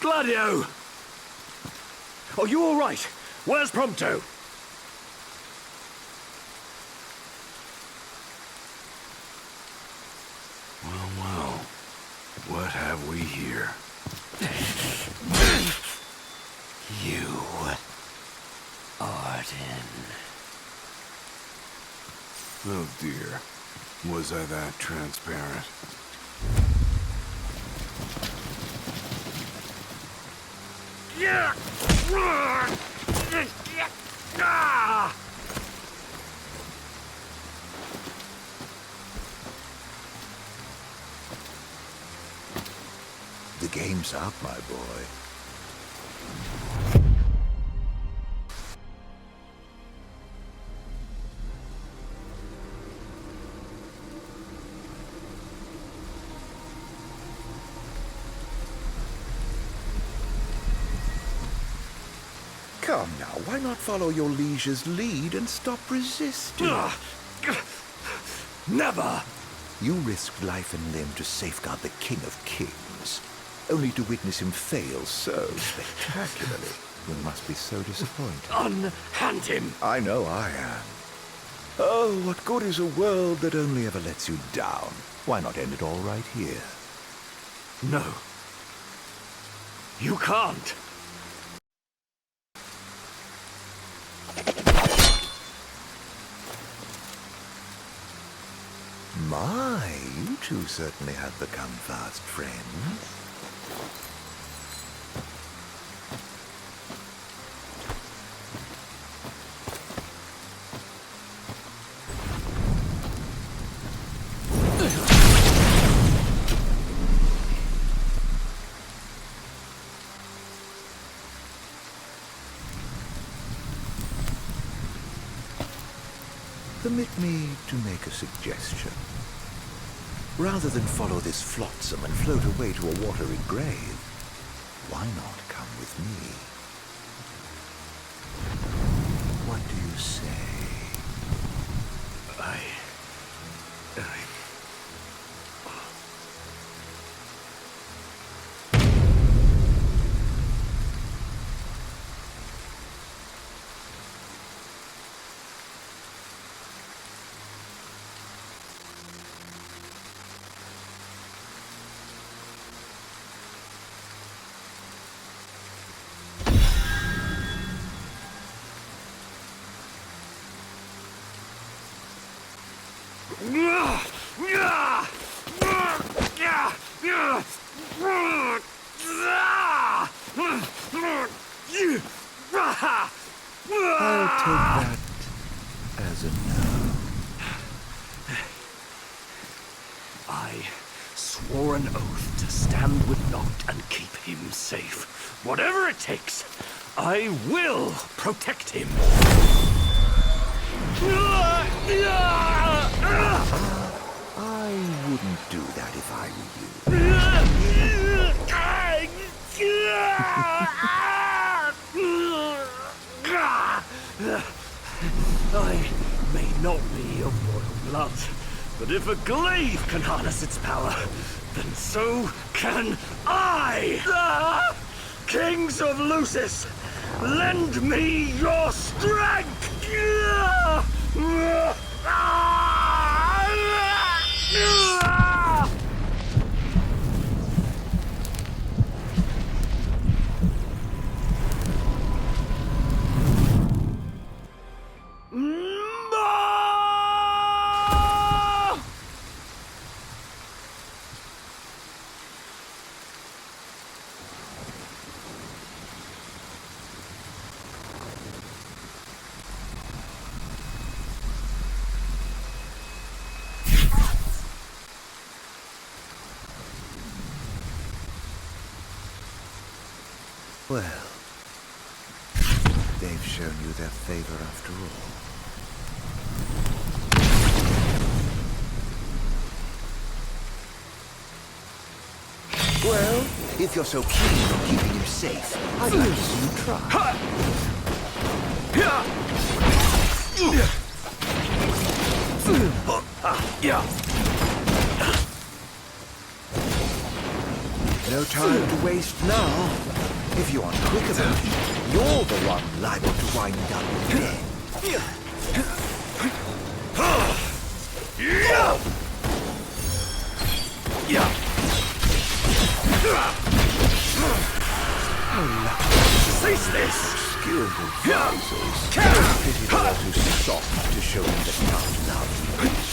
Gladio! Are you all right? Where's Prompto? Well, what have we here? You, Arden. Oh dear. Was I that transparent? Yeah! The game's up, my boy. Come now, why not follow your liege's lead and stop resisting? Never! You risked life and limb to safeguard the King of Kings, only to witness him fail so spectacularly. You must be so disappointed. Unhand him! I know I am. Oh, what good is a world that only ever lets you down? Why not end it all right here? No. You can't. My, you two certainly have become fast friends. Permit me to make a suggestion. Rather than follow this flotsam and float away to a watery grave, why not come with me? What do you say? I'll take that as a no. I swore an oath to stand with Noct and keep him safe. Whatever it takes, I will protect him. I wouldn't do that if I were you. I may not be of royal blood, but if a glaive can harness its power, then so can I! Kings of Lucis, lend me your strength! Well, they've shown you their favor after all. Well, if you're so keen on keeping him safe, I'd like to see you try. No time to waste now. If you aren't quick about it, you're the one liable to wind up dead. Cease this! Skilled advisors. Pity they are too soft to show him that not love beats.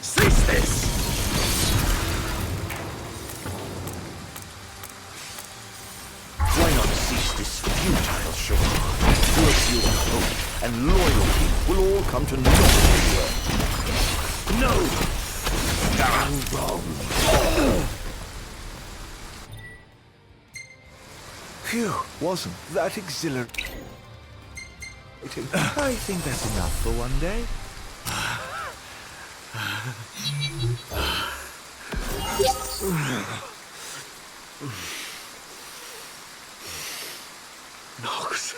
Cease this! Why not cease this futile charade? Virtue and hope and loyalty will all come to naught. No! I'm wrong. Phew, wasn't that exhilarating? I think that's enough for one day. Nox.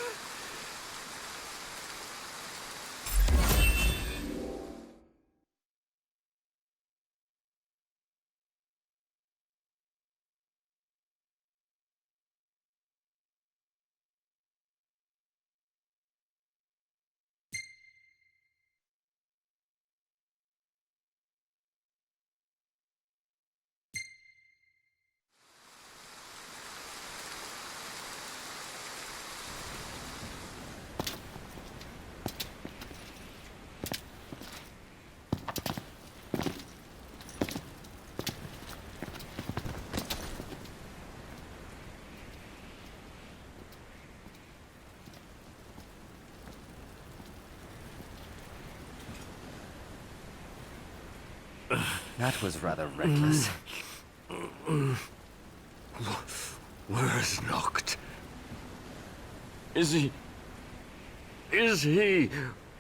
That was rather reckless. Where's Noct? Is he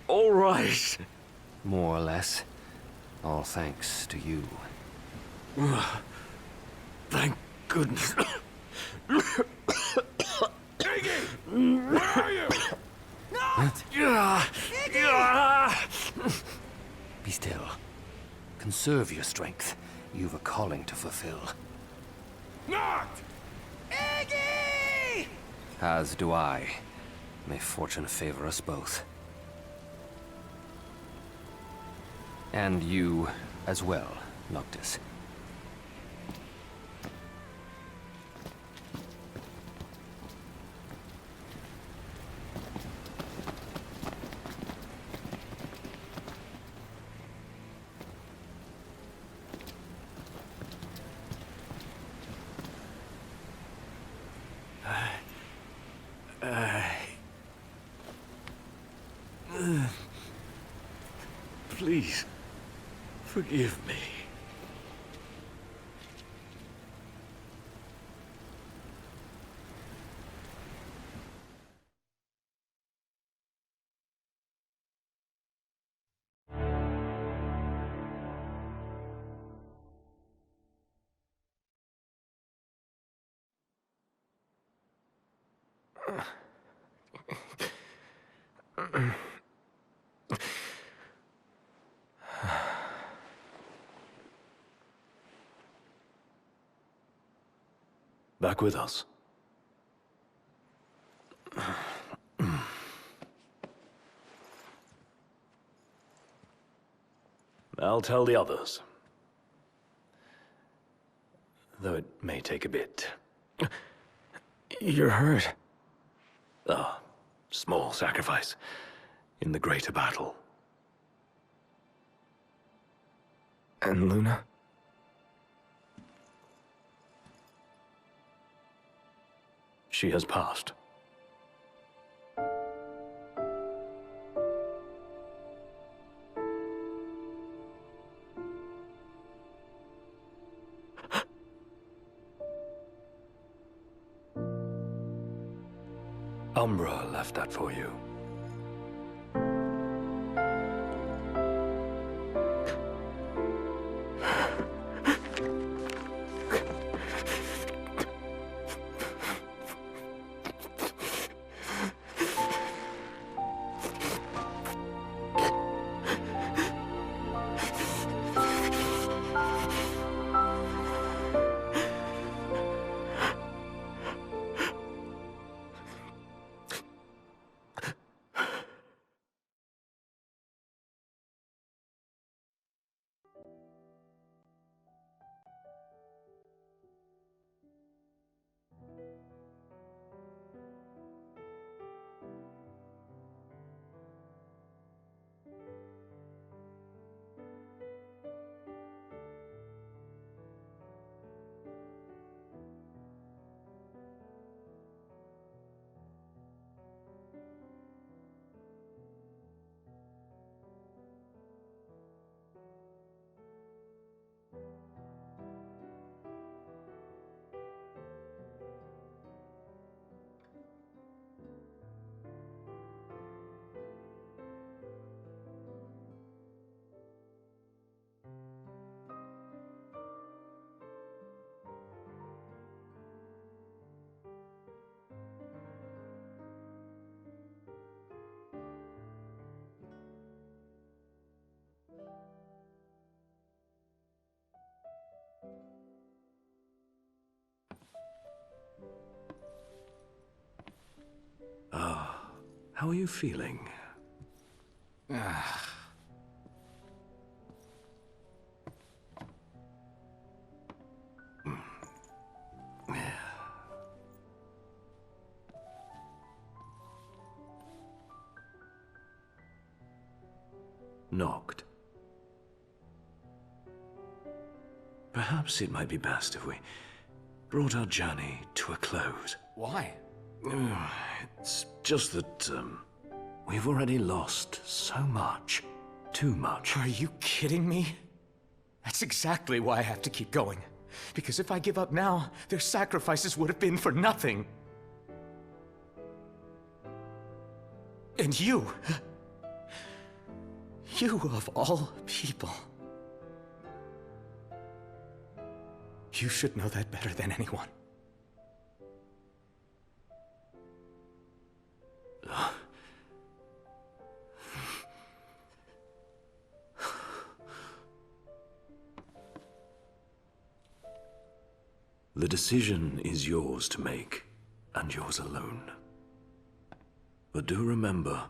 all right? More or less. All thanks to you. Thank goodness. Iggy! Where are you? Be still. Conserve your strength. You've a calling to fulfill. Not! Iggy! As do I. May fortune favor us both. And you as well, Noctis. Please, forgive me. Back with us. I'll tell the others. Though it may take a bit. You're hurt. A small sacrifice in the greater battle. And Luna? She has passed. Umbra left that for you. How are you feeling? Knocked. Perhaps it might be best if we brought our journey to a close. Why? It's just that, we've already lost so much. Too much. Are you kidding me? That's exactly why I have to keep going. Because if I give up now, their sacrifices would have been for nothing. And you of all people. You should know that better than anyone. The decision is yours to make, and yours alone. But do remember,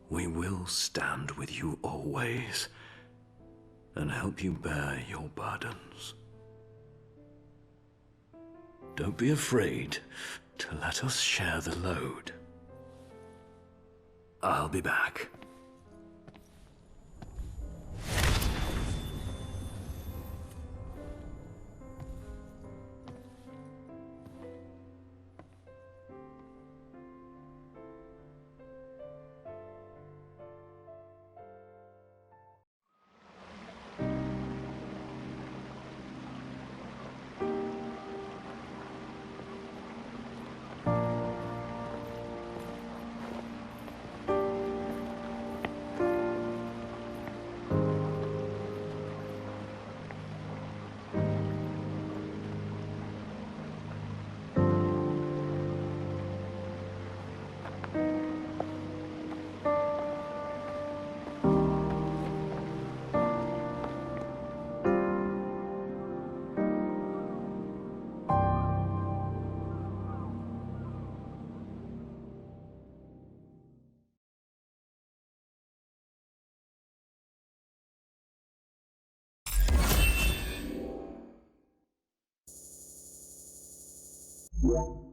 we will stand with you always, and help you bear your burdens. Don't be afraid to let us share the load. I'll be back. You